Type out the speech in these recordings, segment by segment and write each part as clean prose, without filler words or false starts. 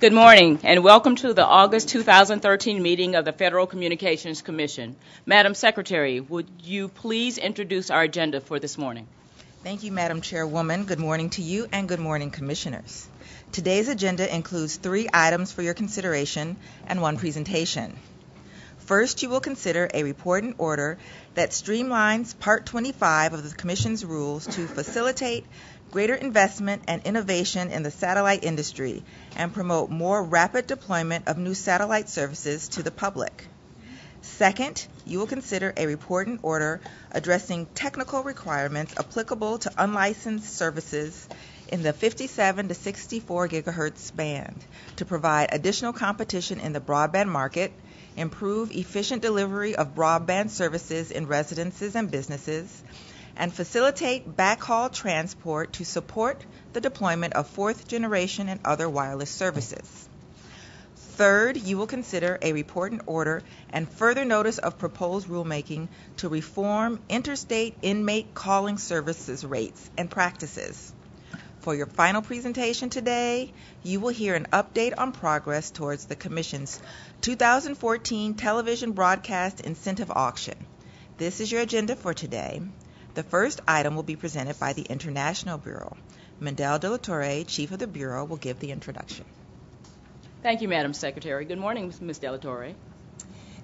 Good morning, and welcome to the August 2013 meeting of the Federal Communications Commission. Madam Secretary, would you please introduce our agenda for this morning? Thank you, Madam Chairwoman. Good morning to you and good morning, Commissioners. Today's agenda includes 3 items for your consideration and 1 presentation. First, you will consider a report and order that streamlines Part 25 of the Commission's rules to facilitate greater investment and innovation in the satellite industry and promote more rapid deployment of new satellite services to the public. Second, you will consider a report and order addressing technical requirements applicable to unlicensed services in the 57 to 64 gigahertz band to provide additional competition in the broadband market, improve efficient delivery of broadband services in residences and businesses, and facilitate backhaul transport to support the deployment of 4th generation and other wireless services. Third, you will consider a report and order and further notice of proposed rulemaking to reform interstate inmate calling services rates and practices. For your final presentation today, you will hear an update on progress towards the Commission's 2014 Television Broadcast Incentive Auction. This is your agenda for today. The first item will be presented by the International Bureau. Mendel De La Torre, Chief of the Bureau, will give the introduction. Thank you, Madam Secretary. Good morning, Ms. De La Torre.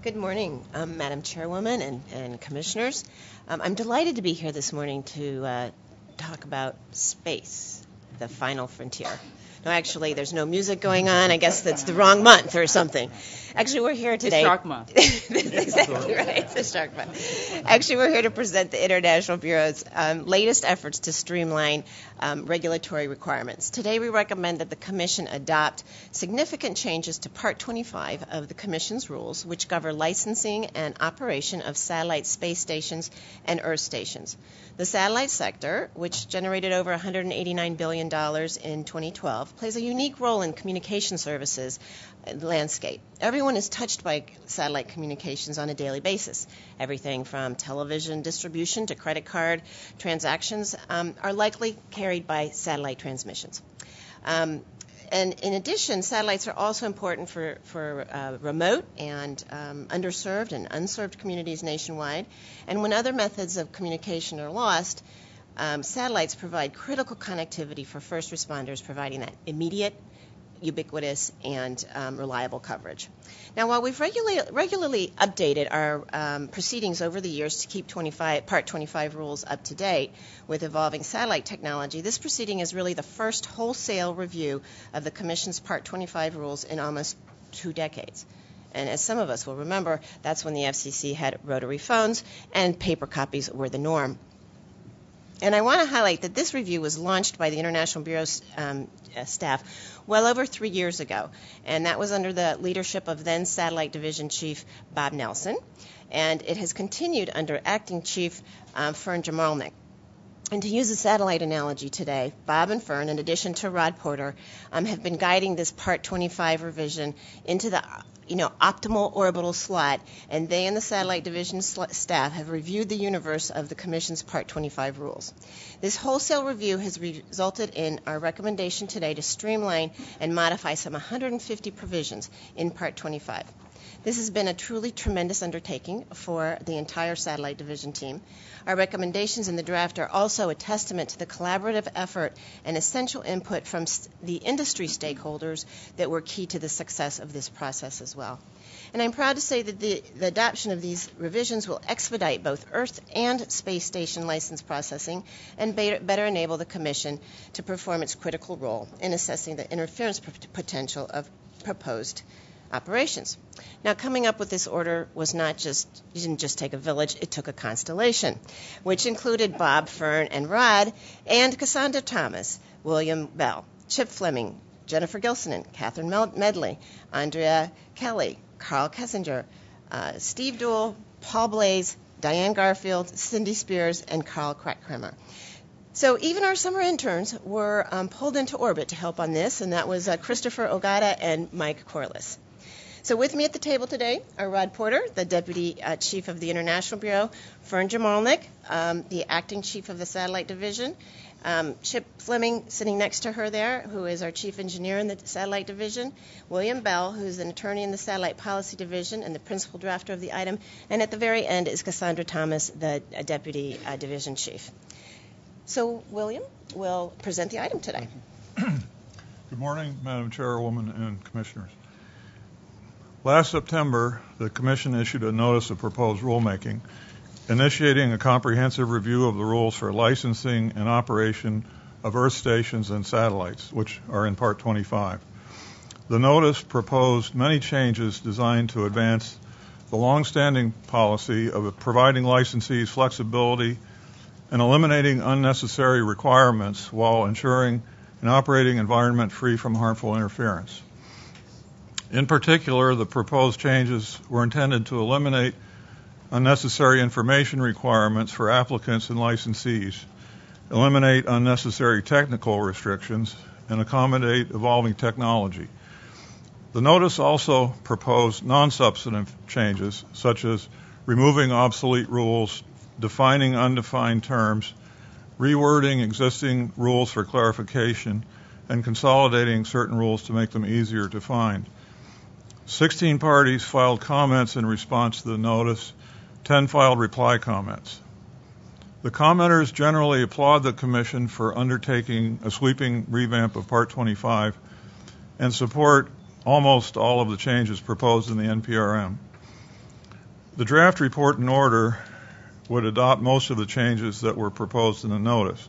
Good morning, Madam Chairwoman and Commissioners. I'm delighted to be here this morning to talk about space, the final frontier. No, actually, there's no music going on. I guess that's the wrong month or something. Actually, we're here today. It's Shark Month. That's exactly right. It's a Shark Month. Actually, we're here to present the International Bureau's latest efforts to streamline regulatory requirements. Today, we recommend that the Commission adopt significant changes to Part 25 of the Commission's rules, which govern licensing and operation of satellite space stations and Earth stations. The satellite sector, which generated over $189 billion in 2012, plays a unique role in communication services landscape. Everyone is touched by satellite communications on a daily basis. Everything from television distribution to credit card transactions are likely carried by satellite transmissions. And in addition, satellites are also important for remote and underserved and unserved communities nationwide. And when other methods of communication are lost, satellites provide critical connectivity for first responders, providing that immediate, ubiquitous, and reliable coverage. Now, while we've regularly updated our proceedings over the years to keep Part 25 rules up to date with evolving satellite technology, this proceeding is really the first wholesale review of the Commission's Part 25 rules in almost 2 decades. And as some of us will remember, that's when the FCC had rotary phones and paper copies were the norm. And I want to highlight that this review was launched by the International Bureau's staff well over 3 years ago, and that was under the leadership of then Satellite Division Chief Bob Nelson, and it has continued under Acting Chief Fern Jamalnik. And to use a satellite analogy today, Bob and Fern, in addition to Rod Porter, have been guiding this Part 25 revision into the optimal orbital slot, and they and the Satellite Division staff have reviewed the universe of the Commission's Part 25 rules. This wholesale review has resulted in our recommendation today to streamline and modify some 150 provisions in Part 25. This has been a truly tremendous undertaking for the entire Satellite Division team. Our recommendations in the draft are also a testament to the collaborative effort and essential input from the industry stakeholders that were key to the success of this process as well. And I'm proud to say that the adoption of these revisions will expedite both Earth and space station license processing and better enable the Commission to perform its critical role in assessing the interference potential of proposed operations. Now, coming up with this order was you didn't just take a village, it took a constellation, which included Bob, Fern, and Rod, and Cassandra Thomas, William Bell, Chip Fleming, Jennifer Gilsonen, Catherine Medley, Andrea Kelly, Carl Kessinger, Steve Duell, Paul Blaze, Diane Garfield, Cindy Spears, and Carl Kramer. So even our summer interns were pulled into orbit to help on this, and that was Christopher Ogata and Mike Corliss. So with me at the table today are Rod Porter, the Deputy Chief of the International Bureau, Fern Jamalnik, the Acting Chief of the Satellite Division, Chip Fleming sitting next to her there, who is our Chief Engineer in the Satellite Division, William Bell, who's an attorney in the Satellite Policy Division and the principal drafter of the item, and at the very end is Cassandra Thomas, the Deputy Division Chief. So William will present the item today. Good morning, Madam Chairwoman and Commissioners. Last September, the Commission issued a notice of proposed rulemaking, initiating a comprehensive review of the rules for licensing and operation of Earth stations and satellites, which are in Part 25. The notice proposed many changes designed to advance the long-standing policy of providing licensees flexibility and eliminating unnecessary requirements while ensuring an operating environment free from harmful interference. In particular, the proposed changes were intended to eliminate unnecessary information requirements for applicants and licensees, eliminate unnecessary technical restrictions, and accommodate evolving technology. The notice also proposed non-substantive changes, such as removing obsolete rules, defining undefined terms, rewording existing rules for clarification, and consolidating certain rules to make them easier to find. 16 parties filed comments in response to the notice, 10 filed reply comments. The commenters generally applaud the Commission for undertaking a sweeping revamp of Part 25 and support almost all of the changes proposed in the NPRM. The draft report and order would adopt most of the changes that were proposed in the notice.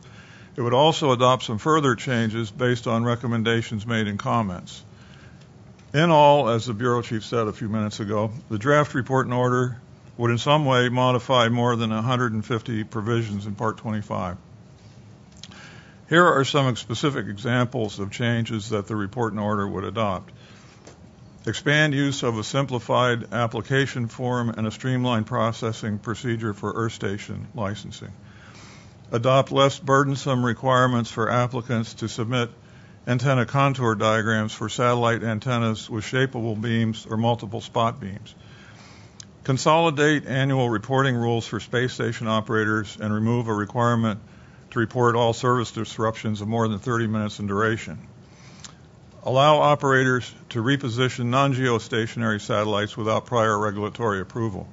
It would also adopt some further changes based on recommendations made in comments. In all, as the Bureau Chief said a few minutes ago, the draft report and order would in some way modify more than 150 provisions in Part 25. Here are some specific examples of changes that the report and order would adopt. Expand use of a simplified application form and a streamlined processing procedure for Earth station licensing. Adopt less burdensome requirements for applicants to submit antenna contour diagrams for satellite antennas with shapeable beams or multiple spot beams. Consolidate annual reporting rules for space station operators and remove a requirement to report all service disruptions of more than 30 minutes in duration. Allow operators to reposition non-geostationary satellites without prior regulatory approval.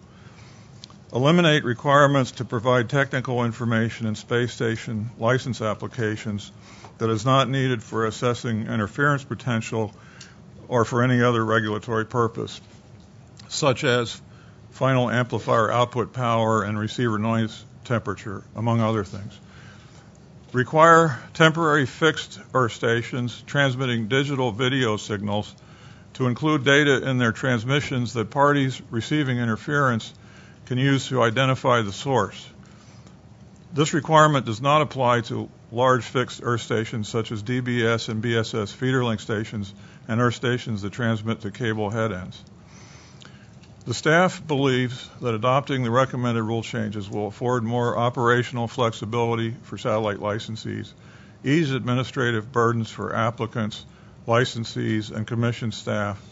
Eliminate requirements to provide technical information in space station license applications that is not needed for assessing interference potential or for any other regulatory purpose, such as final amplifier output power and receiver noise temperature, among other things. Require temporary fixed Earth stations transmitting digital video signals to include data in their transmissions that parties receiving interference can use to identify the source. This requirement does not apply to large fixed Earth stations such as DBS and BSS feeder link stations and Earth stations that transmit to cable head ends. The staff believes that adopting the recommended rule changes will afford more operational flexibility for satellite licensees, ease administrative burdens for applicants, licensees, and commission staff,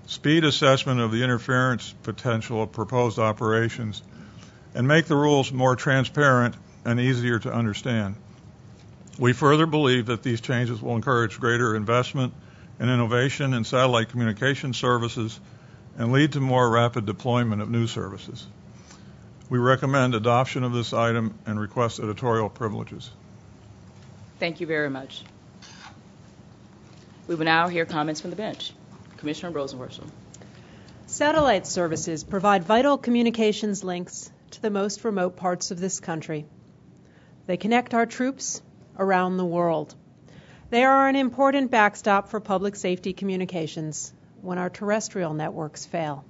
speed assessment of the interference potential of proposed operations, and make the rules more transparent and easier to understand. We further believe that these changes will encourage greater investment and innovation in satellite communication services and lead to more rapid deployment of new services. We recommend adoption of this item and request editorial privileges. Thank you very much. We will now hear comments from the bench. Commissioner Rosenworcel. Satellite services provide vital communications links to the most remote parts of this country. They connect our troops around the world. They are an important backstop for public safety communications when our terrestrial networks fail.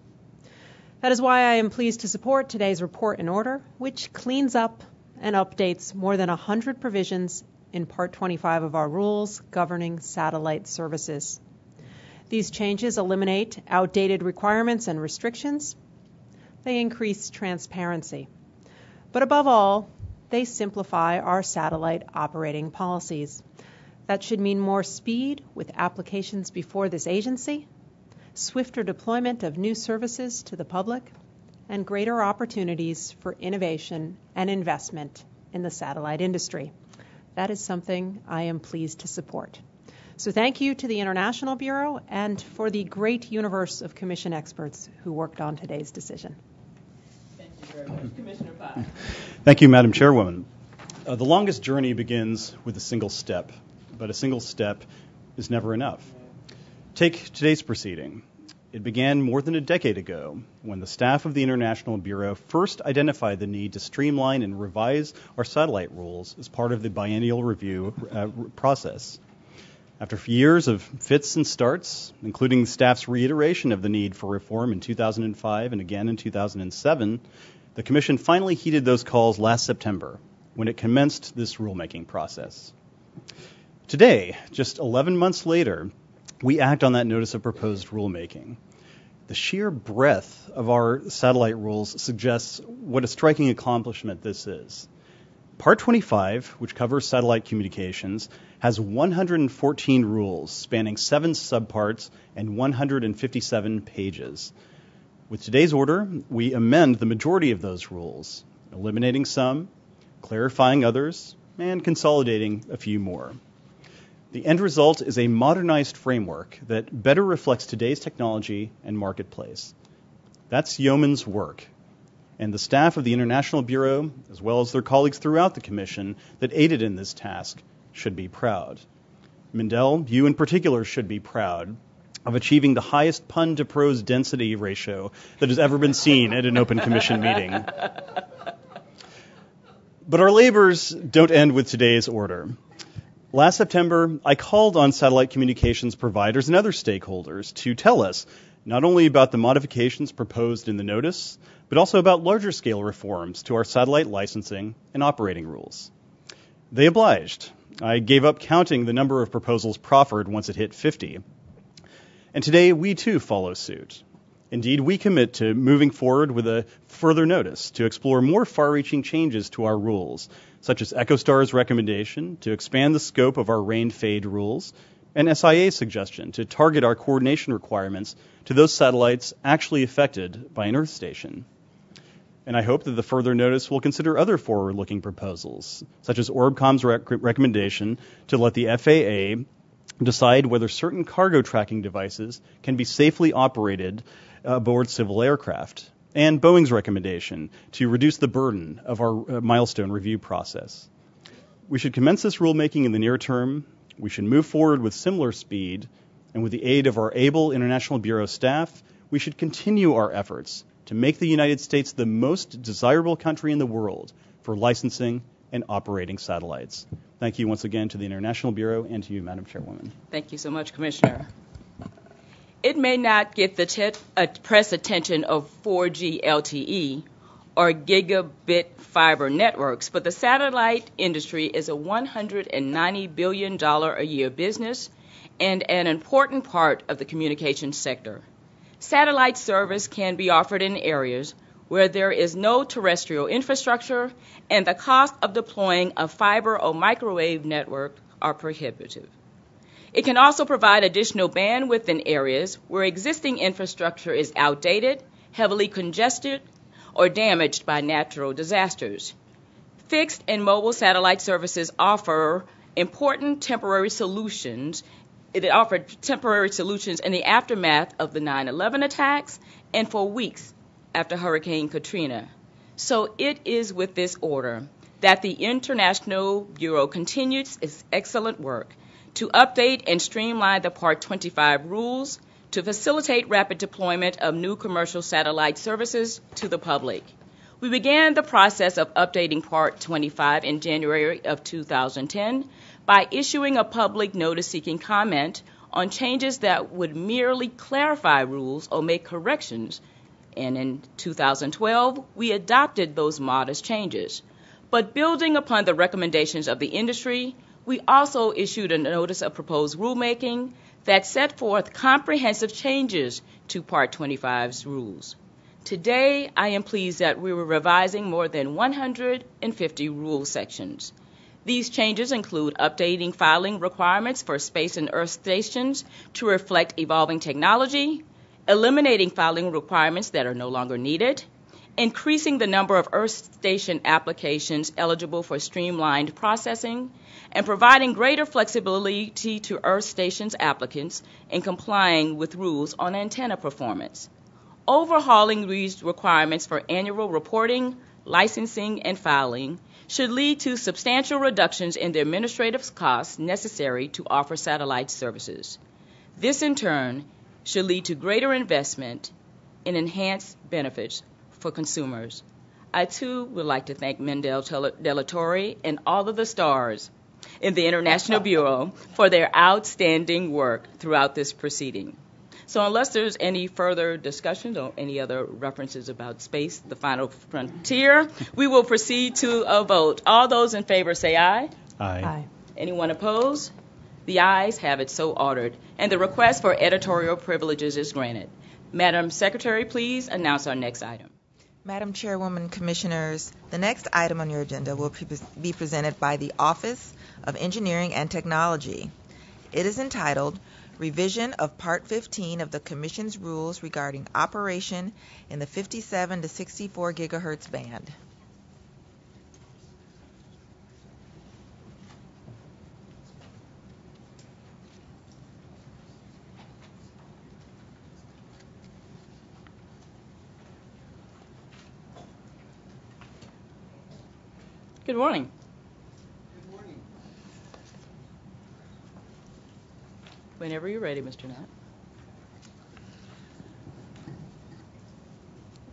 That is why I am pleased to support today's report and order, which cleans up and updates more than 100 provisions in Part 25 of our rules governing satellite services. These changes eliminate outdated requirements and restrictions. They increase transparency. But above all, they simplify our satellite operating policies. That should mean more speed with applications before this agency, swifter deployment of new services to the public, and greater opportunities for innovation and investment in the satellite industry. That is something I am pleased to support. So thank you to the International Bureau and for the great universe of Commission experts who worked on today's decision. Thank you very much. Commissioner Pye. Thank you, Madam Chairwoman. The longest journey begins with a single step, but a single step is never enough. Take today's proceeding. It began more than a decade ago when the staff of the International Bureau first identified the need to streamline and revise our satellite rules as part of the biennial review process. After years of fits and starts, including the staff's reiteration of the need for reform in 2005 and again in 2007, the Commission finally heeded those calls last September when it commenced this rulemaking process. Today, just 11 months later, we act on that notice of proposed rulemaking. The sheer breadth of our satellite rules suggests what a striking accomplishment this is. Part 25, which covers satellite communications, has 114 rules spanning 7 subparts and 157 pages. With today's order, we amend the majority of those rules, eliminating some, clarifying others, and consolidating a few more. The end result is a modernized framework that better reflects today's technology and marketplace. That's yeoman's work, and the staff of the International Bureau, as well as their colleagues throughout the Commission that aided in this task, should be proud. Mindell, you in particular should be proud of achieving the highest pun-to-prose density ratio that has ever been seen at an open Commission meeting. But our labors don't end with today's order. Last September, I called on satellite communications providers and other stakeholders to tell us not only about the modifications proposed in the notice, but also about larger scale reforms to our satellite licensing and operating rules. They obliged. I gave up counting the number of proposals proffered once it hit 50. And today, we too follow suit. Indeed, we commit to moving forward with a further notice to explore more far-reaching changes to our rules, such as EchoStar's recommendation to expand the scope of our rain-fade rules, and SIA's suggestion to target our coordination requirements to those satellites actually affected by an Earth station. And I hope that the further notice will consider other forward-looking proposals, such as Orbcomm's recommendation to let the FAA decide whether certain cargo tracking devices can be safely operated aboard civil aircraft, and Boeing's recommendation to reduce the burden of our milestone review process. We should commence this rulemaking in the near term. We should move forward with similar speed, and with the aid of our able International Bureau staff, we should continue our efforts to make the United States the most desirable country in the world for licensing and operating satellites. Thank you once again to the International Bureau and to you, Madam Chairwoman. Thank you so much, Commissioner. It may not get the press attention of 4G LTE or gigabit fiber networks, but the satellite industry is a $190 billion a year business and an important part of the communications sector. Satellite service can be offered in areas where there is no terrestrial infrastructure and the cost of deploying a fiber or microwave network are prohibitive. It can also provide additional bandwidth in areas where existing infrastructure is outdated, heavily congested, or damaged by natural disasters. Fixed and mobile satellite services offer temporary solutions in the aftermath of the 9/11 attacks and for weeks after Hurricane Katrina. So it is with this order that the International Bureau continues its excellent work to update and streamline the Part 25 rules to facilitate rapid deployment of new commercial satellite services to the public. We began the process of updating Part 25 in January of 2010 by issuing a public notice seeking comment on changes that would merely clarify rules or make corrections. And in 2012, we adopted those modest changes. But building upon the recommendations of the industry, we also issued a notice of proposed rulemaking that set forth comprehensive changes to Part 25's rules. Today, I am pleased that we were revising more than 150 rule sections. These changes include updating filing requirements for space and Earth stations to reflect evolving technology, eliminating filing requirements that are no longer needed, increasing the number of Earth Station applications eligible for streamlined processing, and providing greater flexibility to Earth Station's applicants in complying with rules on antenna performance. Overhauling these requirements for annual reporting, licensing, and filing should lead to substantial reductions in the administrative costs necessary to offer satellite services. This, in turn, should lead to greater investment in enhanced benefits for consumers. I, too, would like to thank Mendel Della Torre and all of the stars in the International Bureau for their outstanding work throughout this proceeding. So unless there's any further discussion or any other references about space, the final frontier, we will proceed to a vote. All those in favor say aye. Aye. Aye. Anyone opposed? The ayes have it so ordered, and the request for editorial privileges is granted. Madam Secretary, please announce our next item. Madam Chairwoman, Commissioners, the next item on your agenda will be presented by the Office of Engineering and Technology. It is entitled Revision of Part 15 of the Commission's Rules Regarding Operation in the 57 to 64 gigahertz band. Good morning. Good morning. Whenever you're ready, Mr. Knapp.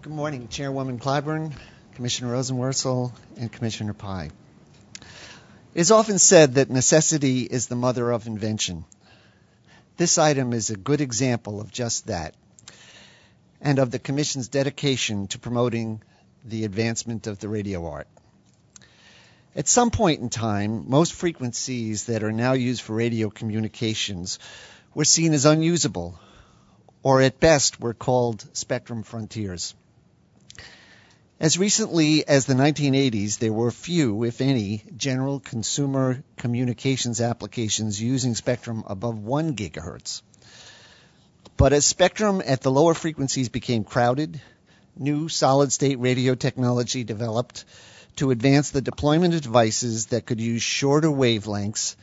Good morning, Chairwoman Clyburn, Commissioner Rosenworcel, and Commissioner Pai. It is often said that necessity is the mother of invention. This item is a good example of just that, and of the Commission's dedication to promoting the advancement of the radio art. At some point in time, most frequencies that are now used for radio communications were seen as unusable, or at best were called spectrum frontiers. As recently as the 1980s, there were few, if any, general consumer communications applications using spectrum above 1 gigahertz. But as spectrum at the lower frequencies became crowded, new solid-state radio technology developed to advance the deployment of devices that could use shorter wavelengths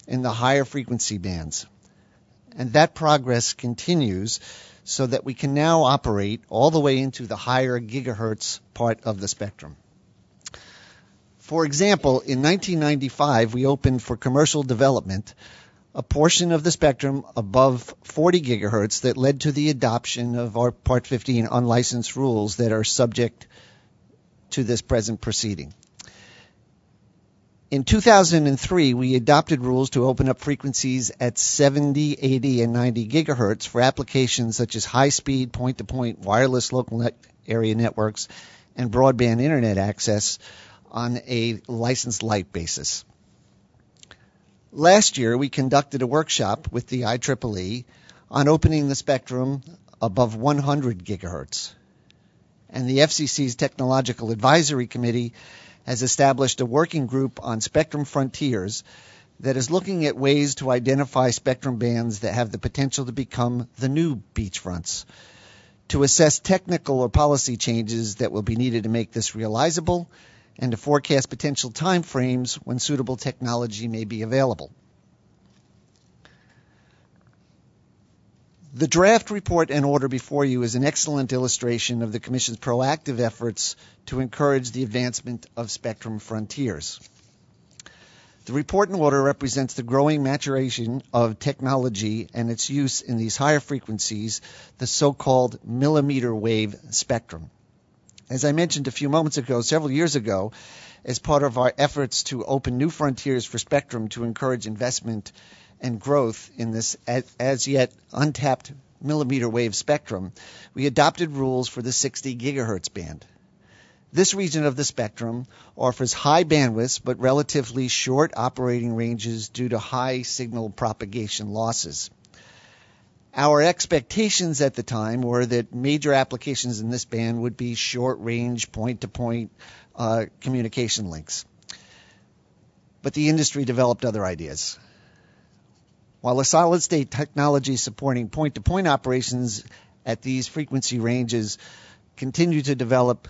in the higher frequency bands. And that progress continues so that we can now operate all the way into the higher gigahertz part of the spectrum. For example, in 1995, we opened for commercial development a portion of the spectrum above 40 gigahertz that led to the adoption of our Part 15 unlicensed rules that are subject to this present proceeding. In 2003, we adopted rules to open up frequencies at 70, 80, and 90 gigahertz for applications such as high-speed point-to-point wireless local area networks and broadband internet access on a licensed light basis. Last year, we conducted a workshop with the IEEE on opening the spectrum above 100 gigahertz. And the FCC's Technological Advisory Committee has established a working group on spectrum frontiers that is looking at ways to identify spectrum bands that have the potential to become the new beachfronts, to assess technical or policy changes that will be needed to make this realizable, and to forecast potential timeframes when suitable technology may be available. The draft report and order before you is an excellent illustration of the Commission's proactive efforts to encourage the advancement of spectrum frontiers. The report and order represents the growing maturation of technology and its use in these higher frequencies, the so-called millimeter wave spectrum. As I mentioned a few moments ago, several years ago, as part of our efforts to open new frontiers for spectrum to encourage investment and growth in this as yet untapped millimeter wave spectrum, we adopted rules for the 60 gigahertz band. This region of the spectrum offers high bandwidths but relatively short operating ranges due to high signal propagation losses. Our expectations at the time were that major applications in this band would be short-range point-to-point communication links. But the industry developed other ideas. While a solid-state technology supporting point-to-point operations at these frequency ranges continued to develop,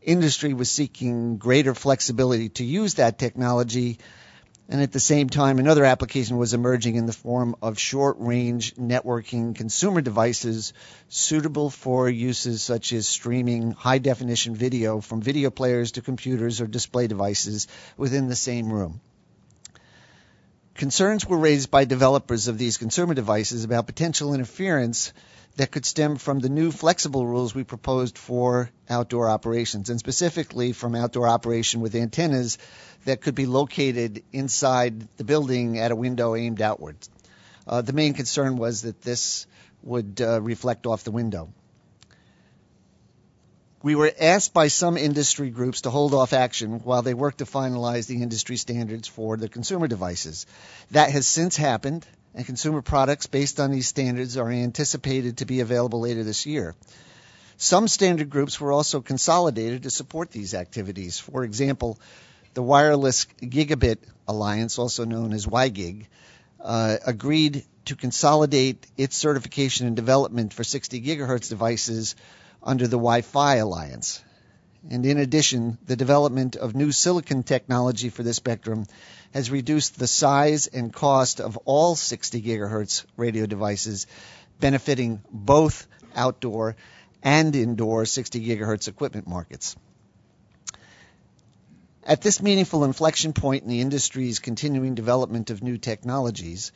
industry was seeking greater flexibility to use that technology, and at the same time another application was emerging in the form of short-range networking consumer devices suitable for uses such as streaming high-definition video from video players to computers or display devices within the same room. Concerns were raised by developers of these consumer devices about potential interference that could stem from the new flexible rules we proposed for outdoor operations, and specifically from outdoor operation with antennas that could be located inside the building at a window aimed outwards. The main concern was that this would reflect off the window. We were asked by some industry groups to hold off action while they worked to finalize the industry standards for the consumer devices. That has since happened, and consumer products based on these standards are anticipated to be available later this year. Some standard groups were also consolidated to support these activities. For example, the Wireless Gigabit Alliance, also known as WiGig, agreed to consolidate its certification and development for 60 gigahertz devices under the Wi-Fi Alliance. And in addition, the development of new silicon technology for this spectrum has reduced the size and cost of all 60 gigahertz radio devices, benefiting both outdoor and indoor 60 gigahertz equipment markets. At this meaningful inflection point in the industry's continuing development of new technologies,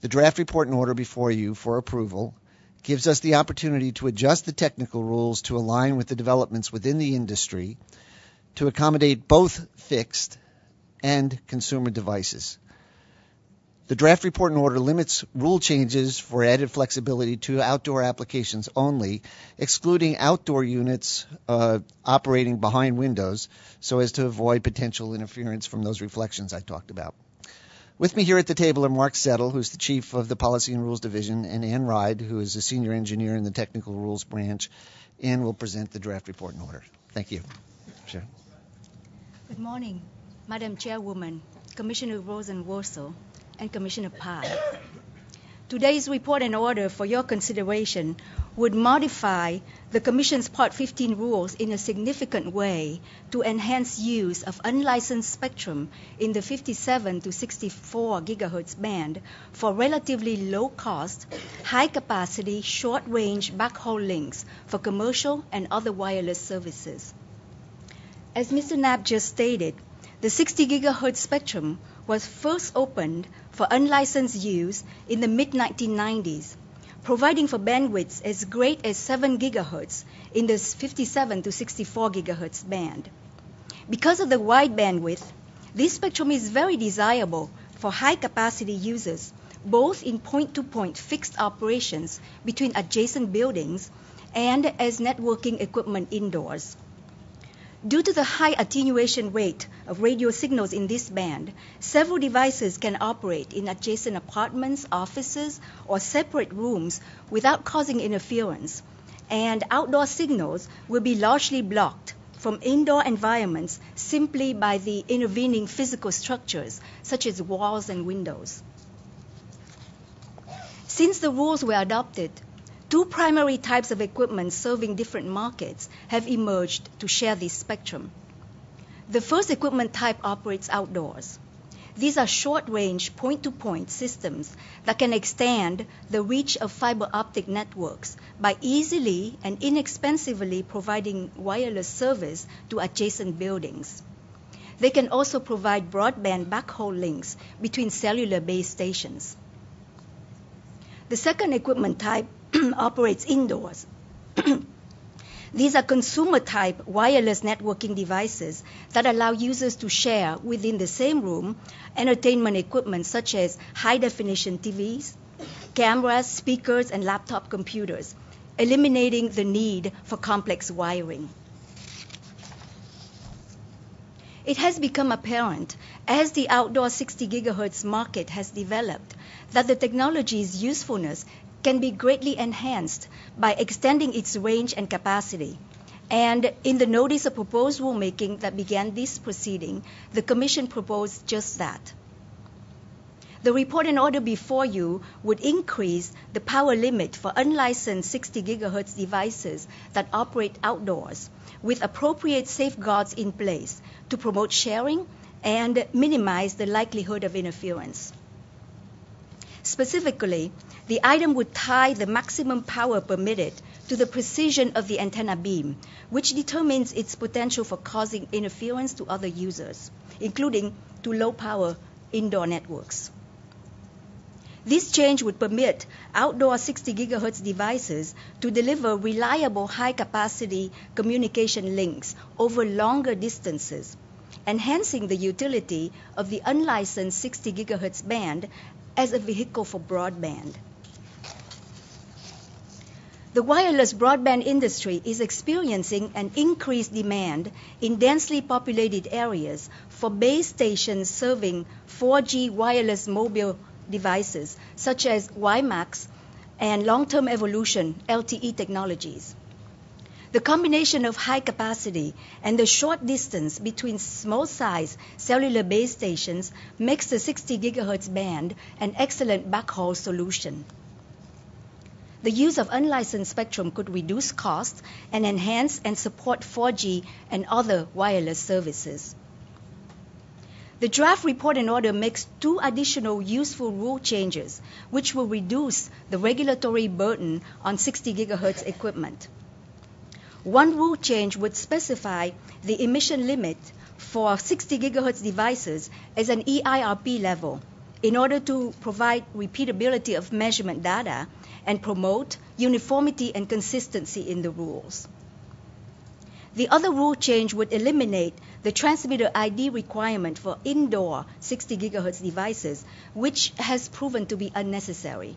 the draft report and order before you for approval gives us the opportunity to adjust the technical rules to align with the developments within the industry to accommodate both fixed and consumer devices. The draft report and order limits rule changes for added flexibility to outdoor applications only, excluding outdoor units operating behind windows so as to avoid potential interference from those reflections I talked about. With me here at the table are Mark Settle, who's the chief of the Policy and Rules Division, and Ann Ride, who is a senior engineer in the Technical Rules Branch. Ann will present the draft report and order. Thank you. Sure. Good morning, Madam Chairwoman, Commissioner Rosenworcel, and Commissioner Pai. Today's report and order for your consideration would modify the Commission's Part 15 rules in a significant way to enhance use of unlicensed spectrum in the 57 to 64 gigahertz band for relatively low-cost, high-capacity, short-range backhaul links for commercial and other wireless services. As Mr. Knapp just stated, the 60 gigahertz spectrum was first opened for unlicensed use in the mid-1990s, providing for bandwidths as great as 7 gigahertz in the 57 to 64 gigahertz band. Because of the wide bandwidth, this spectrum is very desirable for high-capacity users, both in point-to-point fixed operations between adjacent buildings and as networking equipment indoors. Due to the high attenuation rate of radio signals in this band, several devices can operate in adjacent apartments, offices, or separate rooms without causing interference, and outdoor signals will be largely blocked from indoor environments simply by the intervening physical structures, such as walls and windows. Since the rules were adopted, two primary types of equipment serving different markets have emerged to share this spectrum. The first equipment type operates outdoors. These are short-range, point-to-point systems that can extend the reach of fiber optic networks by easily and inexpensively providing wireless service to adjacent buildings. They can also provide broadband backhaul links between cellular base stations. The second equipment type operates indoors. These are consumer-type wireless networking devices that allow users to share within the same room entertainment equipment such as high-definition TVs, cameras, speakers, and laptop computers, eliminating the need for complex wiring. It has become apparent as the outdoor 60 gigahertz market has developed that the technology's usefulness can be greatly enhanced by extending its range and capacity. And in the notice of proposed rulemaking that began this proceeding, the Commission proposed just that. The report and order before you would increase the power limit for unlicensed 60 gigahertz devices that operate outdoors, with appropriate safeguards in place to promote sharing and minimize the likelihood of interference. Specifically, the item would tie the maximum power permitted to the precision of the antenna beam, which determines its potential for causing interference to other users, including to low-power indoor networks. This change would permit outdoor 60 gigahertz devices to deliver reliable high-capacity communication links over longer distances, enhancing the utility of the unlicensed 60 gigahertz band as a vehicle for broadband. The wireless broadband industry is experiencing an increased demand in densely populated areas for base stations serving 4G wireless mobile devices such as WiMAX and long-term evolution LTE technologies. The combination of high capacity and the short distance between small-size cellular base stations makes the 60 gigahertz band an excellent backhaul solution. The use of unlicensed spectrum could reduce costs and enhance and support 4G and other wireless services. The draft report and order makes 2 additional useful rule changes, which will reduce the regulatory burden on 60 gigahertz equipment. One rule change would specify the emission limit for 60 gigahertz devices as an EIRP level in order to provide repeatability of measurement data and promote uniformity and consistency in the rules. The other rule change would eliminate the transmitter ID requirement for indoor 60 gigahertz devices, which has proven to be unnecessary.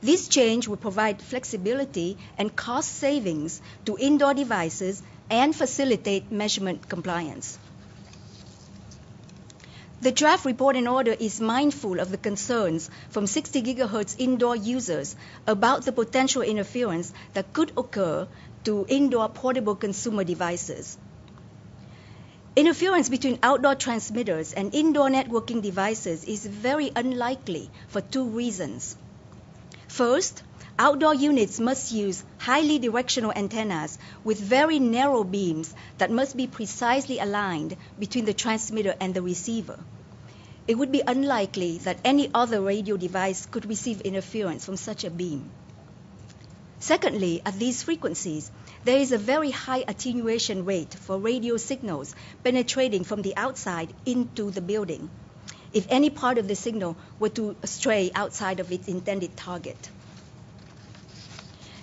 This change will provide flexibility and cost savings to indoor devices and facilitate measurement compliance. The draft report and order is mindful of the concerns from 60 gigahertz indoor users about the potential interference that could occur to indoor portable consumer devices. Interference between outdoor transmitters and indoor networking devices is very unlikely for 2 reasons. First, outdoor units must use highly directional antennas with very narrow beams that must be precisely aligned between the transmitter and the receiver. It would be unlikely that any other radio device could receive interference from such a beam. Secondly, at these frequencies, there is a very high attenuation rate for radio signals penetrating from the outside into the building, if any part of the signal were to stray outside of its intended target.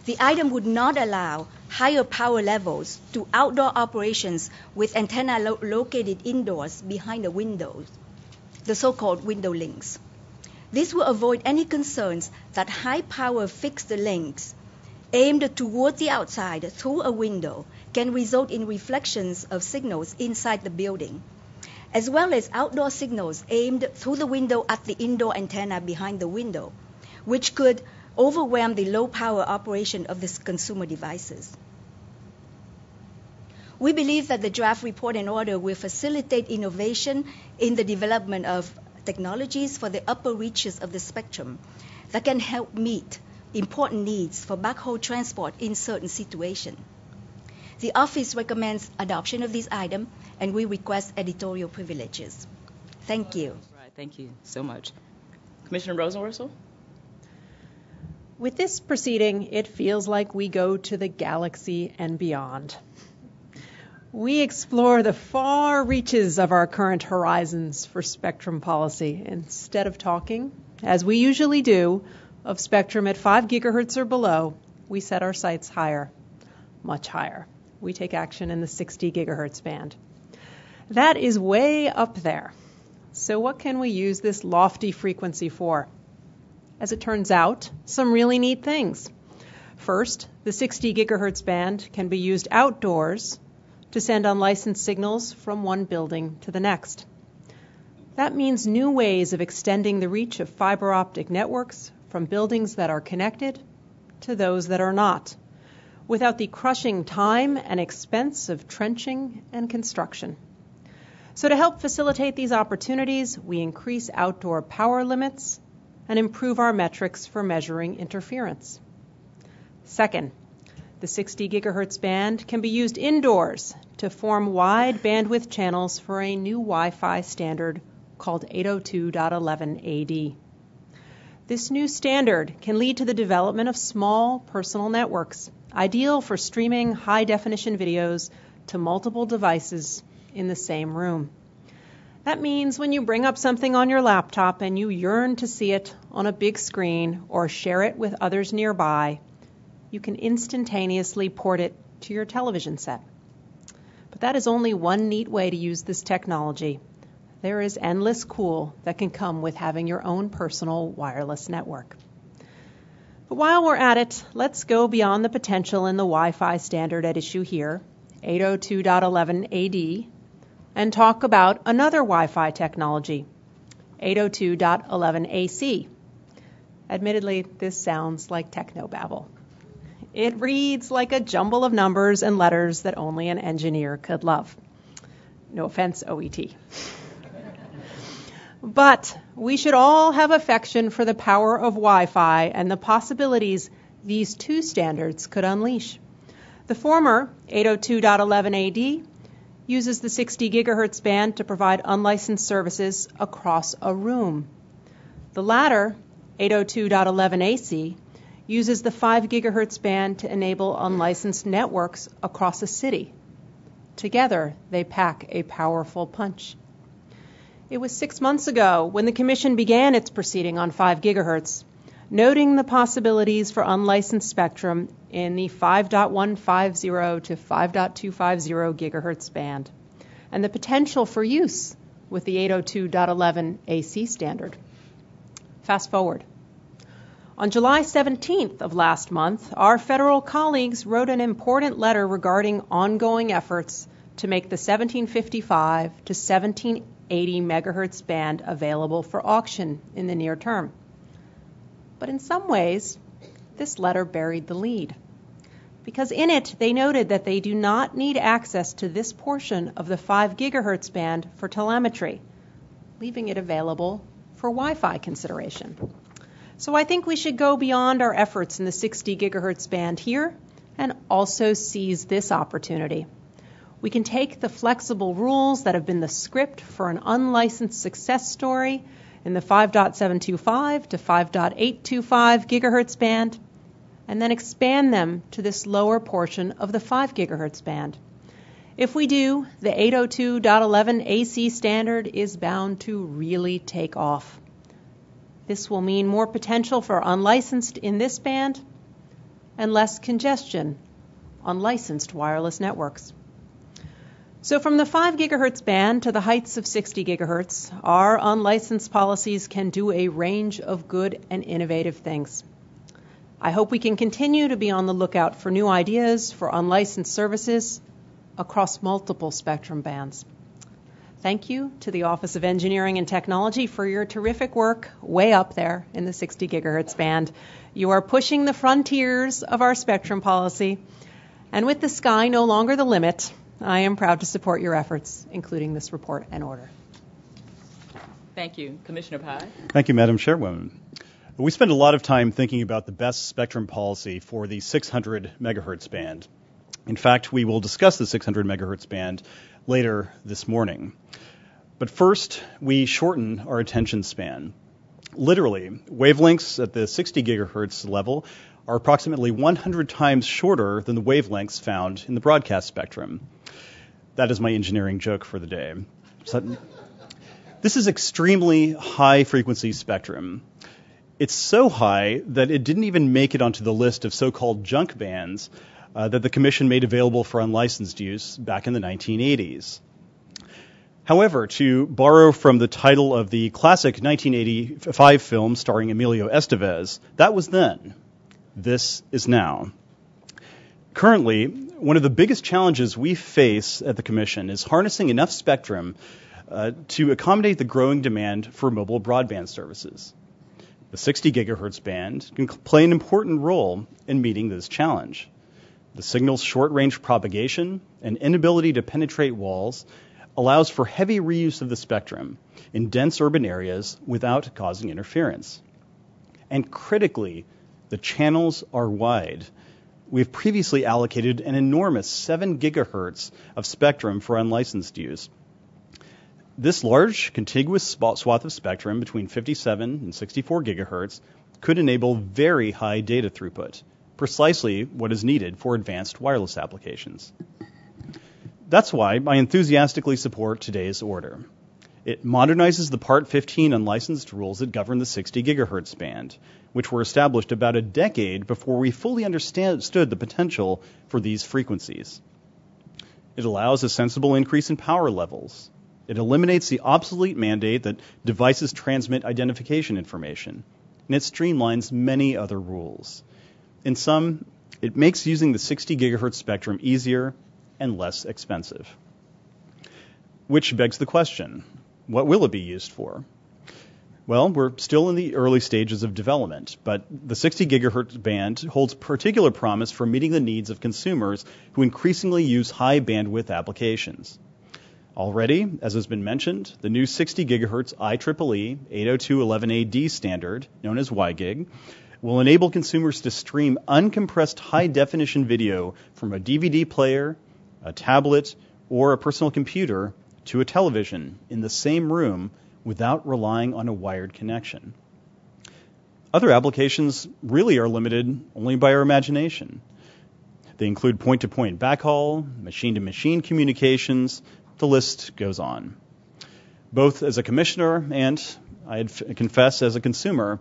The item would not allow higher power levels to outdoor operations with antenna located indoors behind the windows, the so-called window links. This will avoid any concerns that high-power fixed links aimed toward the outside through a window can result in reflections of signals inside the building, as well as outdoor signals aimed through the window at the indoor antenna behind the window, which could overwhelm the low-power operation of the consumer devices. We believe that the draft report and order will facilitate innovation in the development of technologies for the upper reaches of the spectrum that can help meet important needs for backhaul transport in certain situations. The office recommends adoption of this item, and we request editorial privileges. Thank you. Right, thank you so much. Commissioner Rosenworcel? With this proceeding, it feels like we go to the galaxy and beyond. We explore the far reaches of our current horizons for spectrum policy instead of talking, as we usually do, of spectrum at 5 gigahertz or below. We set our sights higher, much higher. We take action in the 60 gigahertz band. That is way up there. So what can we use this lofty frequency for? As it turns out, some really neat things. First, the 60 gigahertz band can be used outdoors to send unlicensed signals from one building to the next. That means new ways of extending the reach of fiber optic networks from buildings that are connected to those that are not, without the crushing time and expense of trenching and construction. So to help facilitate these opportunities, we increase outdoor power limits and improve our metrics for measuring interference. Second, the 60 gigahertz band can be used indoors to form wide bandwidth channels for a new Wi-Fi standard called 802.11ad. This new standard can lead to the development of small personal networks, ideal for streaming high-definition videos to multiple devices in the same room. That means when you bring up something on your laptop and you yearn to see it on a big screen or share it with others nearby, you can instantaneously port it to your television set. But that is only one neat way to use this technology. There is endless cool that can come with having your own personal wireless network. But while we're at it, let's go beyond the potential in the Wi-Fi standard at issue here, 802.11ad, and talk about another Wi-Fi technology, 802.11ac. Admittedly, this sounds like technobabble. It reads like a jumble of numbers and letters that only an engineer could love. No offense, OET. But we should all have affection for the power of Wi-Fi and the possibilities these two standards could unleash. The former, 802.11ad, uses the 60 gigahertz band to provide unlicensed services across a room. The latter, 802.11ac, uses the 5 gigahertz band to enable unlicensed networks across a city. Together, they pack a powerful punch. It was 6 months ago when the Commission began its proceeding on 5 gigahertz, noting the possibilities for unlicensed spectrum in the 5.150 to 5.250 gigahertz band, and the potential for use with the 802.11ac standard. Fast forward. On July 17th of last month, our federal colleagues wrote an important letter regarding ongoing efforts to make the 1755 to 1780 megahertz band available for auction in the near term. But in some ways, this letter buried the lead, because in it they noted that they do not need access to this portion of the 5 gigahertz band for telemetry, leaving it available for Wi-Fi consideration. So I think we should go beyond our efforts in the 60 gigahertz band here and also seize this opportunity. We can take the flexible rules that have been the script for an unlicensed success story in the 5.725 to 5.825 gigahertz band and then expand them to this lower portion of the 5 gigahertz band. If we do, the 802.11ac standard is bound to really take off. This will mean more potential for unlicensed in this band and less congestion on licensed wireless networks. So from the 5 gigahertz band to the heights of 60 gigahertz, our unlicensed policies can do a range of good and innovative things. I hope we can continue to be on the lookout for new ideas for unlicensed services across multiple spectrum bands. Thank you to the Office of Engineering and Technology for your terrific work way up there in the 60 gigahertz band. You are pushing the frontiers of our spectrum policy. And with the sky no longer the limit, I am proud to support your efforts, including this report and order. Thank you. Commissioner Pai. Thank you, Madam Chairwoman. We spend a lot of time thinking about the best spectrum policy for the 600 megahertz band. In fact, we will discuss the 600 megahertz band later this morning. But first, we shorten our attention span. Literally, wavelengths at the 60 gigahertz level are approximately 100 times shorter than the wavelengths found in the broadcast spectrum. That is my engineering joke for the day. So, this is extremely high-frequency spectrum. It's so high that it didn't even make it onto the list of so-called junk bands that the Commission made available for unlicensed use back in the 1980s. However, to borrow from the title of the classic 1985 film starring Emilio Estevez, that was then. This is now. Currently, one of the biggest challenges we face at the Commission is harnessing enough spectrum to accommodate the growing demand for mobile broadband services. The 60 gigahertz band can play an important role in meeting this challenge. The signal's short-range propagation and inability to penetrate walls allows for heavy reuse of the spectrum in dense urban areas without causing interference. And critically, the channels are wide. We've previously allocated an enormous 7 gigahertz of spectrum for unlicensed use. This large, contiguous swath of spectrum between 57 and 64 gigahertz could enable very high data throughput, precisely what is needed for advanced wireless applications. That's why I enthusiastically support today's order. It modernizes the Part 15 unlicensed rules that govern the 60 gigahertz band, which were established about a decade before we fully understood the potential for these frequencies. It allows a sensible increase in power levels. It eliminates the obsolete mandate that devices transmit identification information, and it streamlines many other rules. In sum, it makes using the 60 gigahertz spectrum easier and less expensive. Which begs the question, what will it be used for? Well, we're still in the early stages of development, but the 60 gigahertz band holds particular promise for meeting the needs of consumers who increasingly use high bandwidth applications. Already, as has been mentioned, the new 60 gigahertz IEEE 802.11ad standard, known as WiGig, will enable consumers to stream uncompressed high-definition video from a DVD player, a tablet, or a personal computer to a television in the same room without relying on a wired connection. Other applications really are limited only by our imagination. They include point-to-point backhaul, machine-to-machine communications. The list goes on. Both as a commissioner and, I'd confess, as a consumer,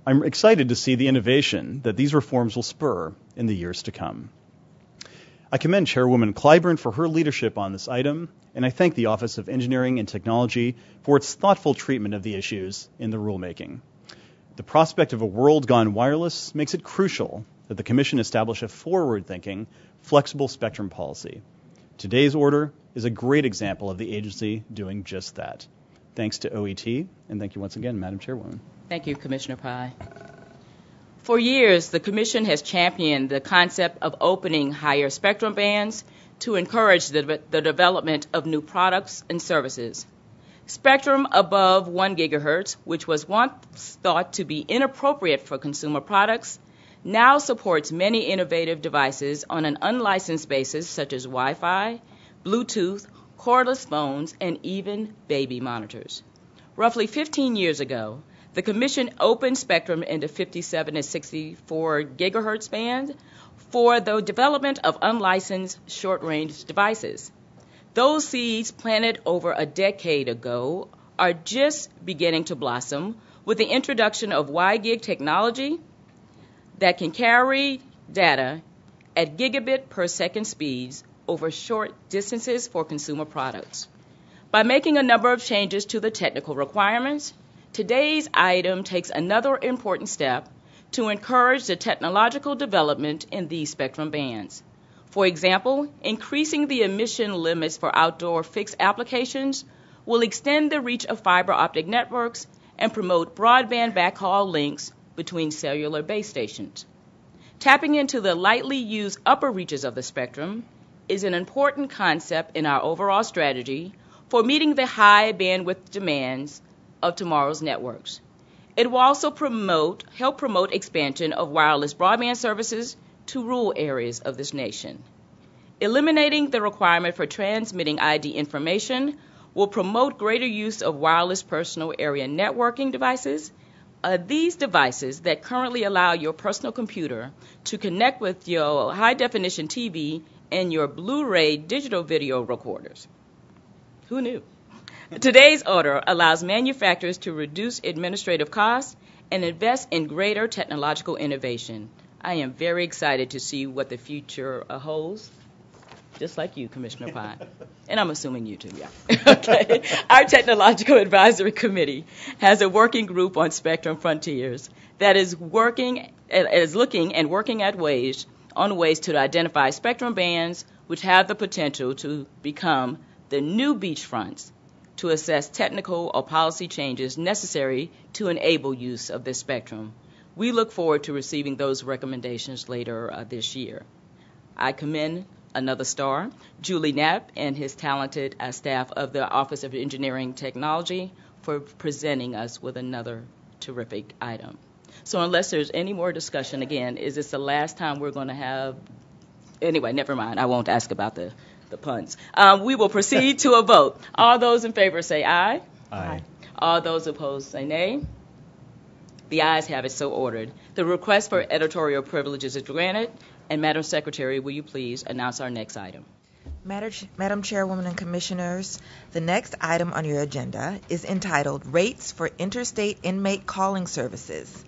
I'm excited to see the innovation that these reforms will spur in the years to come. I commend Chairwoman Clyburn for her leadership on this item, and I thank the Office of Engineering and Technology for its thoughtful treatment of the issues in the rulemaking. The prospect of a world gone wireless makes it crucial that the Commission establish a forward-thinking, flexible spectrum policy. Today's order is a great example of the agency doing just that. Thanks to OET, and thank you once again, Madam Chairwoman. Thank you, Commissioner Pai. For years, the Commission has championed the concept of opening higher spectrum bands to encourage the development of new products and services. Spectrum above 1 gigahertz, which was once thought to be inappropriate for consumer products, now supports many innovative devices on an unlicensed basis such as Wi-Fi, Bluetooth, cordless phones, and even baby monitors. Roughly 15 years ago, the Commission opened spectrum in the 57 and 64 gigahertz band for the development of unlicensed short-range devices. Those seeds planted over a decade ago are just beginning to blossom with the introduction of WiGig technology that can carry data at gigabit per second speeds over short distances for consumer products. By making a number of changes to the technical requirements, today's item takes another important step to encourage the technological development in these spectrum bands. For example, increasing the emission limits for outdoor fixed applications will extend the reach of fiber optic networks and promote broadband backhaul links between cellular base stations. Tapping into the lightly used upper reaches of the spectrum is an important concept in our overall strategy for meeting the high bandwidth demands of tomorrow's networks. It will also help promote expansion of wireless broadband services to rural areas of this nation. Eliminating the requirement for transmitting ID information will promote greater use of wireless personal area networking devices. These devices that currently allow your personal computer to connect with your high-definition TV and your Blu-ray digital video recorders. Who knew? Today's order allows manufacturers to reduce administrative costs and invest in greater technological innovation. I am very excited to see what the future holds, just like you, Commissioner Pai. And I'm assuming you too, yeah. Okay. Our Technological Advisory Committee has a working group on Spectrum Frontiers that is looking at ways to identify spectrum bands which have the potential to become the new beachfronts to assess technical or policy changes necessary to enable use of this spectrum. We look forward to receiving those recommendations later this year. I commend another star, Julie Knapp and his talented staff of the Office of Engineering Technology for presenting us with another terrific item. So unless there's any more discussion, again, is this the last time we're going to have, anyway, never mind, I won't ask about the puns. We will proceed to a vote. All those in favor say aye. Aye. All those opposed say nay. The ayes have it, so ordered. The request for editorial privileges is granted. And Madam Secretary, will you please announce our next item? Madam Chairwoman and Commissioners, the next item on your agenda is entitled Rates for Interstate Inmate Calling Services.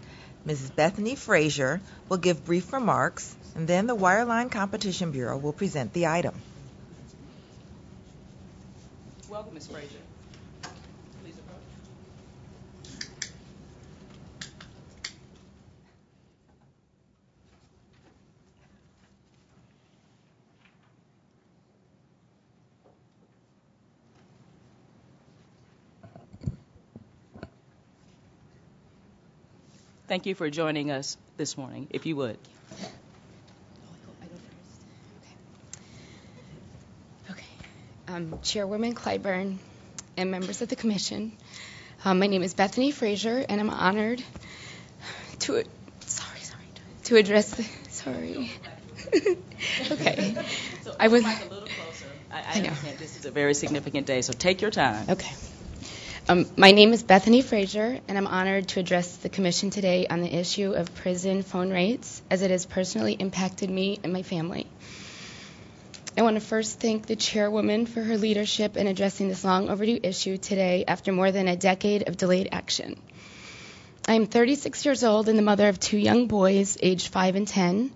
Mrs. Bethany Frazier will give brief remarks, and then the Wireline Competition Bureau will present the item. Welcome, Ms. Frazier. Please approach. Thank you for joining us this morning, if you would. Chairwoman Clyburn and members of the Commission, my name is Bethany Frazier, and I'm honored to address the. Sorry. Okay. So I was. a little closer. I know. understand this is a very significant day, so take your time. Okay. My name is Bethany Frazier, and I'm honored to address the Commission today on the issue of prison phone rates, as it has personally impacted me and my family. I want to first thank the Chairwoman for her leadership in addressing this long overdue issue today after more than a decade of delayed action. I am 36 years old and the mother of two young boys, aged 5 and 10.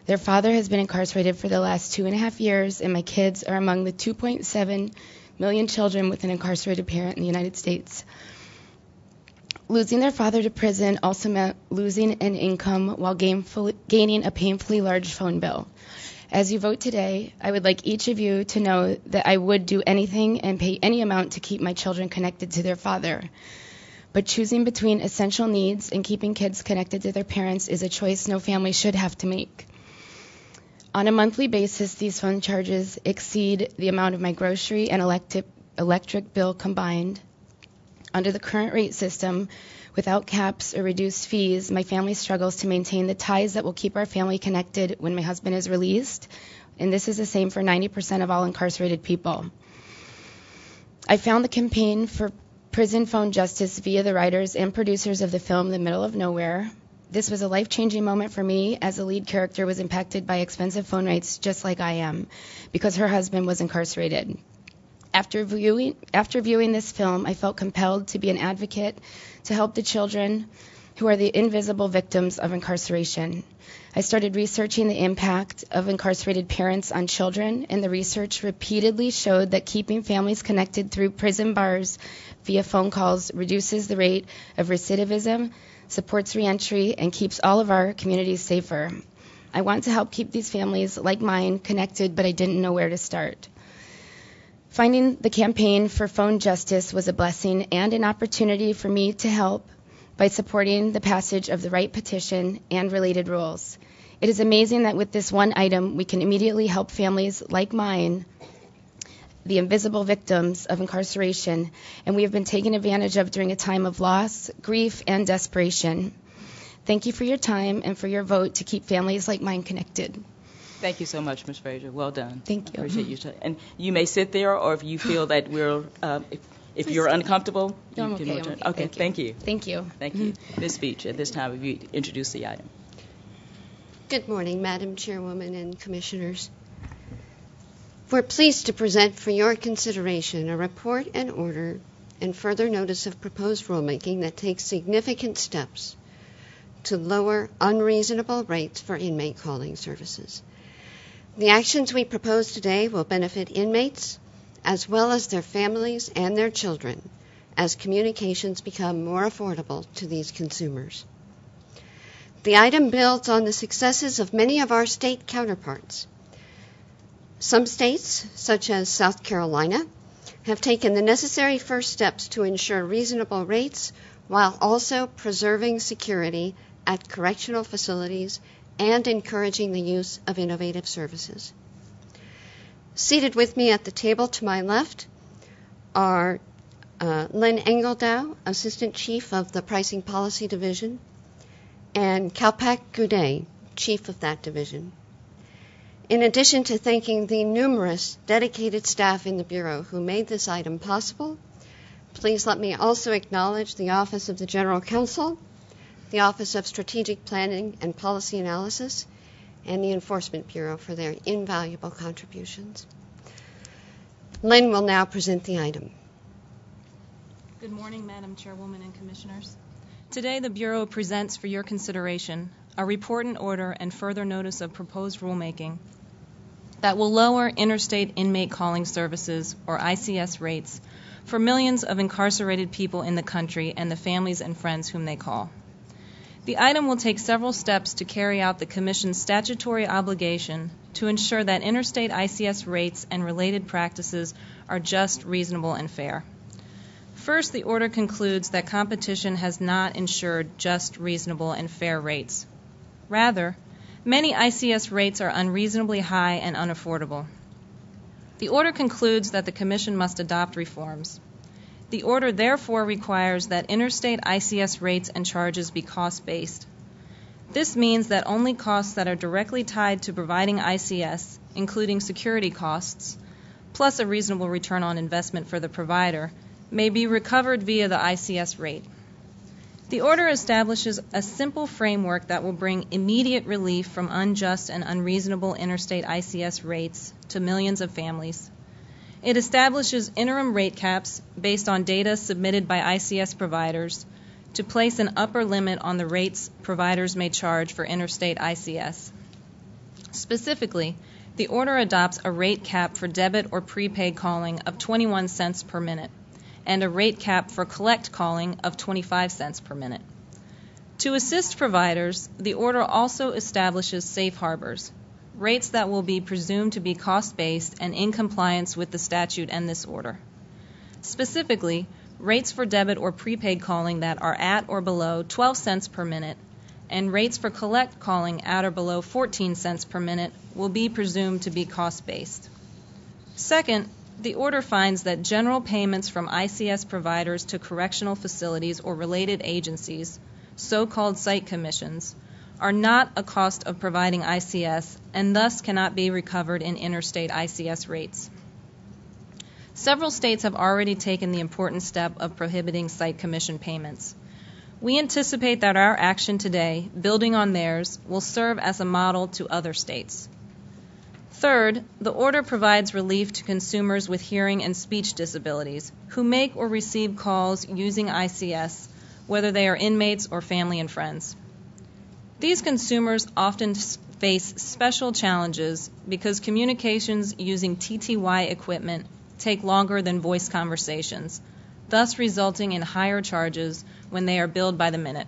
Their father has been incarcerated for the last 2.5 years, and my kids are among the 2.7 million children with an incarcerated parent in the United States. Losing their father to prison also meant losing an income while gaining a painfully large phone bill. As you vote today, I would like each of you to know that I would do anything and pay any amount to keep my children connected to their father. But choosing between essential needs and keeping kids connected to their parents is a choice no family should have to make. On a monthly basis, these phone charges exceed the amount of my grocery and electric bill combined. Under the current rate system, without caps or reduced fees, my family struggles to maintain the ties that will keep our family connected when my husband is released, and this is the same for 90% of all incarcerated people. I found the campaign for prison phone justice via the writers and producers of the film The Middle of Nowhere. This was a life-changing moment for me, as the lead character was impacted by expensive phone rates just like I am, because her husband was incarcerated. After viewing this film, I felt compelled to be an advocate to help the children who are the invisible victims of incarceration. I started researching the impact of incarcerated parents on children, and the research repeatedly showed that keeping families connected through prison bars via phone calls reduces the rate of recidivism, supports reentry, and keeps all of our communities safer. I want to help keep these families, like mine, connected, but I didn't know where to start. Finding the campaign for phone justice was a blessing and an opportunity for me to help by supporting the passage of the right petition and related rules. It is amazing that with this one item, we can immediately help families like mine, the invisible victims of incarceration, and we have been taken advantage of during a time of loss, grief, and desperation. Thank you for your time and for your vote to keep families like mine connected. Thank you so much, Ms. Frazier. Well done. Thank you. I appreciate you. And you may sit there, or if you feel that we're, if you're uncomfortable, No, you I'm can okay. return. I'm okay. Okay, thank you. Thank you. Thank you. Ms. Speech, at this time, if you introduce the item. Good morning, Madam Chairwoman and Commissioners. We're pleased to present for your consideration a report and order and further notice of proposed rulemaking that takes significant steps to lower unreasonable rates for inmate calling services. The actions we propose today will benefit inmates as well as their families and their children as communications become more affordable to these consumers. The item builds on the successes of many of our state counterparts. Some states, such as South Carolina, have taken the necessary first steps to ensure reasonable rates while also preserving security at correctional facilities and encouraging the use of innovative services. Seated with me at the table to my left are Lynn Engeldow, Assistant Chief of the Pricing Policy Division, and Kalpak Goudet, Chief of that division. In addition to thanking the numerous dedicated staff in the Bureau who made this item possible, please let me also acknowledge the Office of the General Counsel, the Office of Strategic Planning and Policy Analysis, and the Enforcement Bureau for their invaluable contributions. Lynn will now present the item. Good morning, Madam Chairwoman and Commissioners. Today, the Bureau presents for your consideration a report and order and further notice of proposed rulemaking that will lower interstate inmate calling services, or ICS rates, for millions of incarcerated people in the country and the families and friends whom they call. The item will take several steps to carry out the Commission's statutory obligation to ensure that interstate ICS rates and related practices are just, reasonable, and fair. First, the order concludes that competition has not ensured just, reasonable, and fair rates. Rather, many ICS rates are unreasonably high and unaffordable. The order concludes that the Commission must adopt reforms. The order therefore requires that interstate ICS rates and charges be cost-based. This means that only costs that are directly tied to providing ICS, including security costs, plus a reasonable return on investment for the provider, may be recovered via the ICS rate. The order establishes a simple framework that will bring immediate relief from unjust and unreasonable interstate ICS rates to millions of families. It establishes interim rate caps based on data submitted by ICS providers to place an upper limit on the rates providers may charge for interstate ICS. Specifically, the order adopts a rate cap for debit or prepaid calling of 21 cents per minute, and a rate cap for collect calling of 25 cents per minute. To assist providers, the order also establishes safe harbors, rates that will be presumed to be cost-based and in compliance with the statute and this order. Specifically, rates for debit or prepaid calling that are at or below 12 cents per minute and rates for collect calling at or below 14 cents per minute will be presumed to be cost-based. Second, the order finds that general payments from ICS providers to correctional facilities or related agencies, so-called site commissions, are not a cost of providing ICS and thus cannot be recovered in interstate ICS rates. Several states have already taken the important step of prohibiting site commission payments. We anticipate that our action today, building on theirs, will serve as a model to other states. Third, the order provides relief to consumers with hearing and speech disabilities who make or receive calls using ICS, whether they are inmates or family and friends. These consumers often face special challenges because communications using TTY equipment take longer than voice conversations, thus resulting in higher charges when they are billed by the minute.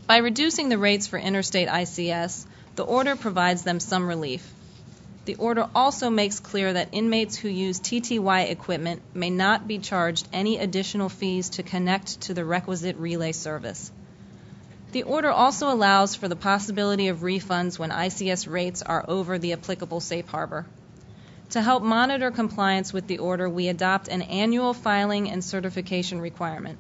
By reducing the rates for interstate ICS, the order provides them some relief. The order also makes clear that inmates who use TTY equipment may not be charged any additional fees to connect to the requisite relay service. The order also allows for the possibility of refunds when ICS rates are over the applicable safe harbor. To help monitor compliance with the order, we adopt an annual filing and certification requirement.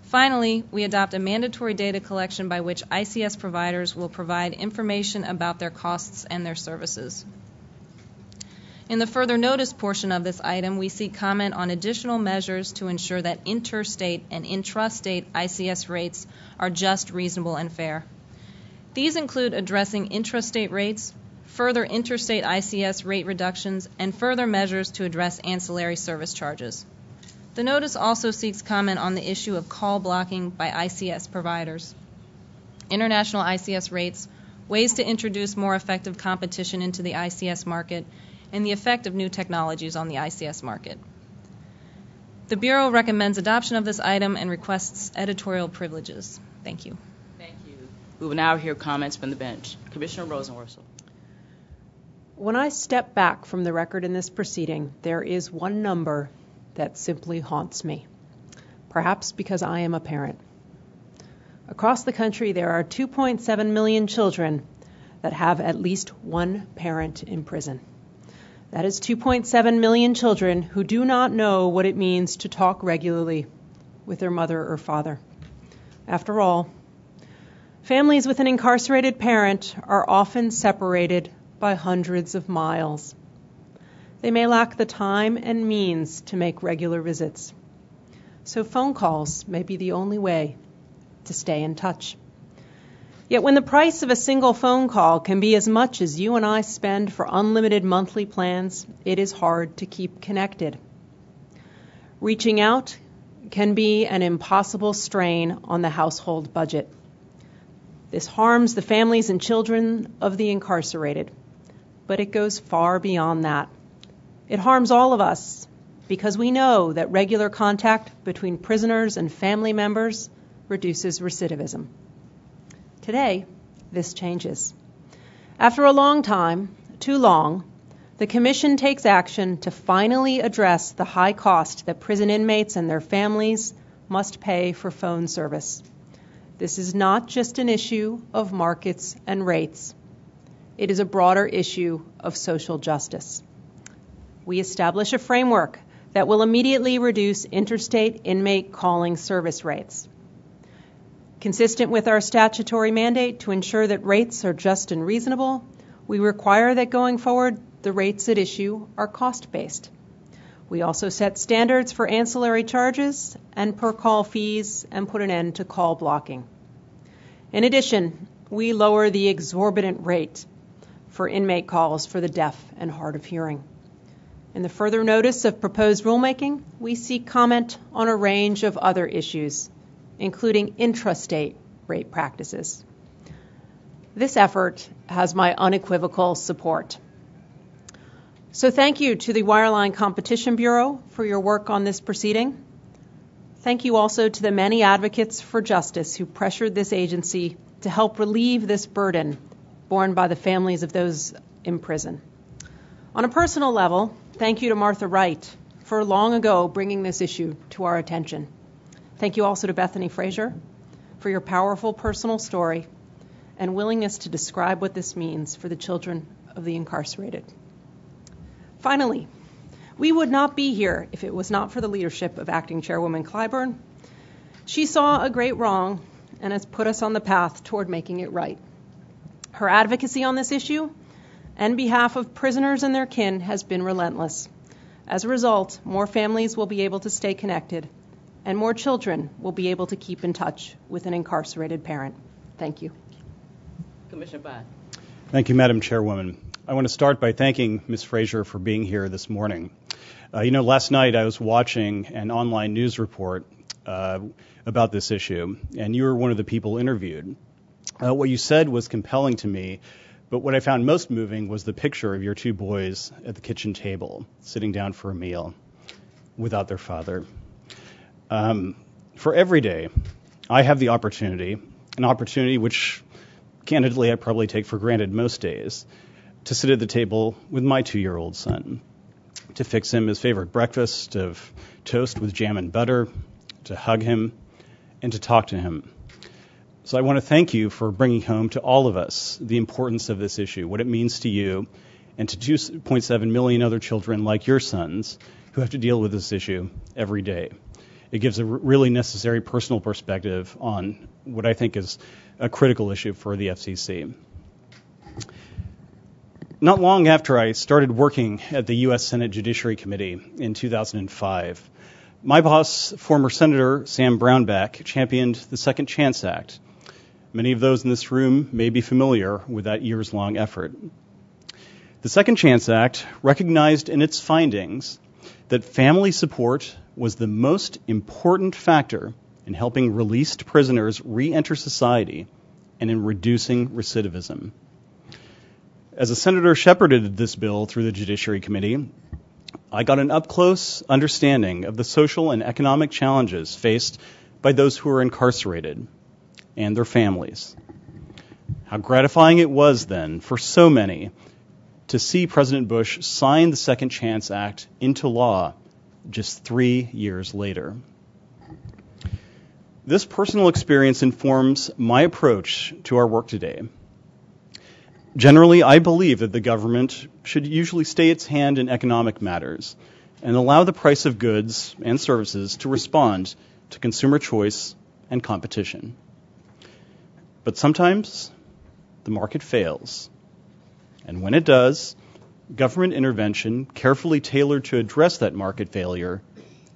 Finally, we adopt a mandatory data collection by which ICS providers will provide information about their costs and their services. In the further notice portion of this item, we seek comment on additional measures to ensure that interstate and intrastate ICS rates are just, reasonable, and fair. These include addressing intrastate rates, further interstate ICS rate reductions, and further measures to address ancillary service charges. The notice also seeks comment on the issue of call blocking by ICS providers, international ICS rates, ways to introduce more effective competition into the ICS market, and the effect of new technologies on the ICS market. The Bureau recommends adoption of this item and requests editorial privileges. Thank you. Thank you. We will now hear comments from the bench. Commissioner Rosenworcel. When I step back from the record in this proceeding, there is one number that simply haunts me, perhaps because I am a parent. Across the country, there are 2.7 million children that have at least one parent in prison. That is 2.7 million children who do not know what it means to talk regularly with their mother or father. After all, families with an incarcerated parent are often separated by hundreds of miles. They may lack the time and means to make regular visits. So phone calls may be the only way to stay in touch. Yet when the price of a single phone call can be as much as you and I spend for unlimited monthly plans, it is hard to keep connected. Reaching out can be an impossible strain on the household budget. This harms the families and children of the incarcerated, but it goes far beyond that. It harms all of us because we know that regular contact between prisoners and family members reduces recidivism. Today, this changes. After a long time, too long, the Commission takes action to finally address the high cost that prison inmates and their families must pay for phone service. This is not just an issue of markets and rates. It is a broader issue of social justice. We establish a framework that will immediately reduce interstate inmate calling service rates. Consistent with our statutory mandate to ensure that rates are just and reasonable, we require that going forward, the rates at issue are cost-based. We also set standards for ancillary charges and per-call fees and put an end to call blocking. In addition, we lower the exorbitant rate for inmate calls for the deaf and hard of hearing. In the further notice of proposed rulemaking, we seek comment on a range of other issues, including intrastate rate practices. This effort has my unequivocal support. So thank you to the Wireline Competition Bureau for your work on this proceeding. Thank you also to the many advocates for justice who pressured this agency to help relieve this burden borne by the families of those in prison. On a personal level, thank you to Martha Wright for long ago bringing this issue to our attention. Thank you also to Bethany Frazier for your powerful personal story and willingness to describe what this means for the children of the incarcerated. Finally, we would not be here if it was not for the leadership of Acting Chairwoman Clyburn. She saw a great wrong and has put us on the path toward making it right. Her advocacy on this issue and behalf of prisoners and their kin has been relentless. As a result, more families will be able to stay connected and more children will be able to keep in touch with an incarcerated parent. Thank you. Commissioner Bond. Thank you, Madam Chairwoman. I want to start by thanking Ms. Frazier for being here this morning. Last night I was watching an online news report about this issue, and you were one of the people interviewed. What you said was compelling to me, but what I found most moving was the picture of your two boys at the kitchen table, sitting down for a meal without their father. For every day, I have the opportunity, an opportunity which, candidly, I probably take for granted most days, to sit at the table with my 2-year-old son, to fix him his favorite breakfast of toast with jam and butter, to hug him, and to talk to him. So I want to thank you for bringing home to all of us the importance of this issue, what it means to you, and to 2.7 million other children like your sons who have to deal with this issue every day. It gives a really necessary personal perspective on what I think is a critical issue for the FCC. Not long after I started working at the U.S. Senate Judiciary Committee in 2005, my boss, former Senator Sam Brownback, championed the Second Chance Act. Many of those in this room may be familiar with that years-long effort. The Second Chance Act recognized in its findings that family support was the most important factor in helping released prisoners re-enter society and in reducing recidivism. As a senator shepherded this bill through the Judiciary Committee, I got an up-close understanding of the social and economic challenges faced by those who are incarcerated and their families. How gratifying it was then for so many to see President Bush sign the Second Chance Act into law just 3 years later. This personal experience informs my approach to our work today. Generally, I believe that the government should usually stay its hand in economic matters and allow the price of goods and services to respond to consumer choice and competition. But sometimes the market fails. And when it does, government intervention, carefully tailored to address that market failure,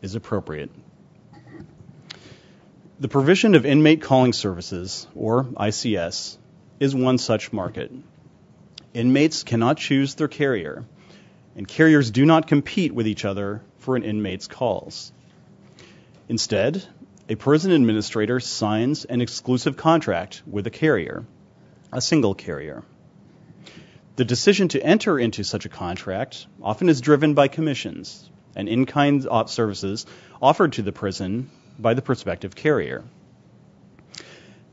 is appropriate. The provision of inmate calling services, or ICS, is one such market. Inmates cannot choose their carrier, and carriers do not compete with each other for an inmate's calls. Instead, a prison administrator signs an exclusive contract with a carrier, a single carrier. The decision to enter into such a contract often is driven by commissions and in-kind services offered to the prison by the prospective carrier.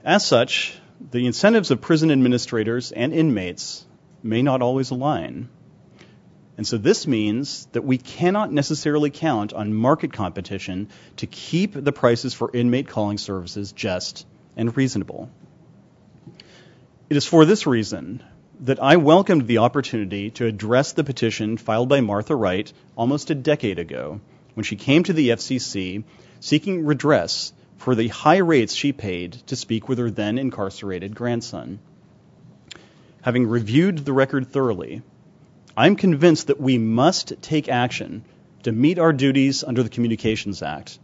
As such, the incentives of prison administrators and inmates may not always align. And so this means that we cannot necessarily count on market competition to keep the prices for inmate calling services just and reasonable. It is for this reason that I welcomed the opportunity to address the petition filed by Martha Wright almost a decade ago when she came to the FCC seeking redress for the high rates she paid to speak with her then incarcerated grandson. Having reviewed the record thoroughly, I'm convinced that we must take action to meet our duties under the Communications Act,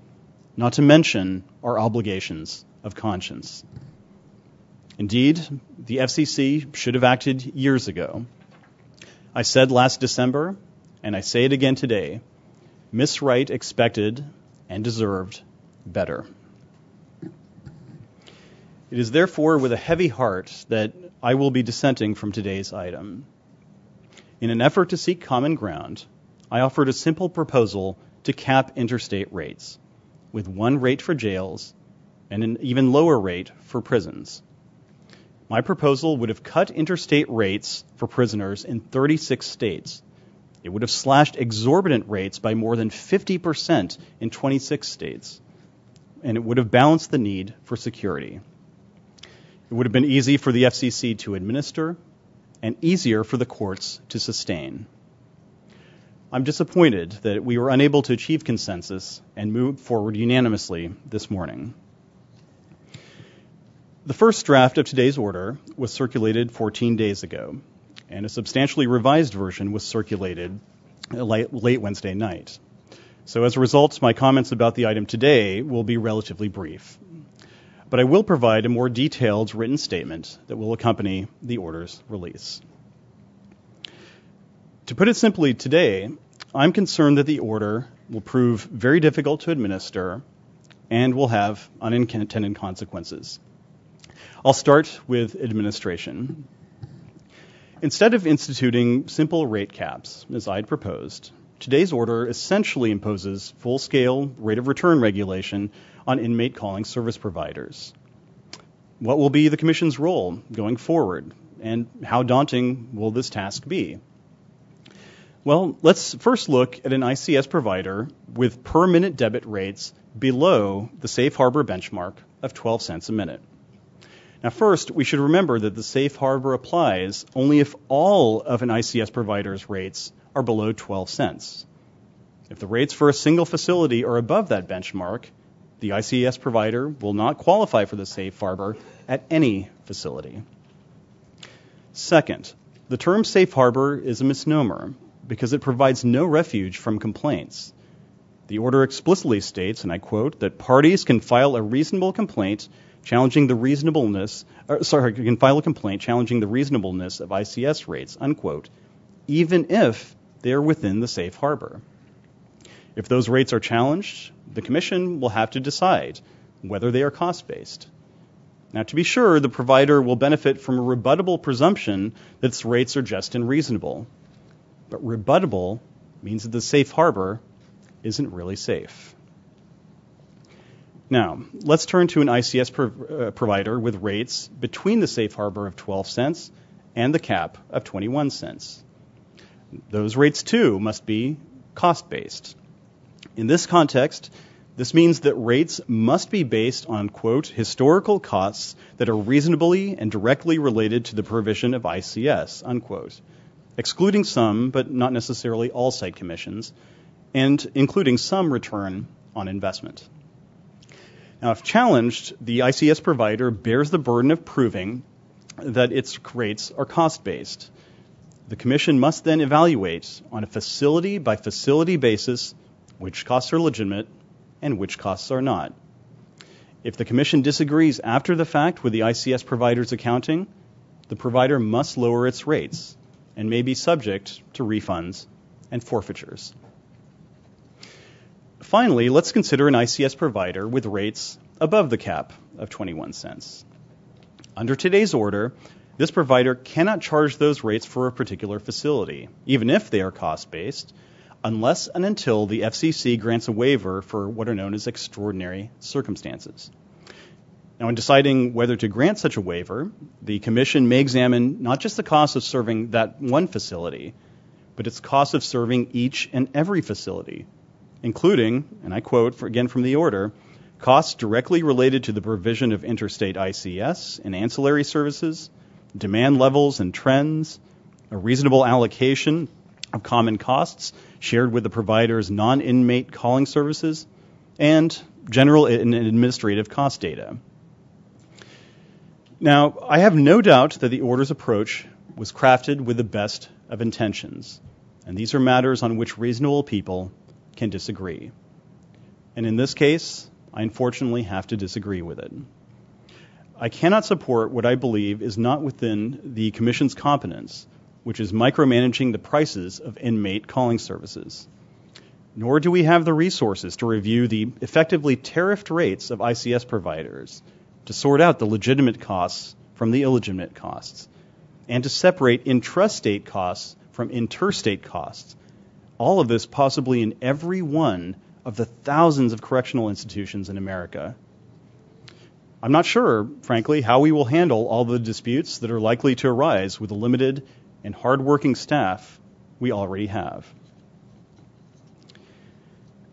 not to mention our obligations of conscience. Indeed, the FCC should have acted years ago. I said last December, and I say it again today, Ms. Wright expected and deserved better. It is therefore with a heavy heart that I will be dissenting from today's item. In an effort to seek common ground, I offered a simple proposal to cap interstate rates, with one rate for jails and an even lower rate for prisons. My proposal would have cut interstate rates for prisoners in 36 states. It would have slashed exorbitant rates by more than 50% in 26 states. And it would have balanced the need for security. It would have been easy for the FCC to administer and easier for the courts to sustain. I'm disappointed that we were unable to achieve consensus and move forward unanimously this morning. The first draft of today's order was circulated 14 days ago, and a substantially revised version was circulated late Wednesday night. So as a result, my comments about the item today will be relatively brief. But I will provide a more detailed written statement that will accompany the order's release. To put it simply, today, I'm concerned that the order will prove very difficult to administer and will have unintended consequences. I'll start with administration. Instead of instituting simple rate caps, as I'd proposed, today's order essentially imposes full-scale rate of return regulation on inmate calling service providers. What will be the Commission's role going forward, and how daunting will this task be? Well, let's first look at an ICS provider with per-minute debit rates below the safe harbor benchmark of 12 cents a minute. Now, first, we should remember that the safe harbor applies only if all of an ICS provider's rates are below 12 cents. If the rates for a single facility are above that benchmark, the ICS provider will not qualify for the safe harbor at any facility. Second, the term safe harbor is a misnomer because it provides no refuge from complaints. The order explicitly states, and I quote, that parties can file a reasonable complaint challenging the reasonableness, can file a complaint challenging the reasonableness of ICS rates, unquote, even if they're within the safe harbor. If those rates are challenged, the Commission will have to decide whether they are cost-based. Now, to be sure, the provider will benefit from a rebuttable presumption that its rates are just and reasonable. But rebuttable means that the safe harbor isn't really safe. Now, let's turn to an ICS provider with rates between the safe harbor of 12 cents and the cap of 21 cents. Those rates, too, must be cost-based. In this context, This means that rates must be based on, quote, historical costs that are reasonably and directly related to the provision of ICS, unquote, excluding some, but not necessarily all site commissions, and including some return on investment. Now, if challenged, the ICS provider bears the burden of proving that its rates are cost-based. The Commission must then evaluate on a facility-by-facility basis which costs are legitimate and which costs are not. If the Commission disagrees after the fact with the ICS provider's accounting, the provider must lower its rates and may be subject to refunds and forfeitures. Finally, let's consider an ICS provider with rates above the cap of 21 cents. Under today's order, this provider cannot charge those rates for a particular facility, even if they are cost-based, unless and until the FCC grants a waiver for what are known as extraordinary circumstances. Now, in deciding whether to grant such a waiver, the Commission may examine not just the cost of serving that one facility, but its cost of serving each and every facility, including, and I quote again from the order, costs directly related to the provision of interstate ICS and ancillary services, demand levels and trends, a reasonable allocation of common costs shared with the provider's non-inmate calling services, and general and administrative cost data. Now, I have no doubt that the order's approach was crafted with the best of intentions, and these are matters on which reasonable people can disagree. And in this case, I unfortunately have to disagree with it. I cannot support what I believe is not within the Commission's competence, which is micromanaging the prices of inmate calling services. Nor do we have the resources to review the effectively tariffed rates of ICS providers, to sort out the legitimate costs from the illegitimate costs, and to separate intrastate costs from interstate costs. All of this possibly in every one of the thousands of correctional institutions in America. I'm not sure, frankly, how we will handle all the disputes that are likely to arise with the limited and hardworking staff we already have.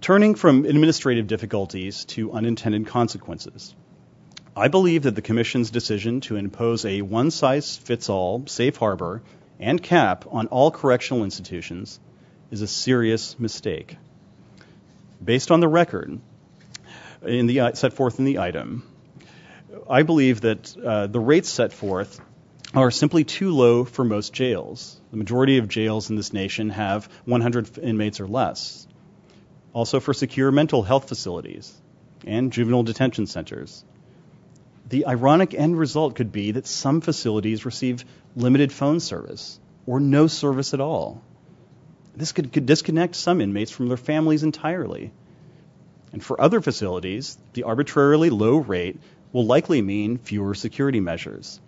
Turning from administrative difficulties to unintended consequences, I believe that the Commission's decision to impose a one-size-fits-all safe harbor and cap on all correctional institutions is a serious mistake. Based on the record set forth in the item, I believe that the rates set forth are simply too low for most jails. The majority of jails in this nation have 100 inmates or less. Also for secure mental health facilities and juvenile detention centers. The ironic end result could be that some facilities receive limited phone service or no service at all. This could disconnect some inmates from their families entirely. And for other facilities, the arbitrarily low rate will likely mean fewer security measures.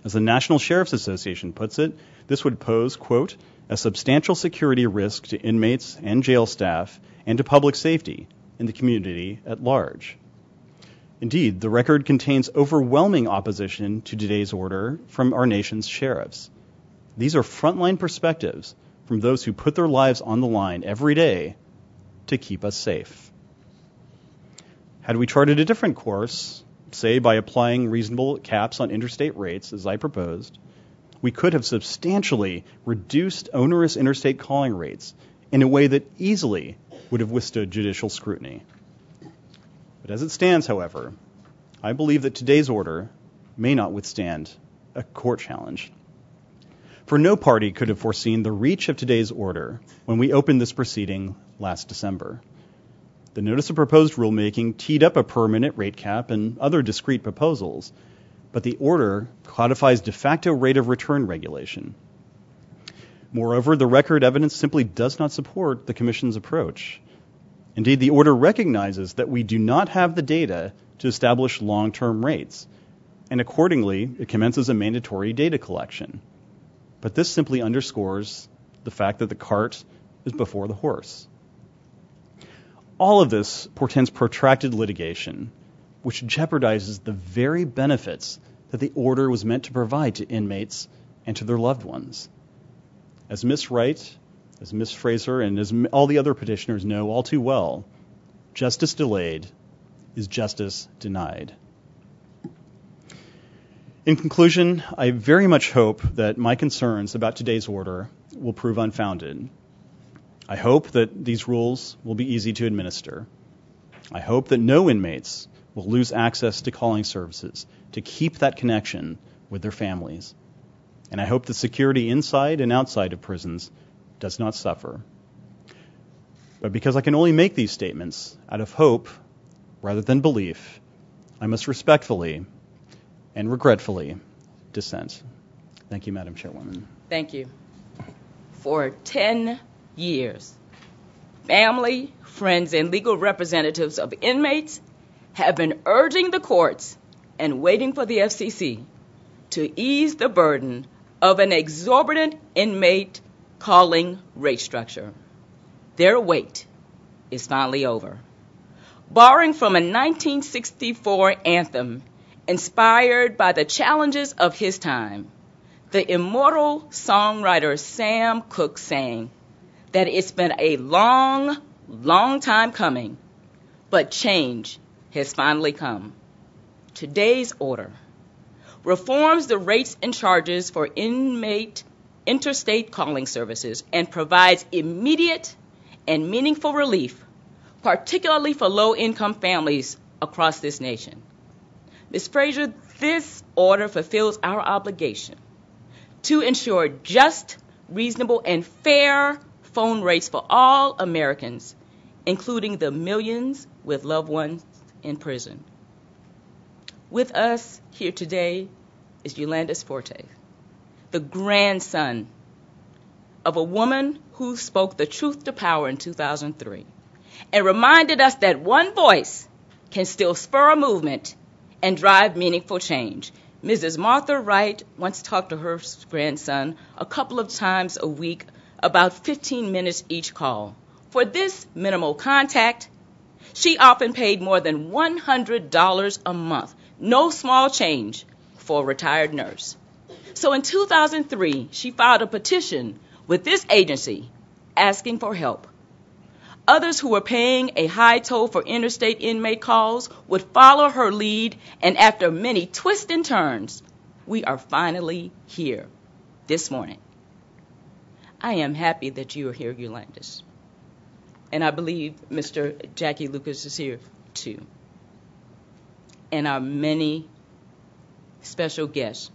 As the National Sheriff's Association puts it, this would pose, quote, a substantial security risk to inmates and jail staff and to public safety in the community at large. Indeed, the record contains overwhelming opposition to today's order from our nation's sheriffs. These are frontline perspectives from those who put their lives on the line every day to keep us safe. Had we charted a different course, say by applying reasonable caps on interstate rates, as I proposed, we could have substantially reduced onerous interstate calling rates in a way that easily would have withstood judicial scrutiny. But as it stands, however, I believe that today's order may not withstand a court challenge. For no party could have foreseen the reach of today's order when we opened this proceeding last December. The notice of proposed rulemaking teed up a permanent rate cap and other discrete proposals, but the order codifies de facto rate of return regulation. Moreover, the record evidence simply does not support the Commission's approach. Indeed, the order recognizes that we do not have the data to establish long-term rates, and accordingly, it commences a mandatory data collection. But this simply underscores the fact that the cart is before the horse. All of this portends protracted litigation, which jeopardizes the very benefits that the order was meant to provide to inmates and to their loved ones. As Ms. Wright, as Ms. Fraser, and as all the other petitioners know all too well, justice delayed is justice denied. In conclusion, I very much hope that my concerns about today's order will prove unfounded. I hope that these rules will be easy to administer. I hope that no inmates will lose access to calling services to keep that connection with their families. And I hope that security inside and outside of prisons does not suffer. But because I can only make these statements out of hope rather than belief, I must respectfully and regretfully dissent. Thank you, Madam Chairwoman. Thank you. For 10 years, family, friends, and legal representatives of inmates have been urging the courts and waiting for the FCC to ease the burden of an exorbitant inmate calling rate structure. Their wait is finally over. Borrowing from a 1964 anthem inspired by the challenges of his time, the immortal songwriter Sam Cooke sang that it's been a long, long time coming, but change has finally come. Today's order reforms the rates and charges for inmate interstate calling services and provides immediate and meaningful relief, particularly for low-income families across this nation. Ms. Frazier, this order fulfills our obligation to ensure just, reasonable, and fair phone rates for all Americans, including the millions with loved ones in prison. With us here today is Yolandis Forte, the grandson of a woman who spoke the truth to power in 2003 and reminded us that one voice can still spur a movement and drive meaningful change. Mrs. Martha Wright once talked to her grandson a couple of times a week, about 15 minutes each call. For this minimal contact, she often paid more than $100 a month, no small change for a retired nurse. So in 2003, she filed a petition with this agency asking for help. Others who were paying a high toll for interstate inmate calls would follow her lead, and after many twists and turns, we are finally here this morning. I am happy that you are here, Yolandis. And I believe Mr. Jackie Lucas is here too. And our many special guests,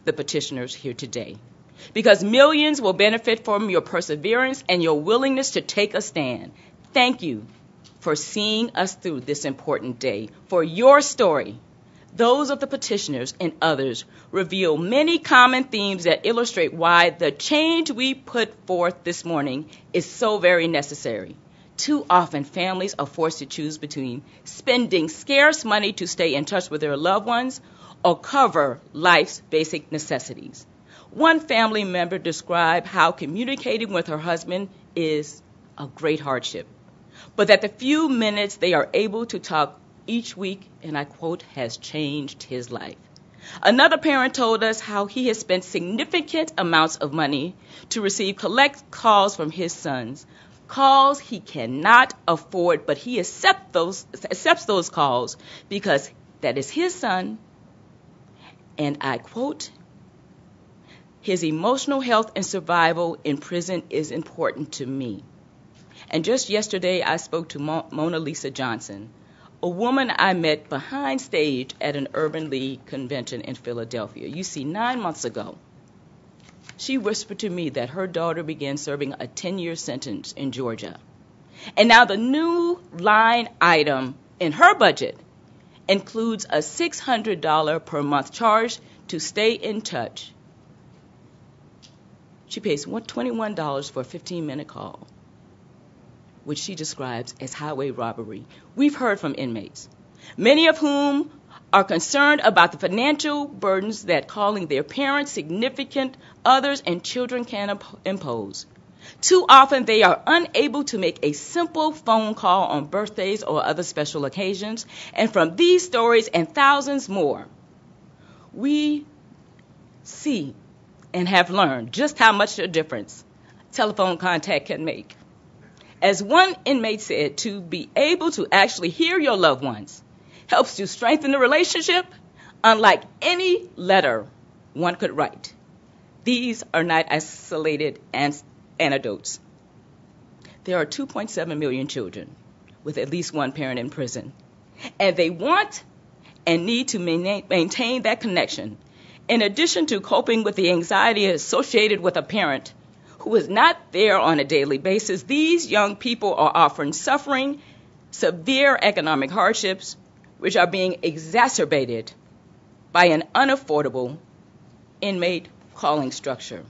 the petitioners here today. Because millions will benefit from your perseverance and your willingness to take a stand. Thank you for seeing us through this important day. For your story, those of the petitioners and others reveal many common themes that illustrate why the change we put forth this morning is so very necessary. Too often, families are forced to choose between spending scarce money to stay in touch with their loved ones or cover life's basic necessities. One family member described how communicating with her husband is a great hardship, but that the few minutes they are able to talk each week, and I quote, has changed his life. Another parent told us how he has spent significant amounts of money to receive collect calls from his sons, calls he cannot afford, but he accepts those calls because that is his son, and I quote, his emotional health and survival in prison is important to me. And just yesterday, I spoke to Mona Lisa Johnson, a woman I met behind stage at an Urban League convention in Philadelphia. You see, 9 months ago, she whispered to me that her daughter began serving a 10-year sentence in Georgia. And now the new line item in her budget includes a $600 per month charge to stay in touch. She pays $21 for a 15-minute call, which she describes as highway robbery. We've heard from inmates, many of whom are concerned about the financial burdens that calling their parents, significant others, and children can impose. Too often, they are unable to make a simple phone call on birthdays or other special occasions. And from these stories and thousands more, we see and have learned just how much a difference telephone contact can make. As one inmate said, to be able to actually hear your loved ones helps to strengthen the relationship unlike any letter one could write. These are not isolated anecdotes. There are 2.7 million children with at least one parent in prison, and they want and need to maintain that connection. In addition to coping with the anxiety associated with a parent who is not there on a daily basis, these young people are often suffering severe economic hardships, which are being exacerbated by an unaffordable inmate calling structure.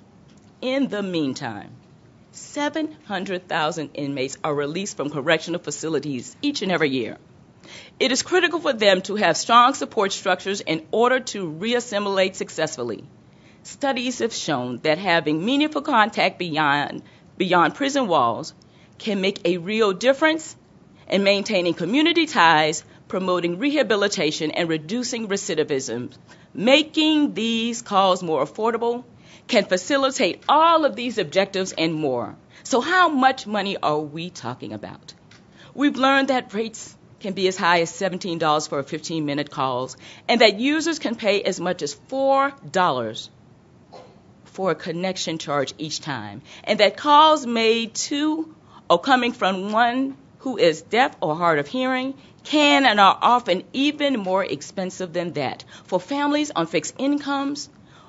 In the meantime, 700,000 inmates are released from correctional facilities each and every year. It is critical for them to have strong support structures in order to reassimilate successfully. Studies have shown that having meaningful contact beyond prison walls can make a real difference in maintaining community ties, promoting rehabilitation, and reducing recidivism. Making these calls more affordable can facilitate all of these objectives and more. So how much money are we talking about? We've learned that rates can be as high as $17 for 15-minute calls, and that users can pay as much as $4 for a connection charge each time, and that calls made to or coming from one who is deaf or hard of hearing can and are often even more expensive than that. For families on fixed incomes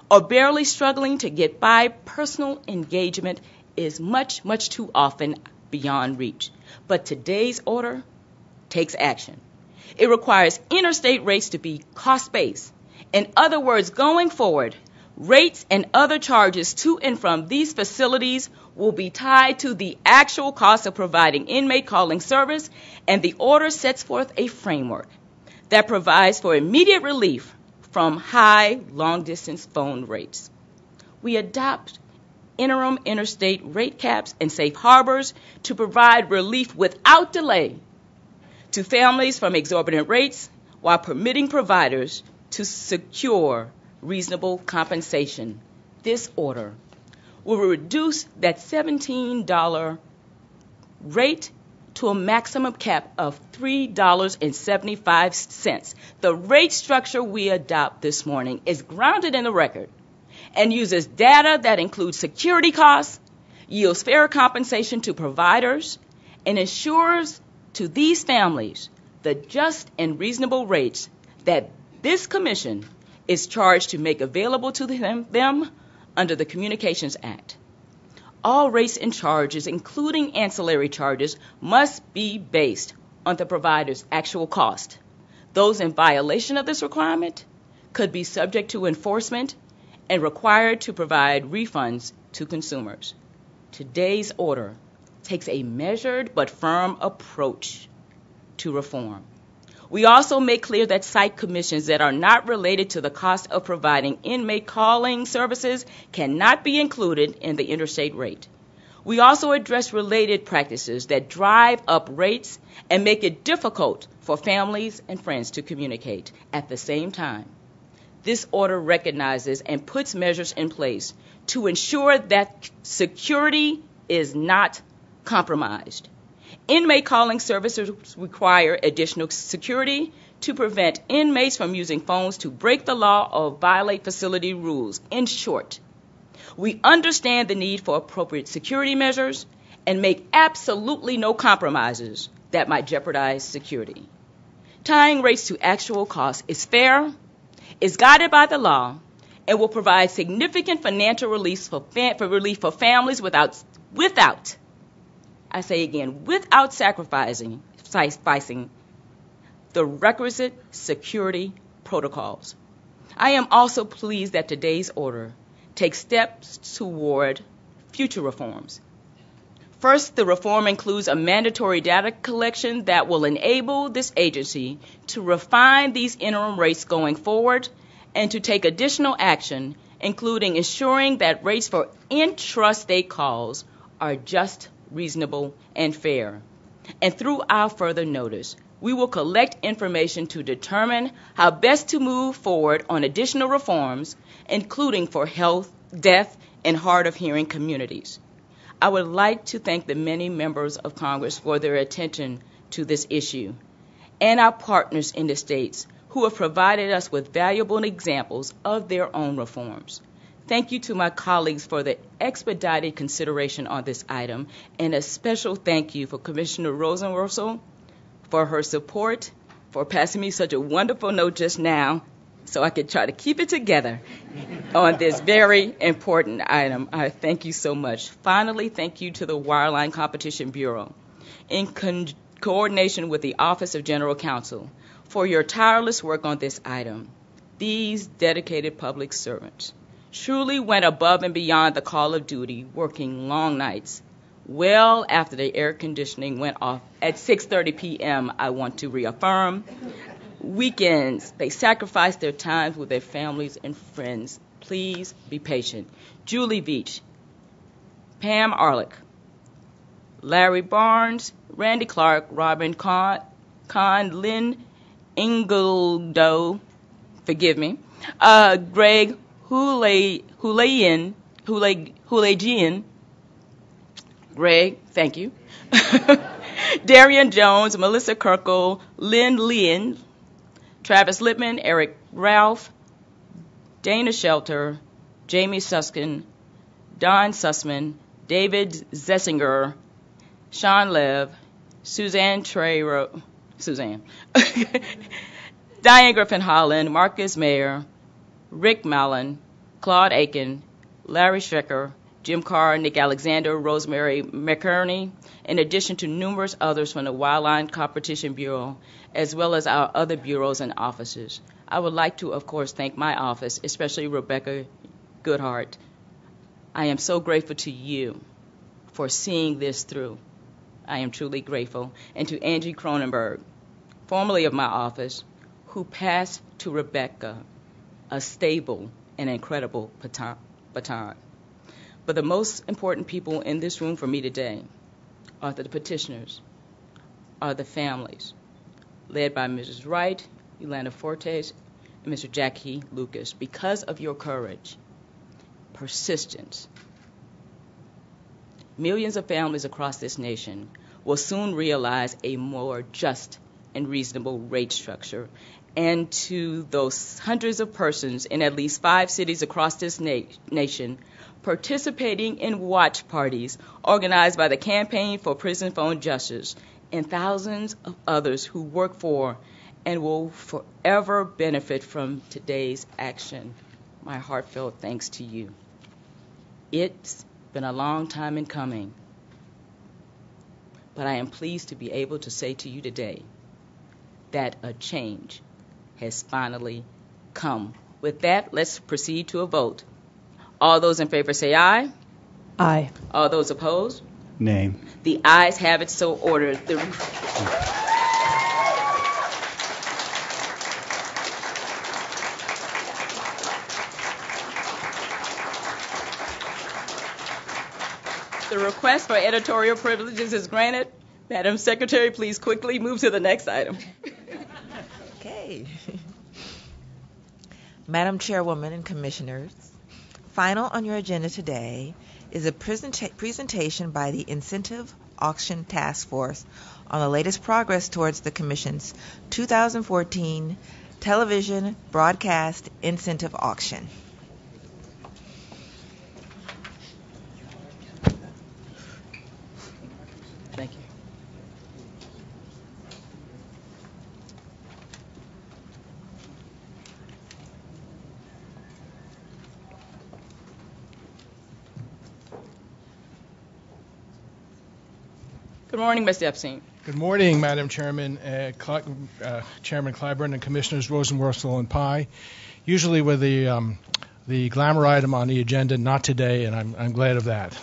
or barely struggling to get by, personal engagement is much, much too often beyond reach. But today's order takes action. It requires interstate rates to be cost-based. In other words, going forward, rates and other charges to and from these facilities will be tied to the actual cost of providing inmate calling service, and the order sets forth a framework that provides for immediate relief from high long-distance phone rates. We adopt interim interstate rate caps and safe harbors to provide relief without delay to families from exorbitant rates while permitting providers to secure reasonable compensation. This order will reduce that $17 rate to a maximum cap of $3.75. The rate structure we adopt this morning is grounded in the record and uses data that includes security costs, yields fair compensation to providers, and ensures to these families the just and reasonable rates that this commission is charged to make available to them under the Communications Act. All rates and charges, including ancillary charges, must be based on the provider's actual cost. Those in violation of this requirement could be subject to enforcement and required to provide refunds to consumers. Today's order takes a measured but firm approach to reform. We also make clear that site commissions that are not related to the cost of providing inmate calling services cannot be included in the interstate rate. We also address related practices that drive up rates and make it difficult for families and friends to communicate. At the same time, this order recognizes and puts measures in place to ensure that security is not compromised. Inmate calling services require additional security to prevent inmates from using phones to break the law or violate facility rules. In short, we understand the need for appropriate security measures and make absolutely no compromises that might jeopardize security. Tying rates to actual costs is fair, is guided by the law, and will provide significant financial relief for families without sacrificing the requisite security protocols. I am also pleased that today's order takes steps toward future reforms. First, the reform includes a mandatory data collection that will enable this agency to refine these interim rates going forward and to take additional action, including ensuring that rates for intrastate calls are just, reasonable, and fair. And through our further notice, we will collect information to determine how best to move forward on additional reforms, including for health, deaf, and hard of hearing communities. I would like to thank the many members of Congress for their attention to this issue and our partners in the states who have provided us with valuable examples of their own reforms. Thank you to my colleagues for the expedited consideration on this item, and a special thank you for Commissioner Rosenworcel for her support, for passing me such a wonderful note just now so I could try to keep it together on this very important item. I thank you so much. Finally, thank you to the Wireline Competition Bureau, in coordination with the Office of General Counsel, for your tireless work on this item. These dedicated public servants truly went above and beyond the call of duty, working long nights, well after the air conditioning went off at 6:30 p.m., I want to reaffirm. Weekends, they sacrificed their times with their families and friends. Please be patient. Julie Veach, Pam Arlick, Larry Barnes, Randy Clark, Robin Kahn, Lynn Engeldo, forgive me, Greg Hulajian, Greg, thank you, Darian Jones, Melissa Kirkle, Lynn Lynn, Travis Lippman, Eric Ralph, Dana Shelter, Jamie Suskin, Don Sussman, David Zessinger, Sean Lev, Suzanne Diane Griffin Holland, Marcus Mayer, Rick Mallon, Claude Aiken, Larry Schrecker, Jim Carr, Nick Alexander, Rosemary McKerney, in addition to numerous others from the Wildline Competition Bureau, as well as our other bureaus and offices. I would like to, of course, thank my office, especially Rebecca Goodhart. I am so grateful to you for seeing this through. I am truly grateful. And to Angie Cronenberg, formerly of my office, who passed to Rebecca a stable and incredible baton. But the most important people in this room for me today are the petitioners, are the families, led by Mrs. Wright, Yolanda Fortes, and Mr. Jackie Lucas. Because of your courage, persistence, millions of families across this nation will soon realize a more just and reasonable rate structure. And to those hundreds of persons in at least 5 cities across this nation participating in watch parties organized by the Campaign for Prison Phone Justice and thousands of others who work for and will forever benefit from today's action, my heartfelt thanks to you. It's been a long time in coming, but I am pleased to be able to say to you today that a change has finally come. With that, let's proceed to a vote. All those in favor say aye. Aye. All those opposed? Nay. The ayes have it, so ordered. The request for editorial privileges is granted. Madam Secretary, please quickly move to the next item. Okay. Madam Chairwoman and Commissioners, final on your agenda today is a presentation by the Incentive Auction Task Force on the latest progress towards the Commission's 2014 Television Broadcast Incentive Auction. Thank you. Good morning, Mr. Epstein. Good morning, Madam Chairman, Chairman Clyburn, and Commissioners Rosenworcel and Pai. Usually with the glamour item on the agenda, not today, and I'm glad of that.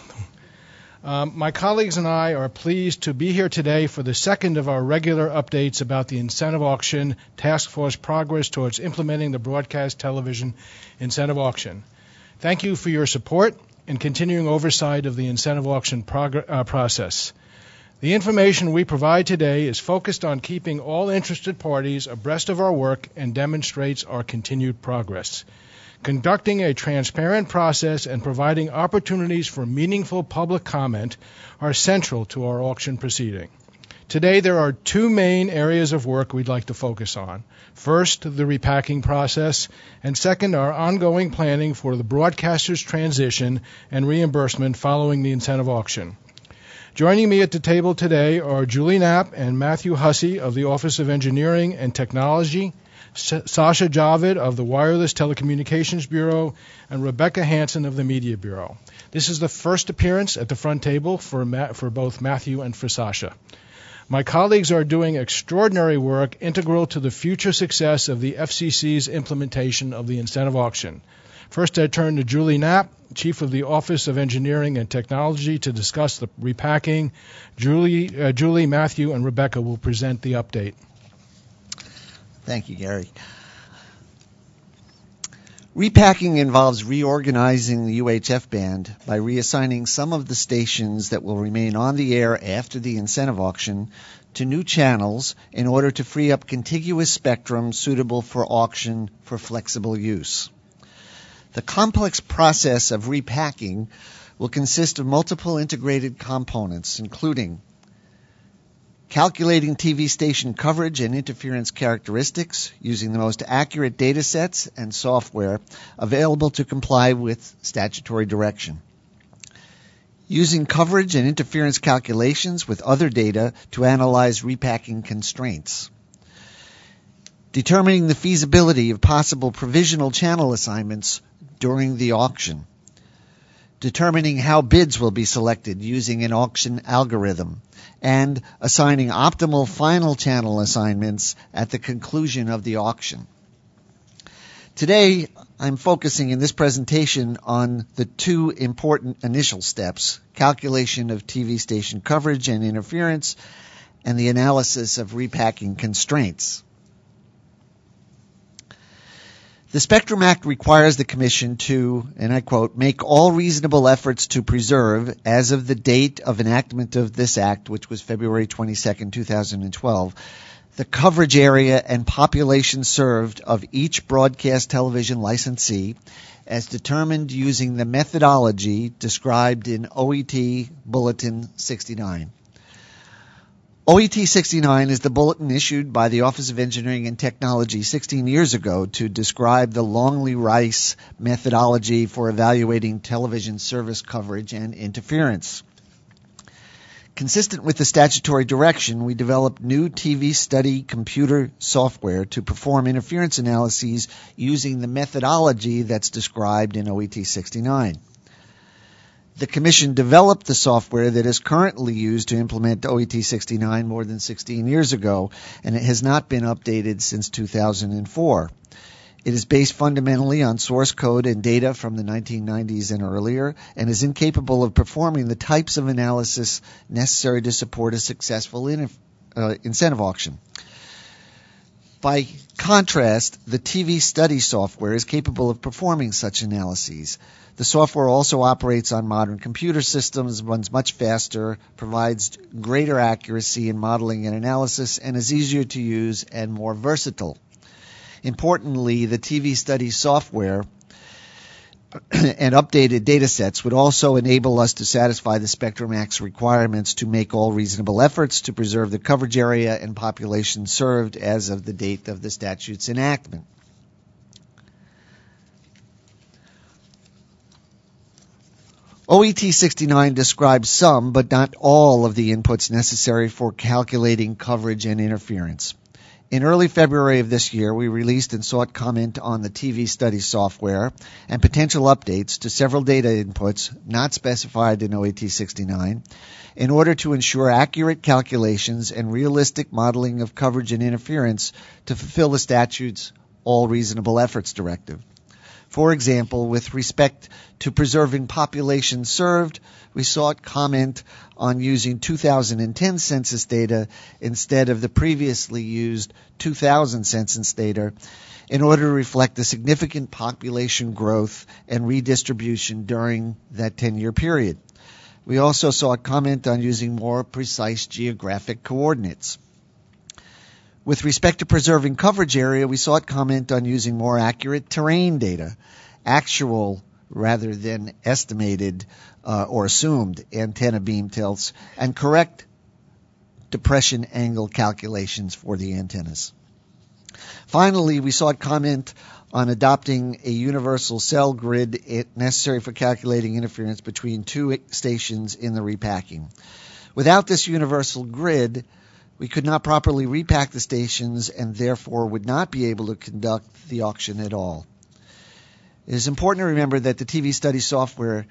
My colleagues and I are pleased to be here today for the second of our regular updates about the Incentive Auction Task Force progress towards implementing the Broadcast Television Incentive Auction. Thank you for your support and continuing oversight of the Incentive Auction process. The information we provide today is focused on keeping all interested parties abreast of our work and demonstrates our continued progress. Conducting a transparent process and providing opportunities for meaningful public comment are central to our auction proceeding. Today, there are two main areas of work we'd like to focus on. First, the repacking process, and second, our ongoing planning for the broadcaster's transition and reimbursement following the incentive auction. Joining me at the table today are Julie Knapp and Matthew Hussey of the Office of Engineering and Technology, Sasha Javid of the Wireless Telecommunications Bureau, and Rebecca Hansen of the Media Bureau. This is the first appearance at the front table for both Matthew and for Sasha. My colleagues are doing extraordinary work integral to the future success of the FCC's implementation of the incentive auction. First, I turn to Julie Knapp, Chief of the Office of Engineering and Technology, to discuss the repacking. Julie, Matthew, and Rebecca will present the update. Thank you, Gary. Repacking involves reorganizing the UHF band by reassigning some of the stations that will remain on the air after the incentive auction to new channels in order to free up contiguous spectrum suitable for auction for flexible use. The complex process of repacking will consist of multiple integrated components, including calculating TV station coverage and interference characteristics using the most accurate data sets and software available to comply with statutory direction. Using coverage and interference calculations with other data to analyze repacking constraints. Determining the feasibility of possible provisional channel assignments during the auction. Determining how bids will be selected using an auction algorithm, and assigning optimal final channel assignments at the conclusion of the auction. Today, I'm focusing in this presentation on the two important initial steps, calculation of TV station coverage and interference, and the analysis of repacking constraints. The Spectrum Act requires the Commission to, and I quote, make all reasonable efforts to preserve, as of the date of enactment of this Act, which was February 22, 2012, the coverage area and population served of each broadcast television licensee as determined using the methodology described in OET Bulletin 69. OET 69 is the bulletin issued by the Office of Engineering and Technology 16 years ago to describe the Longley-Rice methodology for evaluating television service coverage and interference. Consistent with the statutory direction, we developed new TV study computer software to perform interference analyses using the methodology that's described in OET 69. The Commission developed the software that is currently used to implement OET 69 more than 16 years ago, and it has not been updated since 2004. It is based fundamentally on source code and data from the 1990s and earlier, and is incapable of performing the types of analysis necessary to support a successful incentive auction. By contrast, the TV study software is capable of performing such analyses. The software also operates on modern computer systems, runs much faster, provides greater accuracy in modeling and analysis, and is easier to use and more versatile. Importantly, the TV study software and updated data sets would also enable us to satisfy the Spectrum Act's requirements to make all reasonable efforts to preserve the coverage area and population served as of the date of the statute's enactment. OET 69 describes some, but not all, of the inputs necessary for calculating coverage and interference. In early February of this year, we released and sought comment on the TV study software and potential updates to several data inputs not specified in OET 69 in order to ensure accurate calculations and realistic modeling of coverage and interference to fulfill the statute's all reasonable efforts directive. For example, with respect to preserving population served, we sought comment on using 2010 census data instead of the previously used 2000 census data in order to reflect the significant population growth and redistribution during that 10-year period. We also sought comment on using more precise geographic coordinates. With respect to preserving coverage area, we sought comment on using more accurate terrain data actual rather than estimated or assumed antenna beam tilts, and correct depression angle calculations for the antennas. Finally, we sought comment on adopting a universal cell grid necessary for calculating interference between two stations in the repacking. Without this universal grid, we could not properly repack the stations and therefore would not be able to conduct the auction at all. It is important to remember that the TV study software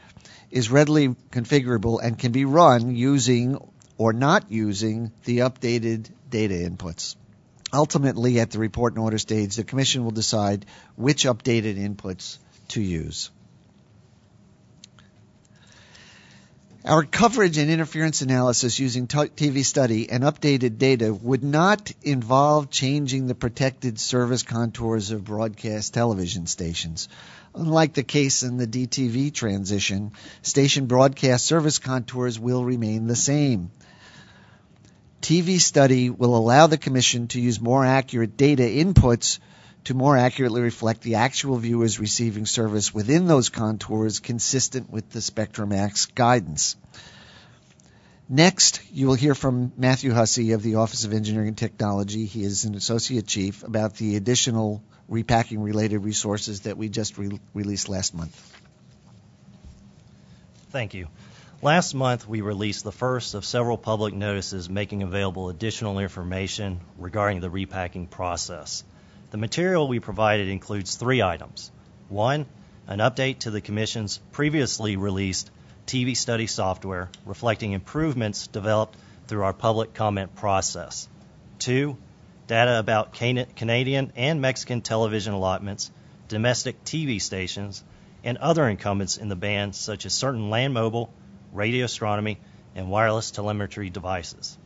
is readily configurable and can be run using or not using the updated data inputs. Ultimately, at the report and order stage, the Commission will decide which updated inputs to use. Our coverage and interference analysis using TV study and updated data would not involve changing the protected service contours of broadcast television stations. Unlike the case in the DTV transition, station broadcast service contours will remain the same. TV study will allow the Commission to use more accurate data inputs to more accurately reflect the actual viewers receiving service within those contours, consistent with the Spectrum Act's guidance. Next, you will hear from Matthew Hussey of the Office of Engineering and Technology. He is an Associate Chief, about the additional repacking-related resources that we just released last month. Thank you. Last month, we released the first of several public notices making available additional information regarding the repacking process. The material we provided includes 3 items. 1, an update to the Commission's previously released TV study software reflecting improvements developed through our public comment process. 2, data about Canadian and Mexican television allotments, domestic TV stations, and other incumbents in the band such as certain land mobile, radio astronomy, and wireless telemetry devices.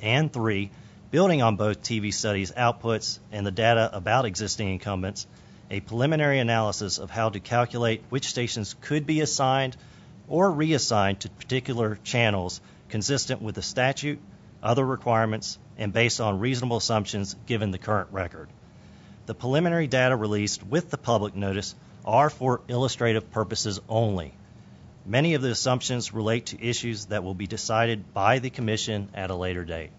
And 3, building on both TV studies outputs and the data about existing incumbents, a preliminary analysis of how to calculate which stations could be assigned or reassigned to particular channels consistent with the statute, other requirements, and based on reasonable assumptions given the current record. The preliminary data released with the public notice are for illustrative purposes only. Many of the assumptions relate to issues that will be decided by the Commission at a later date.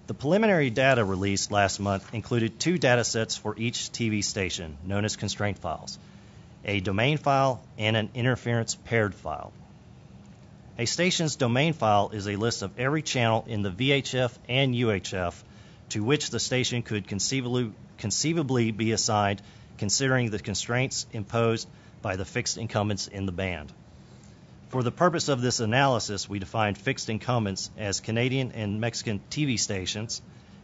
The preliminary data released last month included 2 data sets for each TV station, known as constraint files, a domain file and an interference paired file. A station's domain file is a list of every channel in the VHF and UHF to which the station could conceivably be assigned, considering the constraints imposed by the fixed incumbents in the band. For the purpose of this analysis, we defined fixed incumbents as Canadian and Mexican TV stations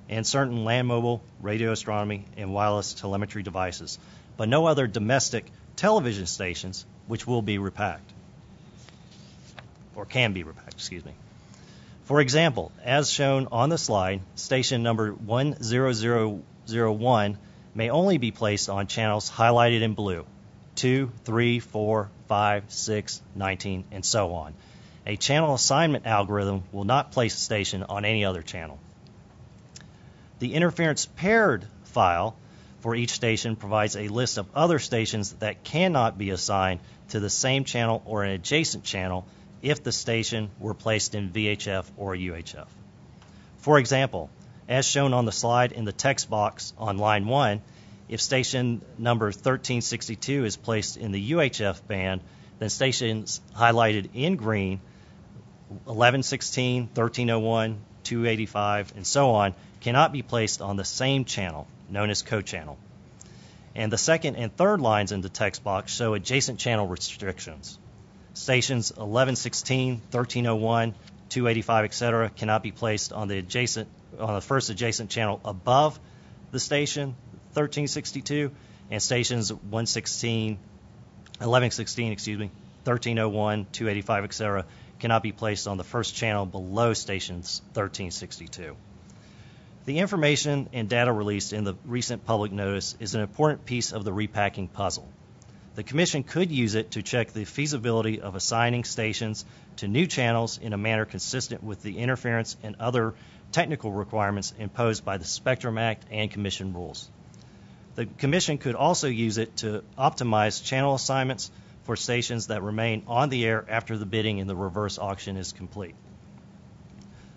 and certain land mobile, radio astronomy, and wireless telemetry devices, but no other domestic television stations which will be repacked, or can be repacked, For example, as shown on the slide, station number 10001 may only be placed on channels highlighted in blue, 2, 3, 4, 5, 6, 19, and so on. A channel assignment algorithm will not place a station on any other channel. The interference paired file for each station provides a list of other stations that cannot be assigned to the same channel or an adjacent channel if the station were placed in VHF or UHF. For example, as shown on the slide in the text box on line 1, if station number 1362 is placed in the UHF band, then stations highlighted in green, 1116, 1301, 285, and so on, cannot be placed on the same channel, known as co-channel. And the second and third lines in the text box show adjacent channel restrictions. Stations 1116, 1301, 285, etc. cannot be placed on the first adjacent channel above the station 1362, and stations 1116, 1301, 285, etc. cannot be placed on the first channel below stations 1362. The information and data released in the recent public notice is an important piece of the repacking puzzle. The Commission could use it to check the feasibility of assigning stations to new channels in a manner consistent with the interference and other technical requirements imposed by the Spectrum Act and Commission rules. The Commission could also use it to optimize channel assignments for stations that remain on the air after the bidding in the reverse auction is complete.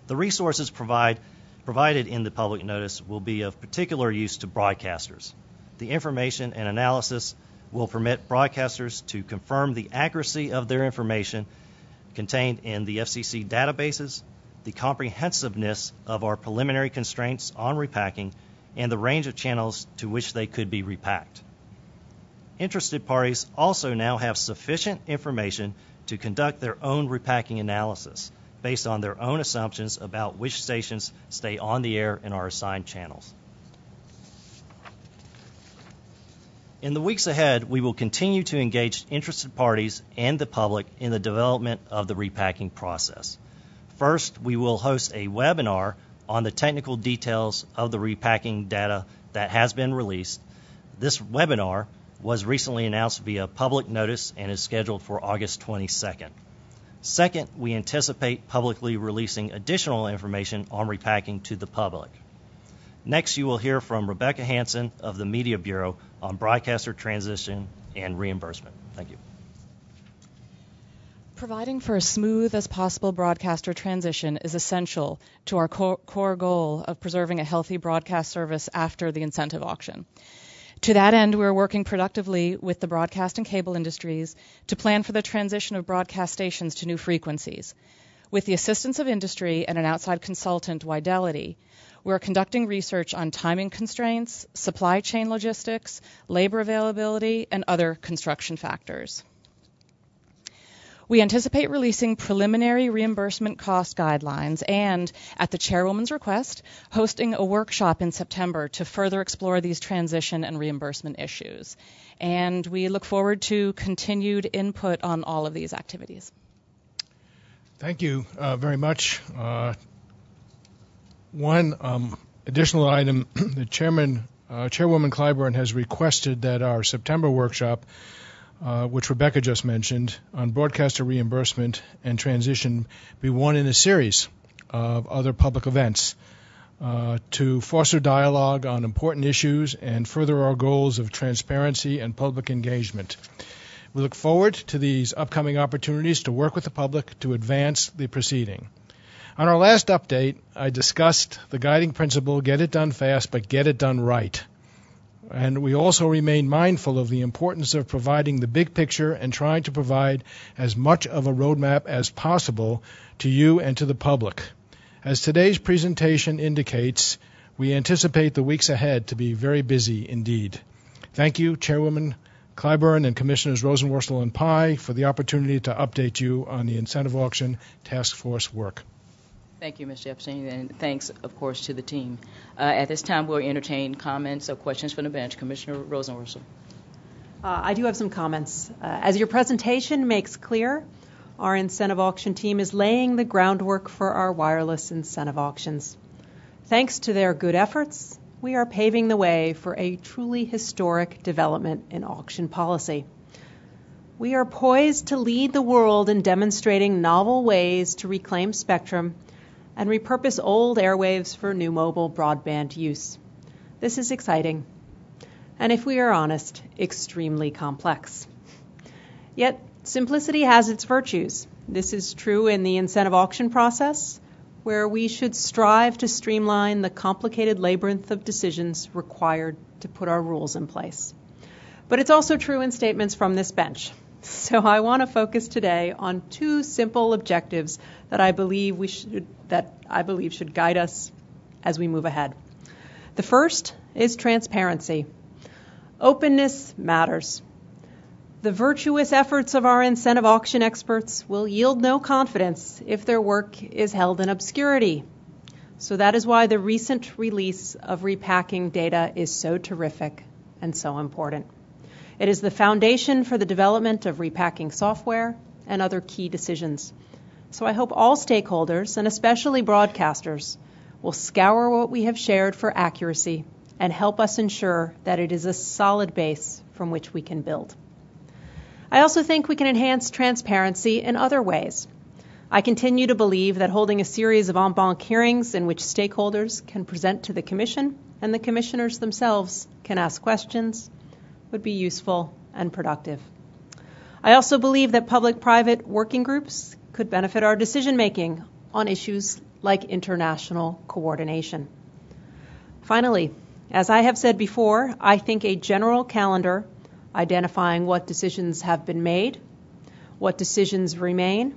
The resources provided in the public notice will be of particular use to broadcasters. The information and analysis will permit broadcasters to confirm the accuracy of their information contained in the FCC databases, the comprehensiveness of our preliminary constraints on repacking, and the range of channels to which they could be repacked. Interested parties also now have sufficient information to conduct their own repacking analysis based on their own assumptions about which stations stay on the air in our assigned channels. In the weeks ahead, we will continue to engage interested parties and the public in the development of the repacking process. First, we will host a webinar on the technical details of the repacking data that has been released. This webinar was recently announced via public notice and is scheduled for August 22nd. Second, we anticipate publicly releasing additional information on repacking to the public. Next, you will hear from Rebecca Hansen of the Media Bureau on broadcaster transition and reimbursement. Thank you. Providing for as smooth as possible broadcaster transition is essential to our core goal of preserving a healthy broadcast service after the incentive auction. To that end, we are working productively with the broadcast and cable industries to plan for the transition of broadcast stations to new frequencies. With the assistance of industry and an outside consultant, Widelity, we are conducting research on timing constraints, supply chain logistics, labor availability, and other construction factors. We anticipate releasing preliminary reimbursement cost guidelines and, at the chairwoman's request, hosting a workshop in September to further explore these transition and reimbursement issues. And we look forward to continued input on all of these activities. Thank you very much. One additional item, the Chairwoman Clyburn has requested that our September workshop, which Rebecca just mentioned, on broadcaster reimbursement and transition, be one in a series of other public events to foster dialogue on important issues and further our goals of transparency and public engagement. We look forward to these upcoming opportunities to work with the public to advance the proceeding. On our last update, I discussed the guiding principle, get it done fast, but get it done right. And we also remain mindful of the importance of providing the big picture and trying to provide as much of a roadmap as possible to you and to the public. As today's presentation indicates, we anticipate the weeks ahead to be very busy indeed. Thank you, Chairwoman Clyburn and Commissioners Rosenworcel and Pai, for the opportunity to update you on the incentive auction task force work. Thank you, Mr. Epstein, and thanks, of course, to the team. At this time, we'll entertain comments or questions from the bench. Commissioner Rosenworcel. I do have some comments. As your presentation makes clear, our incentive auction team is laying the groundwork for our wireless incentive auctions. Thanks to their good efforts, we are paving the way for a truly historic development in auction policy. We are poised to lead the world in demonstrating novel ways to reclaim spectrum and repurpose old airwaves for new mobile broadband use. This is exciting, and if we are honest, extremely complex. Yet, simplicity has its virtues. This is true in the incentive auction process, where we should strive to streamline the complicated labyrinth of decisions required to put our rules in place. But it's also true in statements from this bench. So I want to focus today on two simple objectives that I believe should guide us as we move ahead. The first is transparency. Openness matters. The virtuous efforts of our incentive auction experts will yield no confidence if their work is held in obscurity. So that is why the recent release of repacking data is so terrific and so important. It is the foundation for the development of repacking software and other key decisions. So I hope all stakeholders, and especially broadcasters, will scour what we have shared for accuracy and help us ensure that it is a solid base from which we can build. I also think we can enhance transparency in other ways. I continue to believe that holding a series of en banc hearings in which stakeholders can present to the Commission and the commissioners themselves can ask questions would be useful and productive. I also believe that public-private working groups could benefit our decision-making on issues like international coordination. Finally, as I have said before, I think a general calendar identifying what decisions have been made, what decisions remain,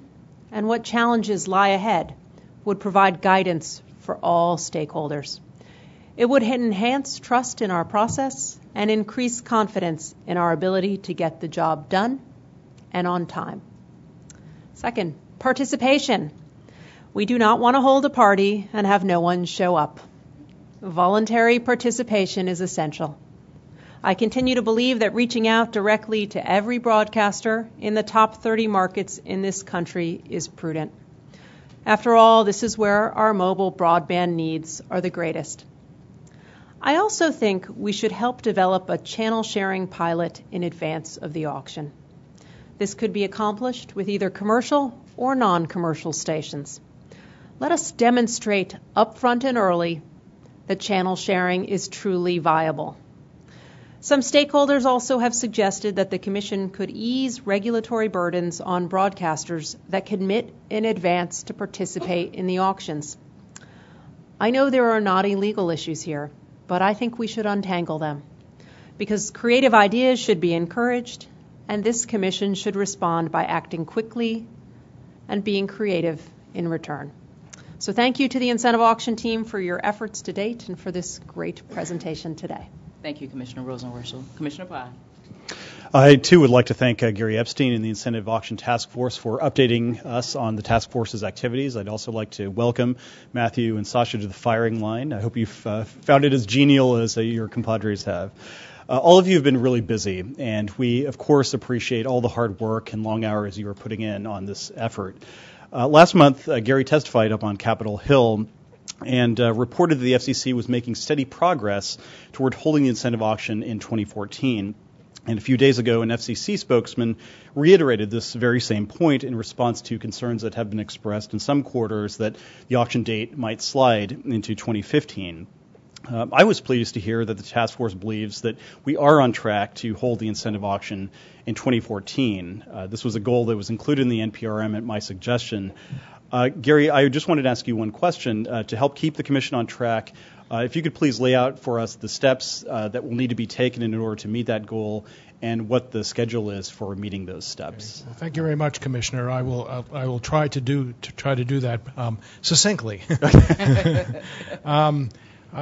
and what challenges lie ahead would provide guidance for all stakeholders. It would enhance trust in our process and increase confidence in our ability to get the job done and on time. Second, participation. We do not want to hold a party and have no one show up. Voluntary participation is essential. I continue to believe that reaching out directly to every broadcaster in the top 30 markets in this country is prudent. After all, this is where our mobile broadband needs are the greatest. I also think we should help develop a channel sharing pilot in advance of the auction. This could be accomplished with either commercial or non-commercial stations. Let us demonstrate upfront and early that channel sharing is truly viable. Some stakeholders also have suggested that the Commission could ease regulatory burdens on broadcasters that commit in advance to participate in the auctions. I know there are knotty legal issues here, but I think we should untangle them, because creative ideas should be encouraged, and this Commission should respond by acting quickly and being creative in return. So thank you to the Incentive Auction team for your efforts to date and for this great presentation today. Thank you, Commissioner Rosenworcel. Commissioner Pye. I, too, would like to thank Gary Epstein and the Incentive Auction Task Force for updating us on the task force's activities. I'd also like to welcome Matthew and Sasha to the firing line. I hope you've found it as genial as your compadres have. All of you have been really busy, and we, of course, appreciate all the hard work and long hours you are putting in on this effort. Last month, Gary testified up on Capitol Hill and reported that the FCC was making steady progress toward holding the incentive auction in 2014. And a few days ago, an FCC spokesman reiterated this very same point in response to concerns that have been expressed in some quarters that the auction date might slide into 2015. I was pleased to hear that the task force believes that we are on track to hold the incentive auction in 2014. This was a goal that was included in the NPRM at my suggestion. Gary, I just wanted to ask you one question to help keep the Commission on track. If you could please lay out for us the steps that will need to be taken in order to meet that goal and what the schedule is for meeting those steps. Okay. Well, thank you very much, Commissioner. I will try to do that succinctly.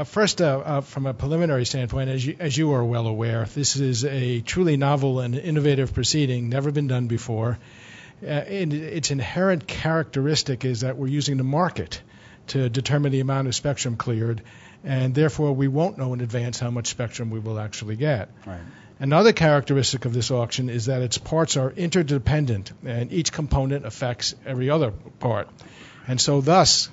First, from a preliminary standpoint, as you are well aware, this is a truly novel and innovative proceeding, never been done before. And its inherent characteristic is that we're using the market to determine the amount of spectrum cleared, and therefore we won't know in advance how much spectrum we will actually get. Right. Another characteristic of this auction is that its parts are interdependent, and each component affects every other part. And so thus,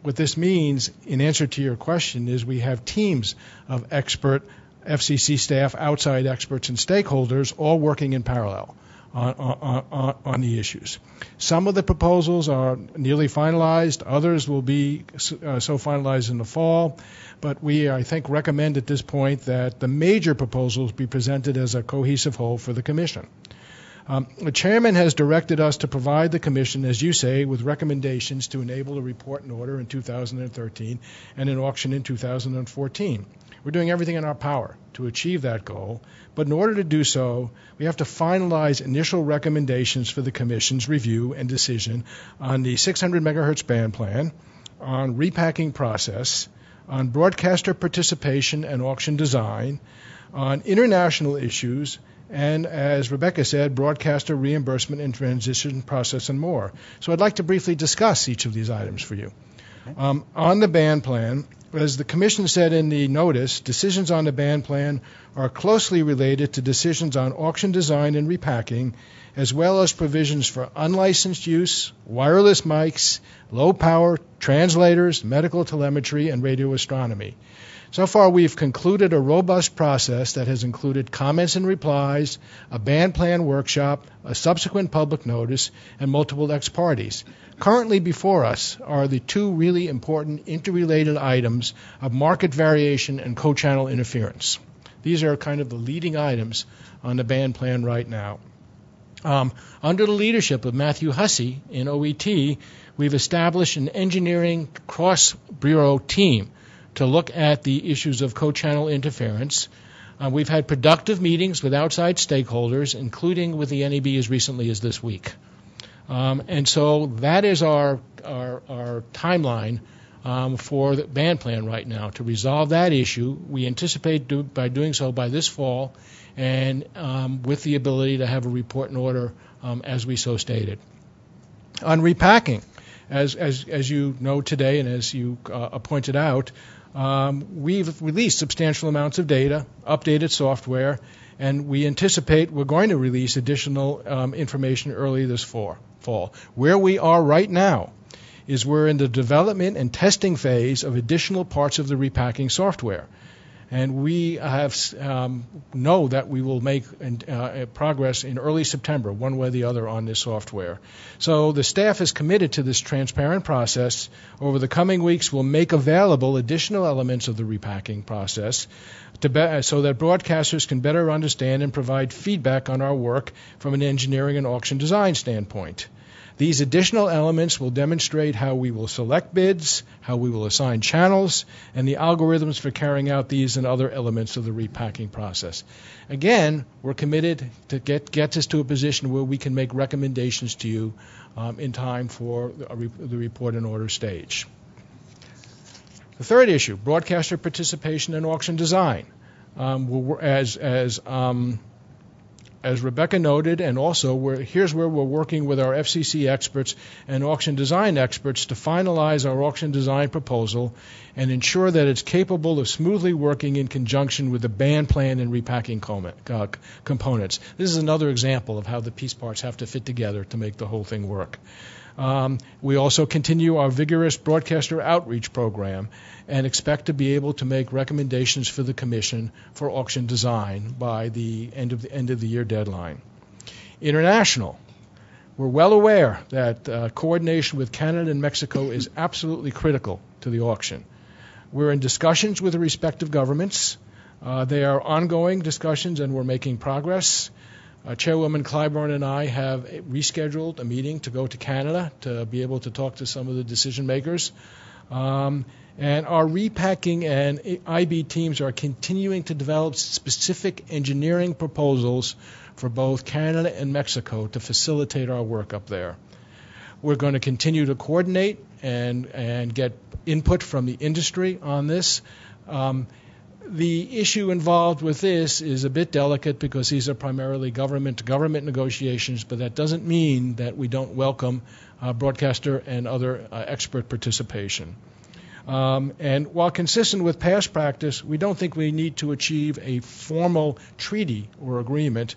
what this means, in answer to your question, is we have teams of expert FCC staff, outside experts, and stakeholders all working in parallel on the issues. Some of the proposals are nearly finalized. Others will be so finalized in the fall. But we, I think, recommend at this point that the major proposals be presented as a cohesive whole for the Commission. The Chairman has directed us to provide the Commission, as you say, with recommendations to enable a report and order in 2013 and an auction in 2014. We're doing everything in our power to achieve that goal, but in order to do so, we have to finalize initial recommendations for the Commission's review and decision on the 600 megahertz band plan, on repacking process, on broadcaster participation and auction design, on international issues, and, as Rebecca said, broadcaster reimbursement and transition process and more. So I'd like to briefly discuss each of these items for you. On the band plan, as the Commission said in the notice, decisions on the band plan are closely related to decisions on auction design and repacking, as well as provisions for unlicensed use, wireless mics, low power, translators, medical telemetry, and radio astronomy. So far, we've concluded a robust process that has included comments and replies, a band plan workshop, a subsequent public notice, and multiple ex partes. Currently before us are the two really important interrelated items of market variation and co-channel interference. These are kind of the leading items on the band plan right now. Under the leadership of Matthew Hussey in OET, we've established an engineering cross-bureau team to look at the issues of co-channel interference. We've had productive meetings with outside stakeholders, including with the NEB as recently as this week. And so that is our timeline for the band plan right now. To resolve that issue, we anticipate by doing so by this fall, and with the ability to have a report and order as we so stated. On repacking, as you know today and as you pointed out, we've released substantial amounts of data, updated software, and we anticipate we're going to release additional information early this fall. Where we are right now is we're in the development and testing phase of additional parts of the repacking software. And we have know that we will make progress in early September, one way or the other, on this software. So the staff is committed to this transparent process. Over the coming weeks, we'll make available additional elements of the repacking process so that broadcasters can better understand and provide feedback on our work from an engineering and auction design standpoint. These additional elements will demonstrate how we will select bids, how we will assign channels, and the algorithms for carrying out these and other elements of the repacking process. Again, we're committed to get us to a position where we can make recommendations to you in time for the report and order stage. The third issue, broadcaster participation in auction design. As Rebecca noted, and also here's where we're working with our FCC experts and auction design experts to finalize our auction design proposal and ensure that it's capable of smoothly working in conjunction with the band plan and repacking components. This is another example of how the piece parts have to fit together to make the whole thing work. We also continue our vigorous broadcaster outreach program and expect to be able to make recommendations for the Commission for auction design by the end of the year deadline. International. We're well aware that coordination with Canada and Mexico is absolutely critical to the auction. We're in discussions with the respective governments. They are ongoing discussions, and we're making progress. Chairwoman Clyburn and I have rescheduled a meeting to go to Canada to be able to talk to some of the decision makers. And our repacking and IB teams are continuing to develop specific engineering proposals for both Canada and Mexico to facilitate our work up there. We're going to continue to coordinate and get input from the industry on this. The issue involved with this is a bit delicate because these are primarily government-to-government negotiations, but that doesn't mean that we don't welcome broadcaster and other expert participation. And while consistent with past practice, we don't think we need to achieve a formal treaty or agreement.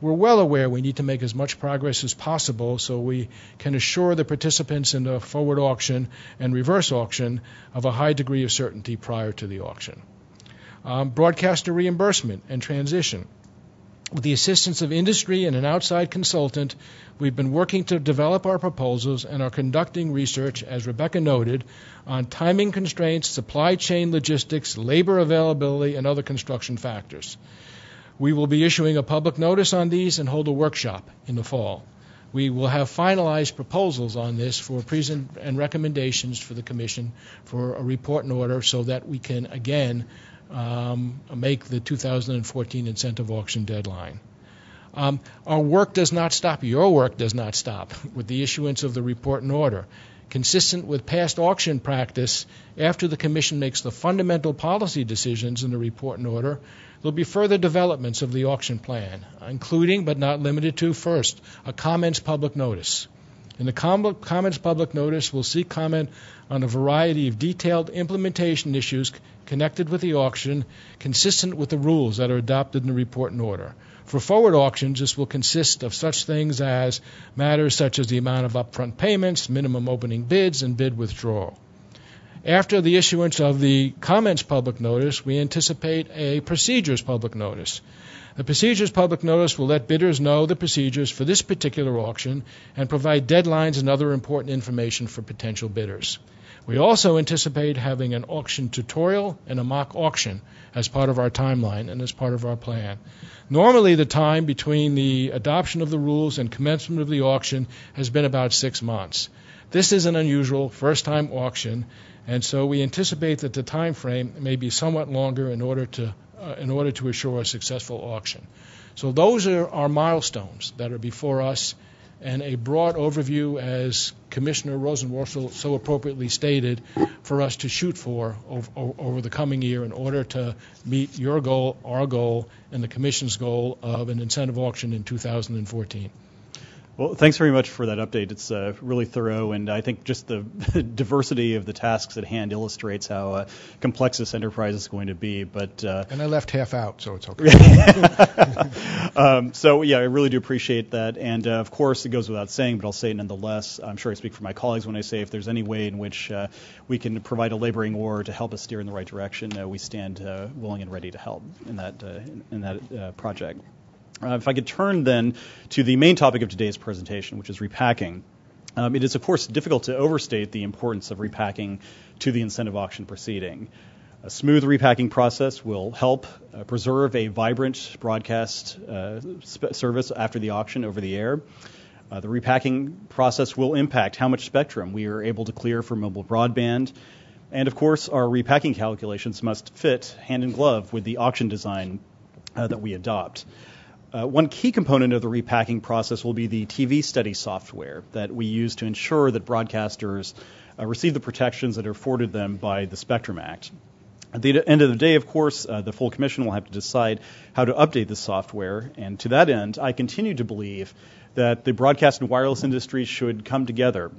We're well aware we need to make as much progress as possible so we can assure the participants in the forward auction and reverse auction of a high degree of certainty prior to the auction. Broadcaster reimbursement and transition. With the assistance of industry and an outside consultant, we've been working to develop our proposals and are conducting research, as Rebecca noted, on timing constraints, supply chain logistics, labor availability, and other construction factors. We will be issuing a public notice on these and hold a workshop in the fall. We will have finalized proposals on this for present and recommendations for the Commission for a report and order so that we can, again, make the 2014 incentive auction deadline. Our work does not stop. Your work does not stop with the issuance of the report and order. Consistent with past auction practice, after the Commission makes the fundamental policy decisions in the report and order, there will be further developments of the auction plan, including but not limited to, first, a comments public notice. In the comments public notice, we'll seek comment on a variety of detailed implementation issues connected with the auction, consistent with the rules that are adopted in the report and order. For forward auctions, this will consist of such things as matters such as the amount of upfront payments, minimum opening bids, and bid withdrawal. After the issuance of the comments public notice, we anticipate a procedures public notice. The procedures public notice will let bidders know the procedures for this particular auction and provide deadlines and other important information for potential bidders. We also anticipate having an auction tutorial and a mock auction as part of our timeline and as part of our plan. Normally, the time between the adoption of the rules and commencement of the auction has been about 6 months. This is an unusual first-time auction, and so we anticipate that the time frame may be somewhat longer in order to assure a successful auction. So those are our milestones that are before us, and a broad overview, as Commissioner Rosenworcel so appropriately stated, for us to shoot for over the coming year in order to meet your goal, our goal, and the Commission's goal of an incentive auction in 2014. Well, thanks very much for that update. It's really thorough, and I think just the diversity of the tasks at hand illustrates how complex this enterprise is going to be. But and I left half out, so it's okay. So, yeah, I really do appreciate that. And, of course, it goes without saying, but I'll say it nonetheless. I'm sure I speak for my colleagues when I say if there's any way in which we can provide a laboring oar to help us steer in the right direction, we stand willing and ready to help in that project. If I could turn then to the main topic of today's presentation, which is repacking. It is, of course, difficult to overstate the importance of repacking to the incentive auction proceeding. A smooth repacking process will help preserve a vibrant broadcast service after the auction over the air. The repacking process will impact how much spectrum we are able to clear for mobile broadband. And, of course, our repacking calculations must fit hand in glove with the auction design that we adopt. One key component of the repacking process will be the TV study software that we use to ensure that broadcasters receive the protections that are afforded them by the Spectrum Act. At the end of the day, of course, the full commission will have to decide how to update the software, and to that end, I continue to believe that the broadcast and wireless industries should come together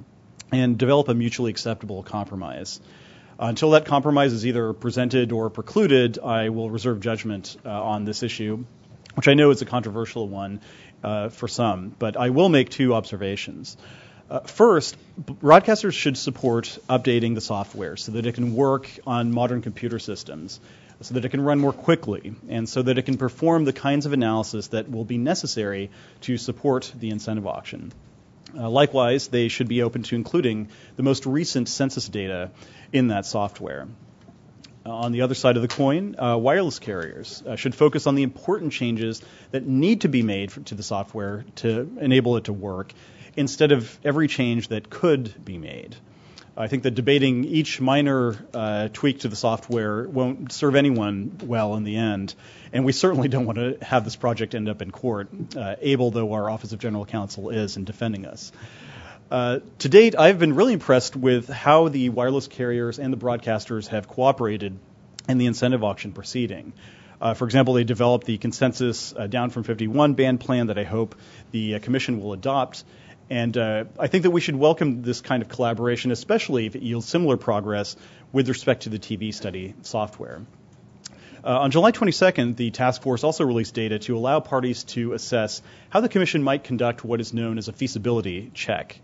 and develop a mutually acceptable compromise. Until that compromise is either presented or precluded, I will reserve judgment on this issue, which I know is a controversial one for some, but I will make two observations. First, broadcasters should support updating the software so that it can work on modern computer systems, so that it can run more quickly, and so that it can perform the kinds of analysis that will be necessary to support the incentive auction. Likewise, they should be open to including the most recent census data in that software. On the other side of the coin, wireless carriers should focus on the important changes that need to be made to the software to enable it to work, instead of every change that could be made. I think that debating each minor tweak to the software won't serve anyone well in the end, and we certainly don't want to have this project end up in court, able though our Office of General Counsel is in defending us. To date, I've been really impressed with how the wireless carriers and the broadcasters have cooperated in the incentive auction proceeding. For example, they developed the consensus down from 51 band plan that I hope the Commission will adopt. And I think that we should welcome this kind of collaboration, especially if it yields similar progress with respect to the TV study software. On July 22nd, the task force also released data to allow parties to assess how the Commission might conduct what is known as a feasibility check.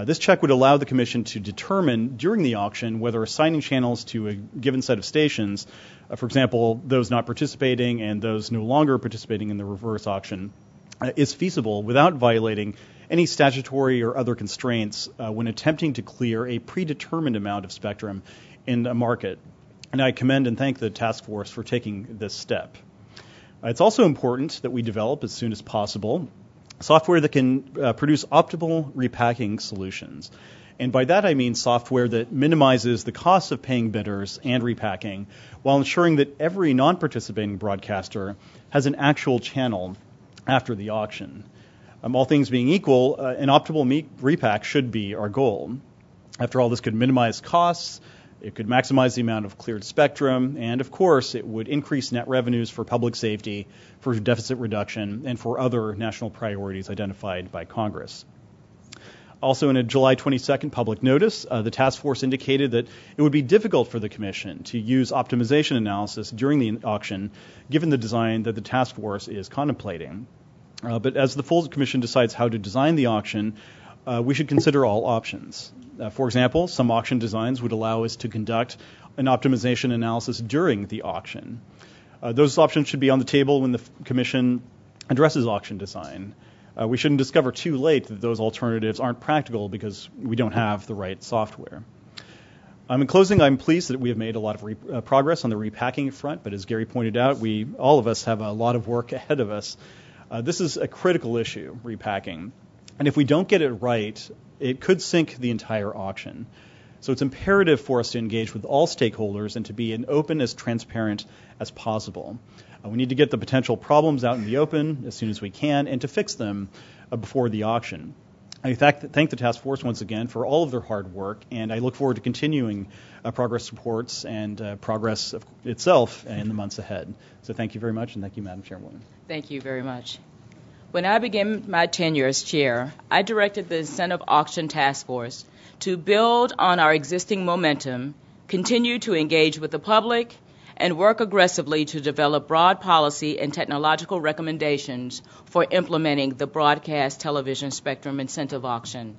This check would allow the Commission to determine during the auction whether assigning channels to a given set of stations, for example, those not participating and those no longer participating in the reverse auction, is feasible without violating any statutory or other constraints when attempting to clear a predetermined amount of spectrum in a market. And I commend and thank the task force for taking this step. It's also important that we develop as soon as possible software that can produce optimal repacking solutions. And by that I mean software that minimizes the cost of paying bidders and repacking while ensuring that every non-participating broadcaster has an actual channel after the auction. All things being equal, an optimal repack should be our goal. After all, this could minimize costs, it could maximize the amount of cleared spectrum, and of course it would increase net revenues for public safety, for deficit reduction, and for other national priorities identified by Congress. Also, in a July 22nd public notice, the task force indicated that it would be difficult for the Commission to use optimization analysis during the auction, given the design that the task force is contemplating. But as the full Commission decides how to design the auction, we should consider all options. For example, some auction designs would allow us to conduct an optimization analysis during the auction. Those options should be on the table when the Commission addresses auction design. We shouldn't discover too late that those alternatives aren't practical because we don't have the right software. In closing, I'm pleased that we have made a lot of progress on the repacking front, but as Gary pointed out, all of us have a lot of work ahead of us. This is a critical issue, repacking. And if we don't get it right, it could sink the entire auction. So it's imperative for us to engage with all stakeholders and to be as open, as transparent as possible. We need to get the potential problems out in the open as soon as we can and to fix them before the auction. I thank the task force once again for all of their hard work, and I look forward to continuing progress reports and progress itself in the months ahead. So thank you very much, and thank you, Madam Chairwoman. Thank you very much. When I began my tenure as chair, I directed the Incentive Auction Task Force to build on our existing momentum, continue to engage with the public, and work aggressively to develop broad policy and technological recommendations for implementing the broadcast television spectrum incentive auction.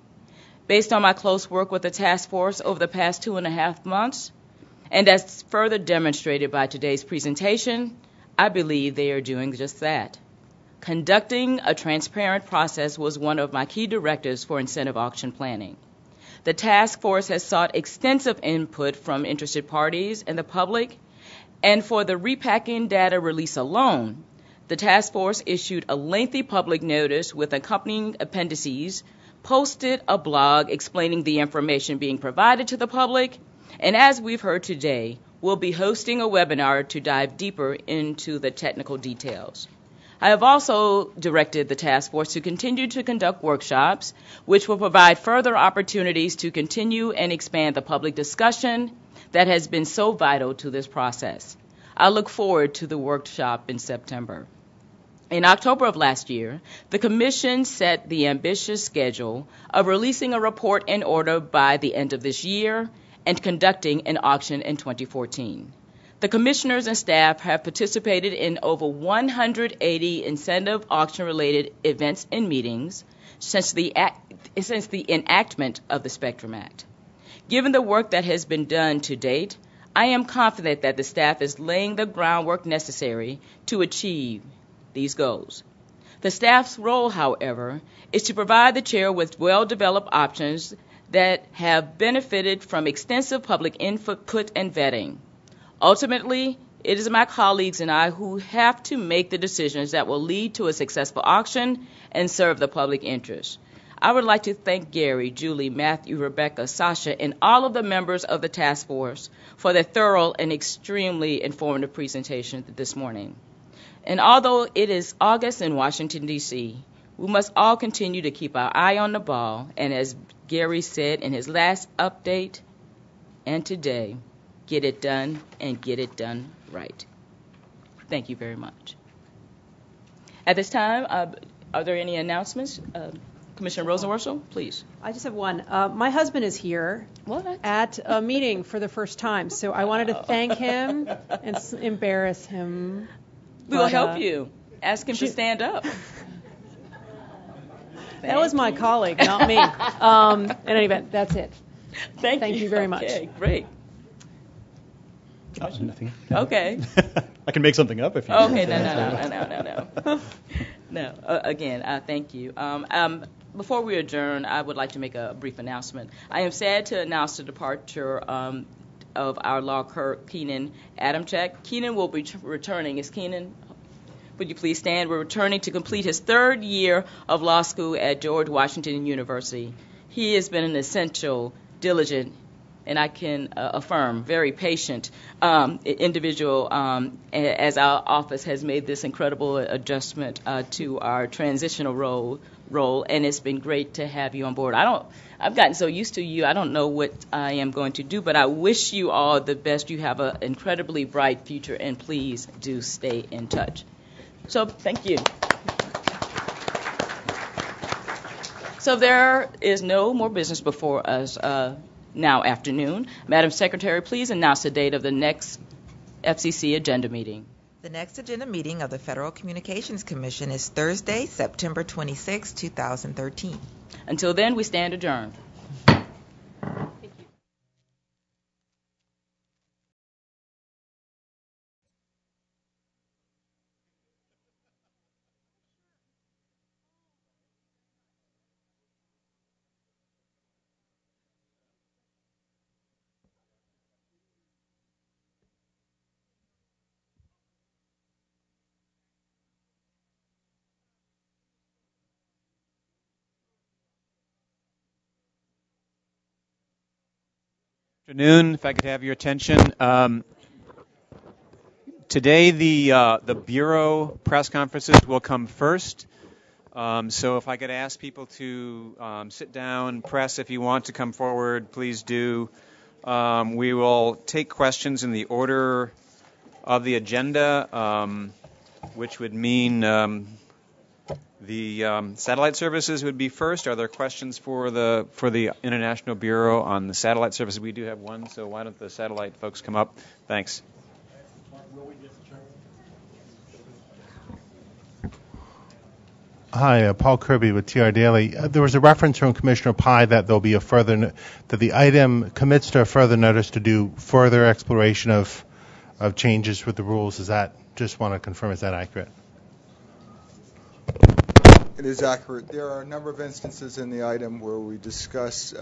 Based on my close work with the task force over the past 2.5 months, and as further demonstrated by today's presentation, I believe they are doing just that. Conducting a transparent process was one of my key directives for incentive auction planning. The task force has sought extensive input from interested parties and the public, and for the repacking data release alone, the task force issued a lengthy public notice with accompanying appendices, posted a blog explaining the information being provided to the public, and as we've heard today, we'll be hosting a webinar to dive deeper into the technical details. I have also directed the task force to continue to conduct workshops, which will provide further opportunities to continue and expand the public discussion that has been so vital to this process. I look forward to the workshop in September. In October of last year, the Commission set the ambitious schedule of releasing a report in order by the end of this year and conducting an auction in 2014. The commissioners and staff have participated in over 180 incentive auction-related events and meetings since the enactment of the Spectrum Act. Given the work that has been done to date, I am confident that the staff is laying the groundwork necessary to achieve these goals. The staff's role, however, is to provide the chair with well-developed options that have benefited from extensive public input and vetting. Ultimately, it is my colleagues and I who have to make the decisions that will lead to a successful auction and serve the public interest. I would like to thank Gary, Julie, Matthew, Rebecca, Sasha, and all of the members of the task force for their thorough and extremely informative presentation this morning. And although it is August in Washington, D.C., we must all continue to keep our eye on the ball, and as Gary said in his last update, and today, get it done and get it done right. Thank you very much. At this time, are there any announcements? Commissioner Rosenworcel, please. I just have one. My husband is here at a meeting for the first time, so I wanted to thank him and embarrass him. We will help you. Ask him to stand up. That was my colleague, not me. In any event, that's it. Thank you very much. Okay, great. Oh, nothing. Okay. I can make something up if you. Okay, no. No. Again, thank you. Before we adjourn, I would like to make a brief announcement. I am sad to announce the departure of our law clerk, Keenan Adamczyk. Keenan will be returning. Is Keenan? Would you please stand? We're returning to complete his 3rd year of law school at George Washington University. He has been an essential, diligent, and I can affirm, very patient individual as our office has made this incredible adjustment to our transitional role, and it's been great to have you on board. I've gotten so used to you, I don't know what I am going to do, but I wish you all the best. You have an incredibly bright future, and please do stay in touch. So thank you. So there is no more business before us now afternoon. Madam Secretary, please announce the date of the next FCC agenda meeting. The next agenda meeting of the Federal Communications Commission is Thursday, September 26, 2013. Until then, we stand adjourned. Afternoon, if I could have your attention. Today, the Bureau press conferences will come first. So if I could ask people to sit down, press if you want to come forward, please do. We will take questions in the order of the agenda, which would mean the satellite services would be first. Are there questions for the International Bureau on the satellite services? We do have one, so why don't the satellite folks come up? Thanks. Hi, Paul Kirby with TR Daily. There was a reference from Commissioner Pai that there'll be that the item commits to a further notice to do further exploration of changes with the rules. Just want to confirm, is that accurate? It is accurate. There are a number of instances in the item where we discuss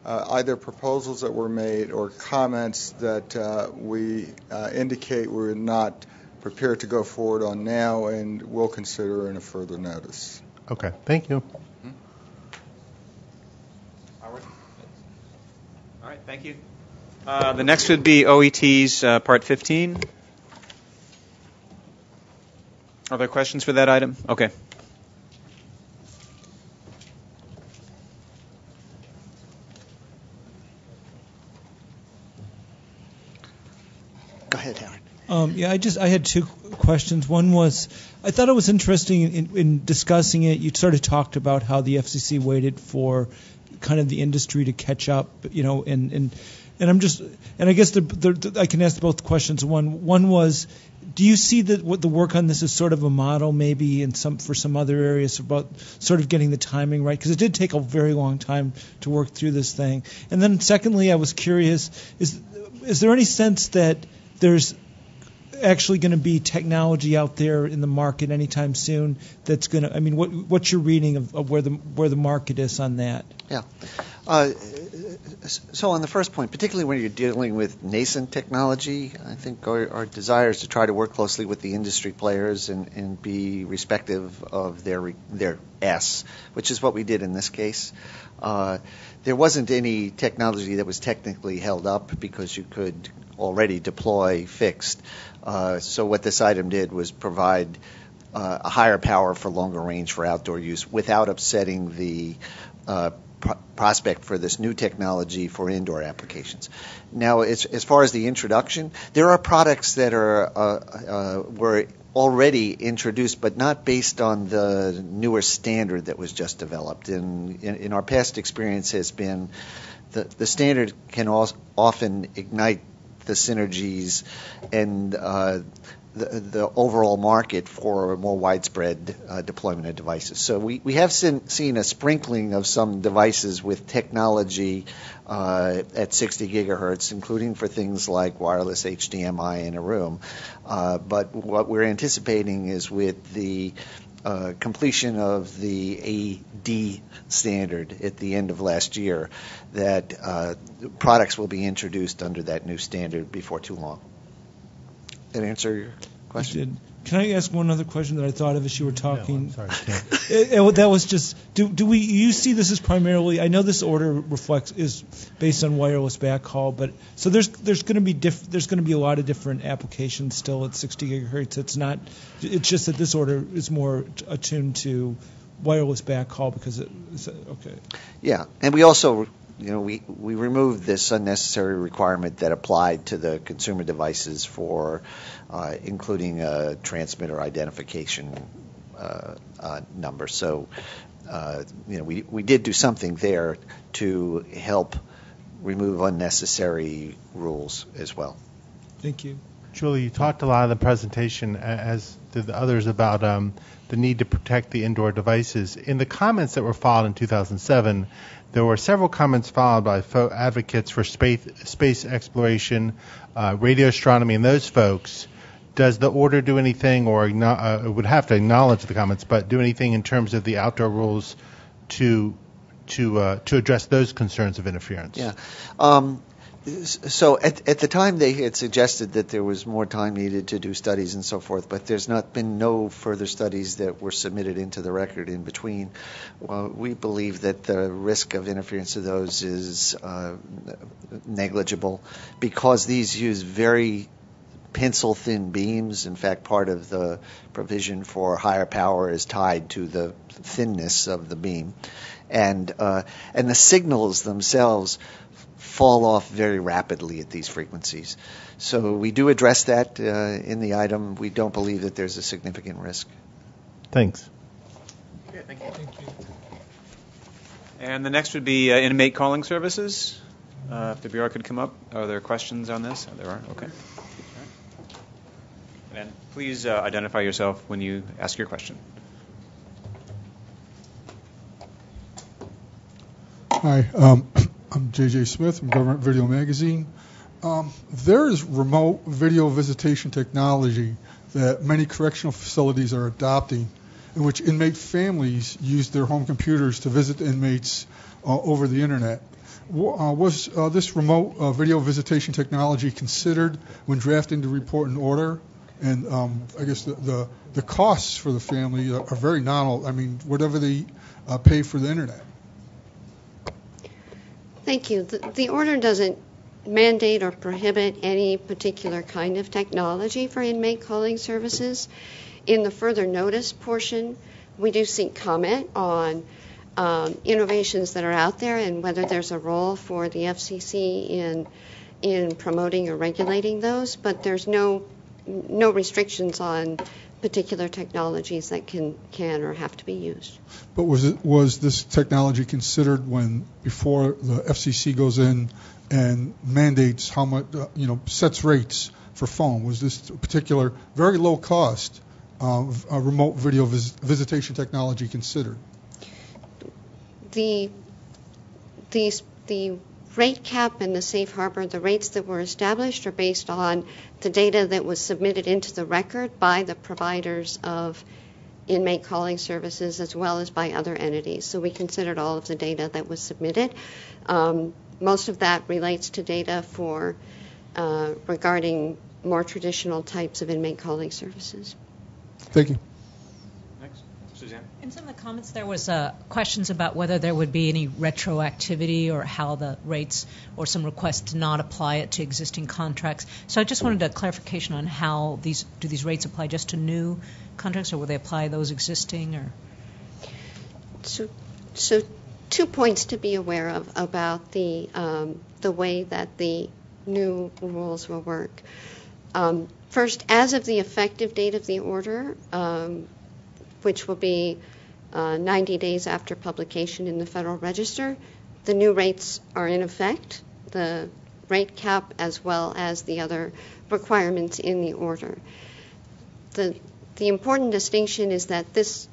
either proposals that were made or comments that we indicate we're not prepared to go forward on now and will consider in a further notice. Okay, thank you. All right, thank you. The next would be OET's Part 15. Are there questions for that item? Okay. Go ahead, Howard. I had two questions. One was, I thought it was interesting in discussing it. You sort of talked about how the FCC waited for kind of the industry to catch up, and I guess I can ask both questions. One was, do you see that the work on this is sort of a model maybe for some other areas about sort of getting the timing right? Because it did take a very long time to work through this thing. And then secondly, I was curious, is there any sense that there's actually going to be technology out there in the market anytime soon that's going to, what's your reading of where the market is on that? Yeah. So on the first point, particularly when you're dealing with nascent technology, I think our desire is to try to work closely with the industry players and be respective of their S, which is what we did in this case. There wasn't any technology that was technically held up because you could already deploy fixed. So what this item did was provide a higher power for longer range for outdoor use without upsetting the prospect for this new technology for indoor applications. Now, as far as the introduction, there are products that were already introduced, but not based on the newer standard that was just developed. In our past experience has been the standard can often ignite the synergies and the overall market for more widespread deployment of devices. So we have seen a sprinkling of some devices with technology at 60 gigahertz, including for things like wireless HDMI in a room. But what we're anticipating is with the completion of the AD standard at the end of last year, that products will be introduced under that new standard before too long. That answer your question? Can I ask one other question that I thought of as you were talking? No, I'm sorry. That was just, you see this as primarily, I know this order is based on wireless backhaul, but so there's going to be a lot of different applications still at 60 gigahertz. It's just that this order is more attuned to wireless backhaul because okay. Yeah, and we also we removed this unnecessary requirement that applied to the consumer devices for including a transmitter identification number. So, we did do something there to help remove unnecessary rules as well. Thank you. Julie, you talked a lot in the presentation, as did the others, about the need to protect the indoor devices. In the comments that were filed in 2007, there were several comments filed by advocates for space exploration, radio astronomy, and those folks. Does the order do anything, or it would have to acknowledge the comments, but do anything in terms of the outdoor rules to address those concerns of interference? Yeah. So at the time they had suggested that there was more time needed to do studies and so forth, but there's not been no further studies that were submitted into the record in between. Well, we believe that the risk of interference of those is negligible because these use very pencil-thin beams. In fact, part of the provision for higher power is tied to the thinness of the beam. And the signals themselves fall off very rapidly at these frequencies. So we do address that in the item. We don't believe that there's a significant risk. Thanks. Okay, thank you. And the next would be inmate calling services. If the Bureau could come up. Are there questions on this? There are. Okay. And please identify yourself when you ask your question. Hi, I'm J.J. Smith from Government Video Magazine. There is remote video visitation technology that many correctional facilities are adopting, in which inmate families use their home computers to visit the inmates over the internet. Was this remote video visitation technology considered when drafting the report and order? And I guess the costs for the family are very nominal. I mean, whatever they pay for the internet. Thank you. The order doesn't mandate or prohibit any particular kind of technology for inmate calling services. In the further notice portion, we do seek comment on innovations that are out there and whether there's a role for the FCC in promoting or regulating those, but there's no restrictions on particular technologies that can or have to be used. But was this technology considered before the FCC goes in and mandates how much, sets rates for phone? Was this particular very low cost remote video visitation technology considered? The rate cap and the safe harbor, the rates that were established are based on the data that was submitted into the record by the providers of inmate calling services as well as by other entities. So we considered all of the data that was submitted. Most of that relates to data for regarding more traditional types of inmate calling services. Thank you. Next, Suzanne. In some of the comments, there was questions about whether there would be any retroactivity or how the rates or some requests to not apply it to existing contracts. So I just wanted a clarification on how do these rates apply just to new contracts, or will they apply those existing? Or so 2 points to be aware of about the way that the new rules will work. First, as of the effective date of the order, which will be 90 days after publication in the Federal Register, the new rates are in effect, the rate cap as well as the other requirements in the order. The important distinction is that this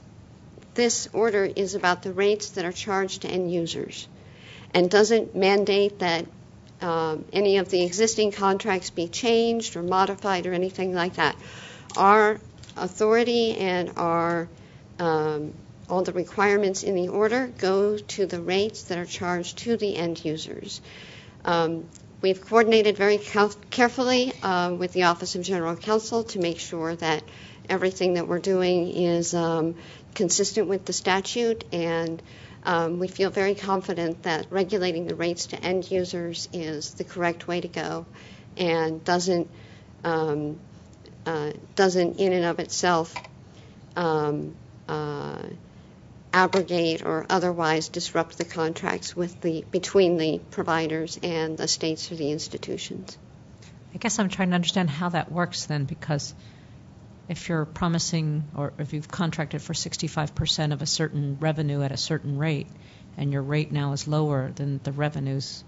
order is about the rates that are charged to end users and doesn't mandate that any of the existing contracts be changed or modified or anything like that. Our authority and our all the requirements in the order go to the rates that are charged to the end users. We've coordinated very carefully with the Office of General Counsel to make sure that everything that we're doing is consistent with the statute, and we feel very confident that regulating the rates to end users is the correct way to go and doesn't in and of itself abrogate or otherwise disrupt the contracts between the providers and the states or the institutions. I guess I'm trying to understand how that works then, because if you're promising or if you've contracted for 65% of a certain revenue at a certain rate and your rate now is lower than the revenues,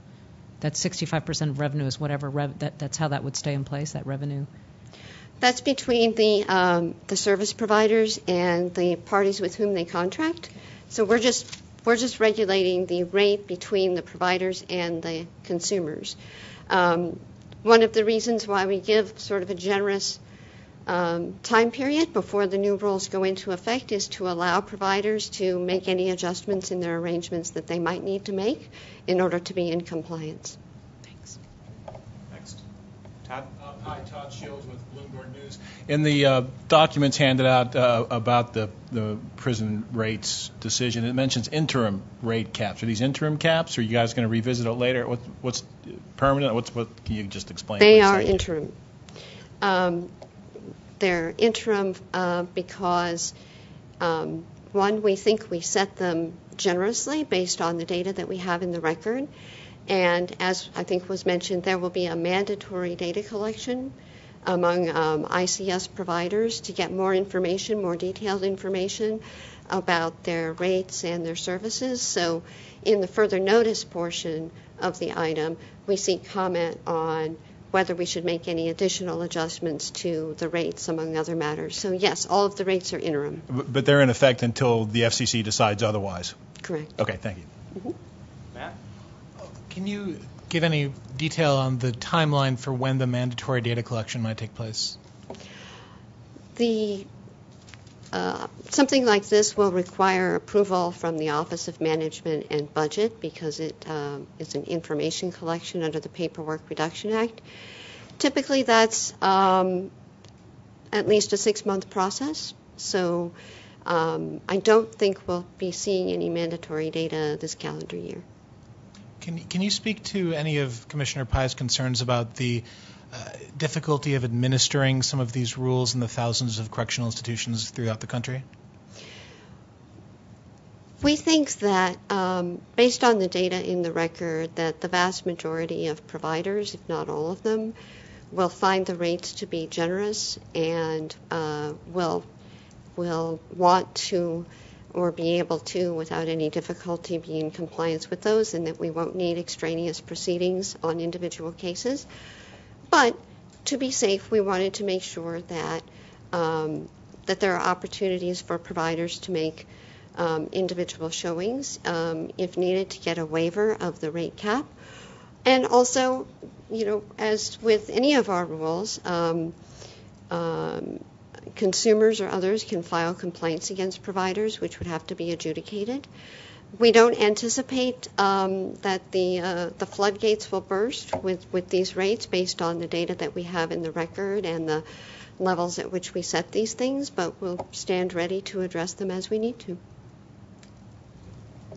that 65% of revenue is whatever, that's how that would stay in place, that revenue That's between the service providers and the parties with whom they contract. So we're just regulating the rate between the providers and the consumers. One of the reasons why we give sort of a generous time period before the new rules go into effect is to allow providers to make any adjustments in their arrangements that they might need to make in order to be in compliance. Next. Todd? Hi, Todd Shields with Bloomberg News. In the documents handed out about the prison rates decision, it mentions interim rate caps. Are these interim caps, or are you guys going to revisit it later? What's permanent? What can you just explain? They are interim. They're interim because, one, we think we set them generously based on the data that we have in the record. And as I think was mentioned, there will be a mandatory data collection among ICS providers to get more information, more detailed information about their rates and their services. So in the further notice portion of the item, we seek comment on whether we should make any additional adjustments to the rates, among other matters. So yes, all of the rates are interim. But they're in effect until the FCC decides otherwise? Correct. Okay, thank you. Mm-hmm. Matt? Can you give any detail on the timeline for when the mandatory data collection might take place? Something like this will require approval from the Office of Management and Budget because it is an information collection under the Paperwork Reduction Act. Typically, that's at least a 6-month process. So I don't think we'll be seeing any mandatory data this calendar year. Can you speak to any of Commissioner Pai's concerns about the difficulty of administering some of these rules in the thousands of correctional institutions throughout the country? We think that, based on the data in the record, that the vast majority of providers, if not all of them, will find the rates to be generous and will want to or be able to, without any difficulty, be in compliance with those, and that we won't need extraneous proceedings on individual cases. But to be safe, we wanted to make sure that that there are opportunities for providers to make individual showings, if needed, to get a waiver of the rate cap. And also, as with any of our rules, consumers or others can file complaints against providers, which would have to be adjudicated. We don't anticipate that the floodgates will burst with these rates based on the data that we have in the record and the levels at which we set these things, but we'll stand ready to address them as we need to.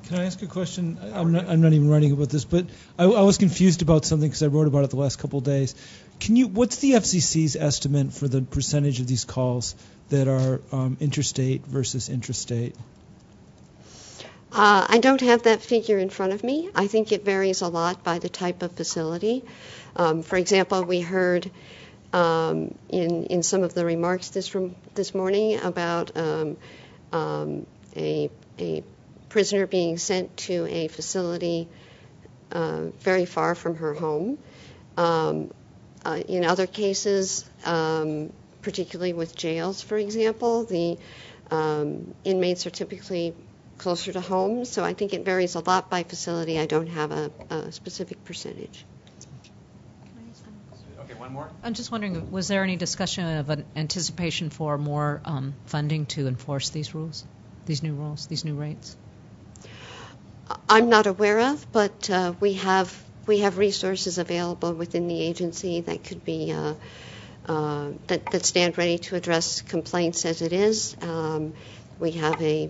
Can I ask a question? I'm not even writing about this, but I was confused about something because I wrote about it the last couple of days. What's the FCC's estimate for the percentage of these calls that are interstate versus intrastate? I don't have that figure in front of me. I think it varies a lot by the type of facility. For example, we heard in some of the remarks this morning about a prisoner being sent to a facility very far from her home. In other cases, particularly with jails, for example, the inmates are typically closer to home, so I think it varies a lot by facility. I don't have a specific percentage. Okay, one more. I'm just wondering, was there any discussion of an anticipation for more funding to enforce these rules, these new rules, these new rates? I'm not aware of, but we have resources available within the agency that could be that stand ready to address complaints as it is. We have a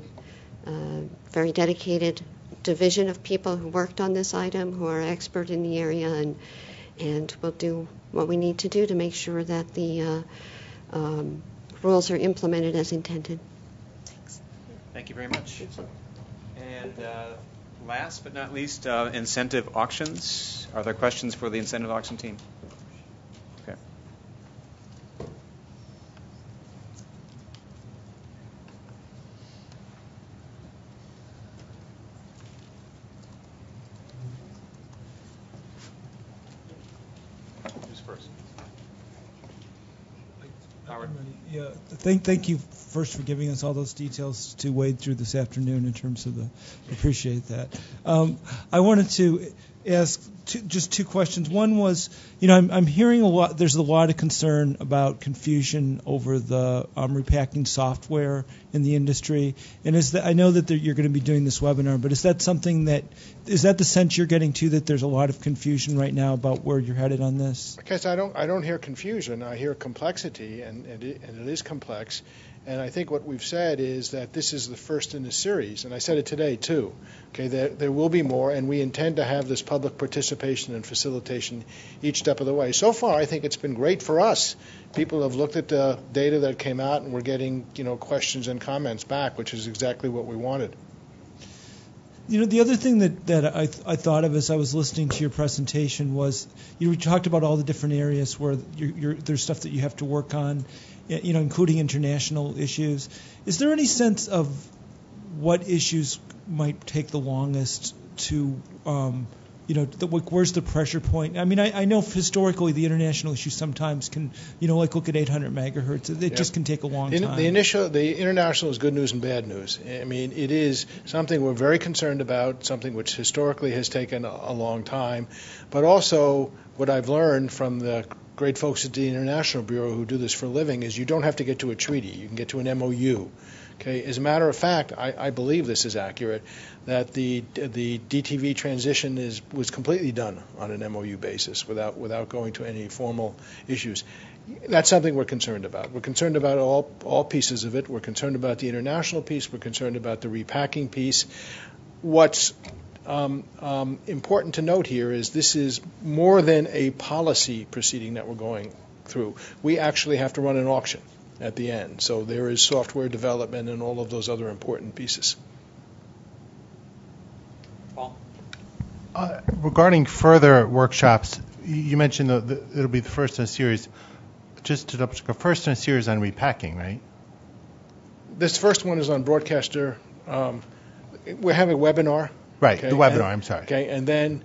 very dedicated division of people who worked on this item, who are expert in the area, and will do what we need to do to make sure that the rules are implemented as intended. Thanks. Thank you very much. And last but not least, incentive auctions. Are there questions for the incentive auction team? Okay. Who's first? Howard. Yeah, thank you first for giving us all those details to wade through this afternoon in terms of appreciate that. I wanted to ask just two questions. One was, I'm hearing there's a lot of concern about confusion over the repacking software in the industry. And I know that you're going to be doing this webinar, but is that the sense you're getting too, that there's a lot of confusion right now about where you're headed on this? Because I don't hear confusion. I hear complexity, and it is complex. And I think what we've said is that this is the first in the series, and I said it today too. Okay, there will be more, and we intend to have this public participation and facilitation each step of the way. So far, I think it's been great for us. People have looked at the data that came out, and we're getting questions and comments back, which is exactly what we wanted. The other thing that I thought of as I was listening to your presentation was, we talked about all the different areas where there's stuff that you have to work on, including international issues. Is there any sense of what issues might take the longest to, where's the pressure point? I mean, I know historically the international issues sometimes can, look at 800 megahertz. It just can take a long time. The international is good news and bad news. I mean, it is something we're very concerned about, something which historically has taken a long time. But also, what I've learned from the great folks at the International Bureau who do this for a living is you don't have to get to a treaty. You can get to an MOU. Okay. As a matter of fact, I believe this is accurate, that the DTV transition was completely done on an MOU basis without going to any formal issues. That's something we're concerned about. We're concerned about all pieces of it. We're concerned about the international piece. We're concerned about the repacking piece. What's important to note here is this is more than a policy proceeding that we're going through. We actually have to run an auction at the end. So there is software development and all of those other important pieces. Paul? Regarding further workshops, you mentioned it'll be the first in a series. Just to double check, first in a series on repacking, right? This first one is on Broadcaster. We're having a webinar. Right, okay, the webinar, I'm sorry. Okay, and then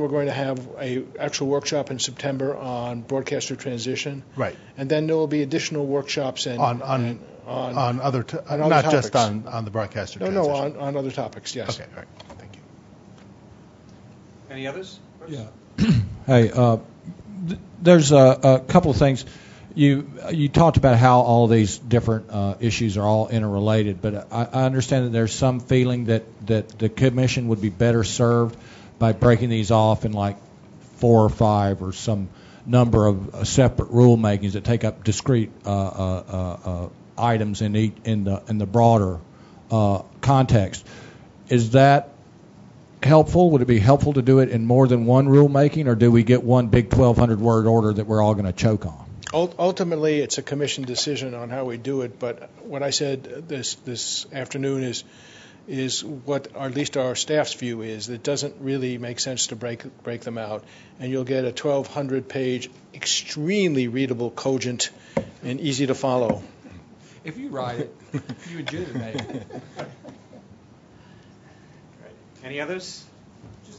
we're going to have a actual workshop in September on Broadcaster transition. Right. And then there will be additional workshops on other not topics. Just on the Broadcaster transition. No, on other topics, yes. Okay, all right. Thank you. Any others? Yeah. Hey, there's a couple of things. You talked about how all these different issues are all interrelated, but I understand that there's some feeling that the commission would be better served by breaking these off in like 4 or 5 or some number of separate rulemakings that take up discrete items in the broader context. Is that helpful? Would it be helpful to do it in more than one rulemaking, or do we get one big 1,200-word order that we're all going to choke on? Ultimately, it's a commission decision on how we do it. But what I said this afternoon is what at least our staff's view is. It doesn't really make sense to break them out, and you'll get a 1,200-page, extremely readable, cogent, and easy to follow. If you write it, you legitimate it. Any others?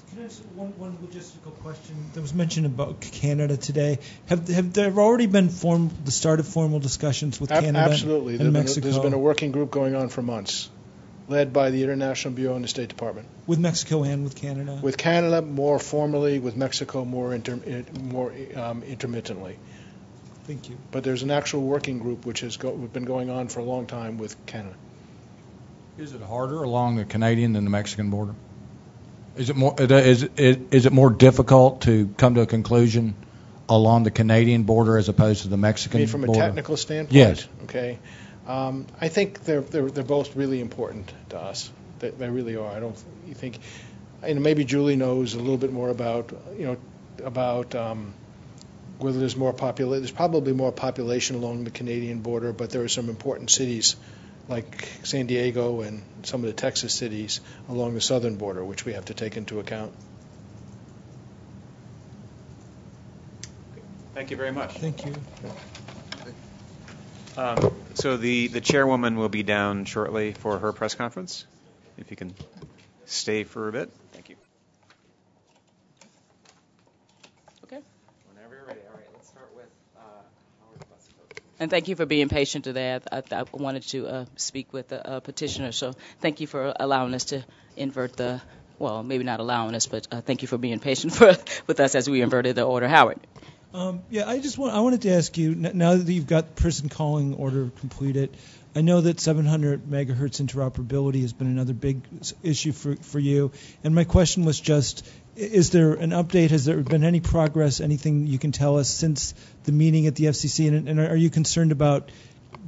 Can I ask one logistical question? There was mention about Canada today. Have there already been the start of formal discussions with Canada Absolutely. and Mexico? There's been a working group going on for months, led by the International Bureau and the State Department. With Mexico and with Canada? With Canada more formally, with Mexico more intermittently. Thank you. But there's an actual working group which has been going on for a long time with Canada. Is it harder along the Canadian than the Mexican border? Is it more? Is it more difficult to come to a conclusion along the Canadian border as opposed to the Mexican border? You mean from a technical standpoint? Yes. Okay. I think they're both really important to us. They really are. You think, maybe Julie knows a little bit more about whether there's more population. There's probably more population along the Canadian border, but there are some important cities like San Diego and some of the Texas cities along the southern border, which we have to take into account. Thank you very much. Thank you. So the chairwoman will be down shortly for her press conference. If you can stay for a bit. Thank you. Okay. Whenever you're ready. All right, let's start with Howard Busko. And thank you for being patient today. I wanted to speak with the petitioner, so thank you for allowing us to invert the, well, maybe not allowing us, but thank you for being patient with us as we inverted the order. Howard. I wanted to ask you, now that you've got prison calling order completed, I know that 700 megahertz interoperability has been another big issue for you, and my question was just, is there an update? Has there been any progress, anything you can tell us since the meeting at the FCC, and are you concerned about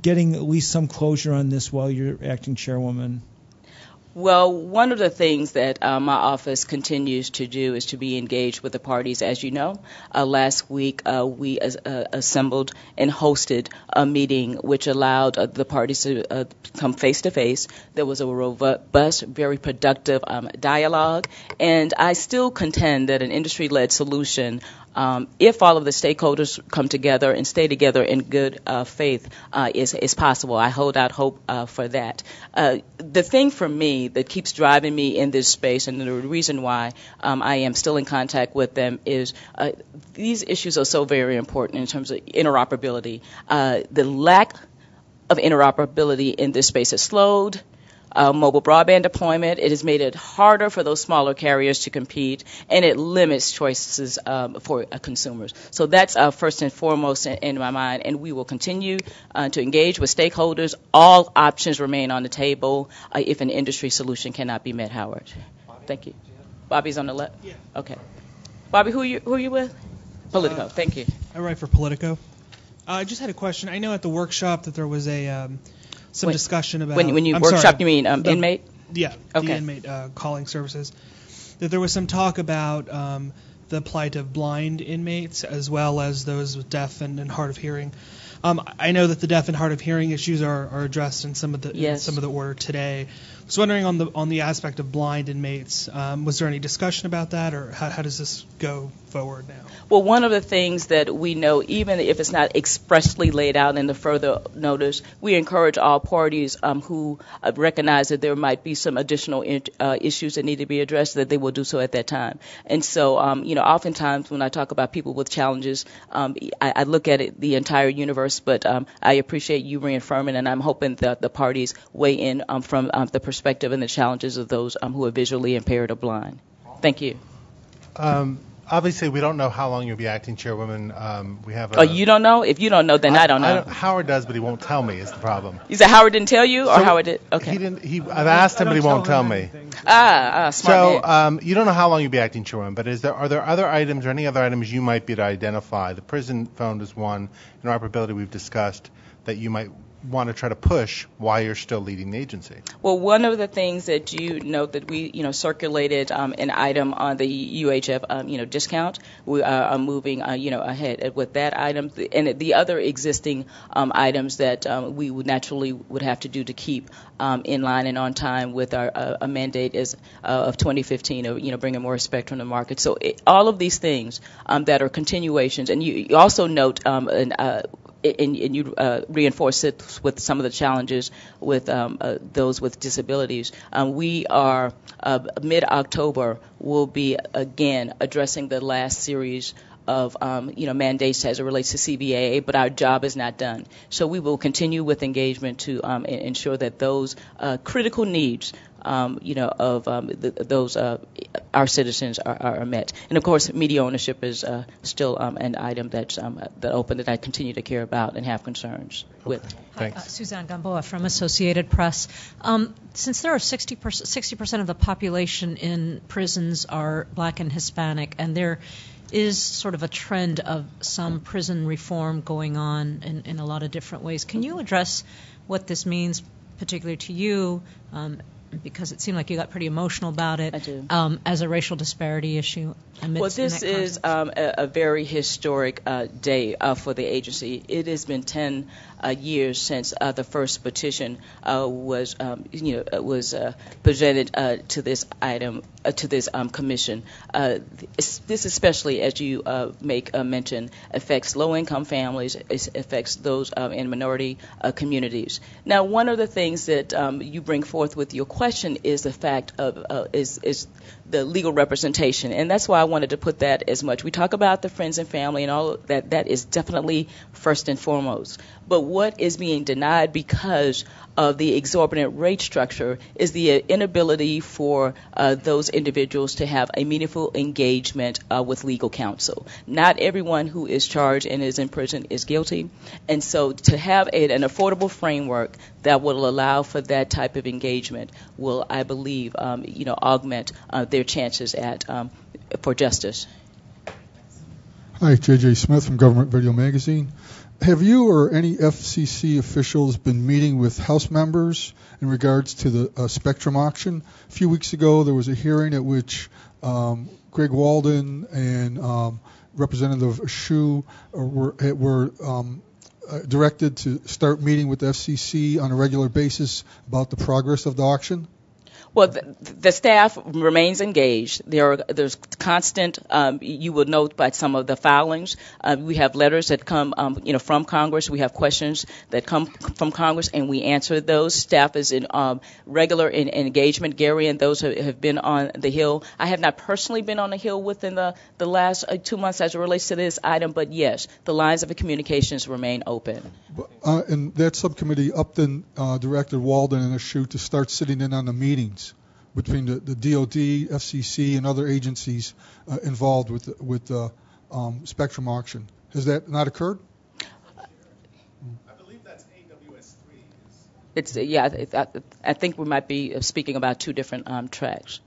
getting at least some closure on this while you're acting chairwoman? Well, one of the things that my office continues to do is to be engaged with the parties. As you know, last week we assembled and hosted a meeting which allowed the parties to come face to face. There was a robust, very productive dialogue, and I still contend that an industry-led solution, if all of the stakeholders come together and stay together in good faith, is possible. I hold out hope for that. The thing for me that keeps driving me in this space, and the reason why I am still in contact with them, is these issues are so very important in terms of interoperability. The lack of interoperability in this space has slowed mobile broadband deployment. It has made it harder for those smaller carriers to compete, and it limits choices for consumers. So that's first and foremost in my mind, and we will continue to engage with stakeholders. All options remain on the table if an industry solution cannot be met. Howard. Thank you. Bobby's on the left? Yeah. Okay. Bobby, who are you with? Politico. Thank you. I write for Politico. I just had a question. I know at the workshop that there was some discussion about... When you workshop, you mean inmate? Yeah, okay. The inmate calling services. That there was some talk about the plight of blind inmates as well as those with deaf and hard of hearing. I know that the deaf and hard of hearing issues are addressed in some of the order today. I was wondering on the aspect of blind inmates, was there any discussion about that, or how does this go forward now? Well, one of the things that we know, even if it's not expressly laid out in the further notice, we encourage all parties who recognize that there might be some additional issues that need to be addressed, that they will do so at that time. And so, oftentimes when I talk about people with challenges, I look at it, the entire universe, but I appreciate you reaffirming, and I'm hoping that the parties weigh in from the perspective and the challenges of those who are visually impaired or blind. Thank you. Obviously, we don't know how long you'll be acting chairwoman. We have. You don't know? If you don't know, then I don't know. Howard does, but he won't tell me. Is the problem? You said Howard didn't tell you, or Howard did? Okay. He didn't. I've asked him, but he won't tell me. Smart man. You don't know how long you'll be acting chairwoman, but are there other items or any other items you might be to identify? The prison phone is one. Interoperability we've discussed that you might want to try to push while you're still leading the agency. Well, one of the things that you note that we circulated an item on the UHF discount. We are moving ahead with that item, and the other existing items that we would naturally have to do to keep in line and on time with our mandate is of 2015 of bringing more spectrum to the market. So all of these things that are continuations, and you also note and you reinforce it with some of the challenges with those with disabilities. We are mid-October will be again addressing the last series of mandates as it relates to CBAA, but our job is not done. So we will continue with engagement to ensure that those critical needs those our citizens are met. And of course, media ownership is still an item that's open that I continue to care about and have concerns with. Thanks. Suzanne Gamboa from Associated Press. Since there are 60% of the population in prisons are Black and Hispanic, and there is sort of a trend of some prison reform going on in a lot of different ways. Can you address what this means, particularly to you, because it seemed like you got pretty emotional about it. I do. As a racial disparity issue? Well, this is a very historic day for the agency. It has been 10 years since the first petition was presented to this item to this commission. This especially, as you make mention, affects low-income families. It affects those in minority communities. Now, one of the things that you bring forth with your question is the fact of is the legal representation, and that's why I wanted to put that as much. We talk about the friends and family and all that. That is definitely first and foremost. But what is being denied because of the exorbitant rate structure is the inability for those individuals to have a meaningful engagement with legal counsel. Not everyone who is charged and is in prison is guilty, and so to have an affordable framework that will allow for that type of engagement will, I believe, augment their chances for justice. Hi, J.J. Smith from Government Video Magazine. Have you or any FCC officials been meeting with House members in regards to the Spectrum auction? A few weeks ago, there was a hearing at which Greg Walden and Representative Hsu were directed to start meeting with the FCC on a regular basis about the progress of the auction. Well, the staff remains engaged. There's constant. You will note by some of the filings, we have letters that come, from Congress. We have questions that come from Congress, and we answer those. Staff is in regular engagement. Gary and those have been on the Hill. I have not personally been on the Hill within the last 2 months as it relates to this item, but yes, the lines of communications remain open. And that subcommittee Upton directed Walden and Hsu to start sitting in on the meetings between the DOD, FCC, and other agencies involved with the Spectrum auction. Has that not occurred? I believe that's AWS3. It's I think we might be speaking about two different tracks.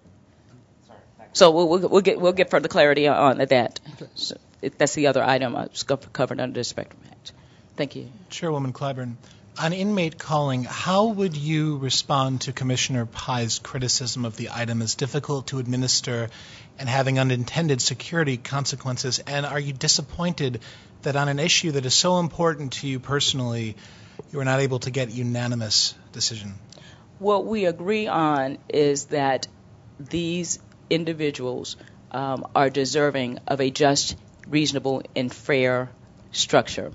So we'll get further clarity on that. Okay. So that's the other item covered under the Spectrum Act. Thank you. Chairwoman Clyburn, on inmate calling, how would you respond to Commissioner Pai's criticism of the item as difficult to administer and having unintended security consequences? And are you disappointed that on an issue that is so important to you personally, you were not able to get unanimous decision? What we agree on is that these individuals are deserving of a just, reasonable, and fair structure.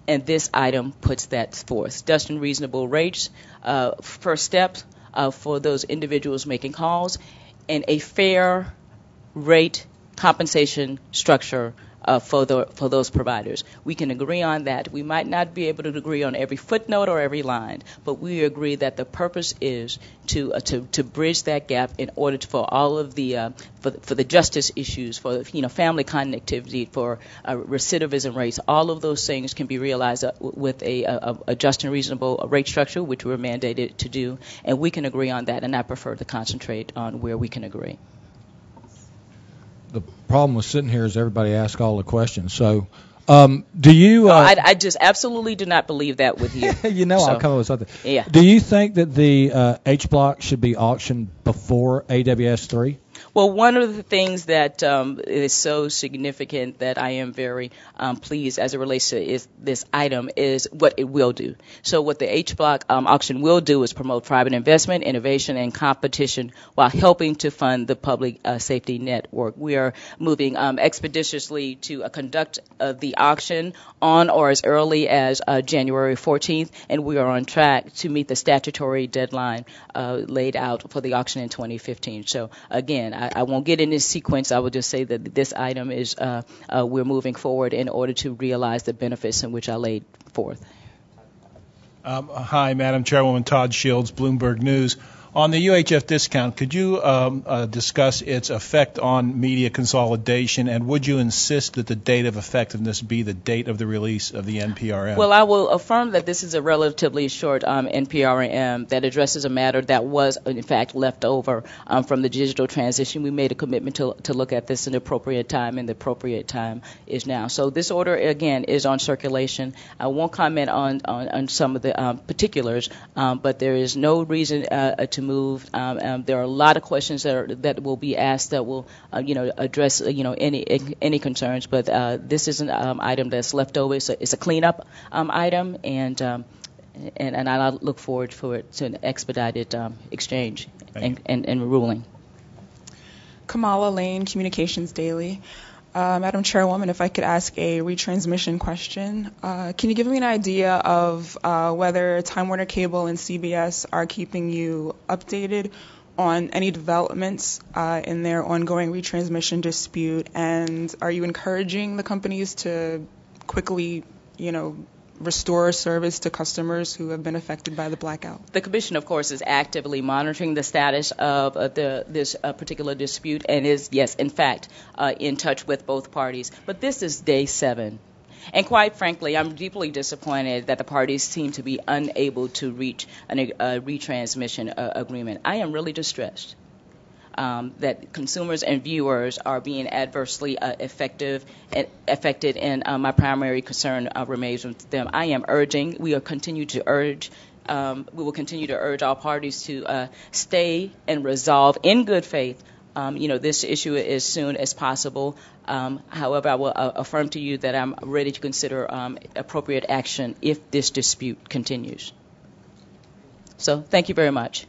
And this item puts that forth. Just and reasonable rates, first steps for those individuals making calls, and a fair rate compensation structure for those providers. We can agree on that. We might not be able to agree on every footnote or every line, but we agree that the purpose is to bridge that gap in order for all of the for the justice issues, for family connectivity, for recidivism rates. All of those things can be realized with a just and reasonable rate structure, which we're mandated to do, and we can agree on that. And I prefer to concentrate on where we can agree. The problem with sitting here is everybody asks all the questions. So, do you? I just absolutely do not believe that with you. I'll come up with something. Yeah. Do you think that the H block should be auctioned before AWS 3? Well, one of the things that is so significant that I am very pleased as it relates to this item is what it will do. So what the H-Block auction will do is promote private investment, innovation, and competition while helping to fund the public safety network. We are moving expeditiously to conduct the auction on or as early as January 14th, and we are on track to meet the statutory deadline laid out for the auction in 2015. So, again, I won't get in this sequence. I will just say that this item is we're moving forward in order to realize the benefits in which I laid forth. Hi, Madam Chairwoman. Todd Shields, Bloomberg News. On the UHF discount, could you discuss its effect on media consolidation, and would you insist that the date of effectiveness be the date of the release of the NPRM? Well, I will affirm that this is a relatively short NPRM that addresses a matter that was, in fact, left over from the digital transition. We made a commitment to look at this in the appropriate time, and the appropriate time is now. So this order, again, is on circulation. I won't comment on some of the particulars, but there is no reason to to move. There are a lot of questions that will be asked that will, address, any concerns. But this is an item that's left over. It's a cleanup item, and I look forward to an expedited exchange and ruling. Kamala Lane, Communications Daily. Madam Chairwoman, if I could ask a retransmission question. Can you give me an idea of whether Time Warner Cable and CBS are keeping you updated on any developments in their ongoing retransmission dispute, and are you encouraging the companies to quickly, restore service to customers who have been affected by the blackout? The Commission, of course, is actively monitoring the status of this particular dispute and is, yes, in fact, in touch with both parties. But this is day 7. And quite frankly, I'm deeply disappointed that the parties seem to be unable to reach a retransmission agreement. I am really distressed that consumers and viewers are being adversely affected, and my primary concern remains with them. We will continue to urge all parties to stay and resolve in good faith this issue as soon as possible. However, I will affirm to you that I'm ready to consider appropriate action if this dispute continues. So thank you very much.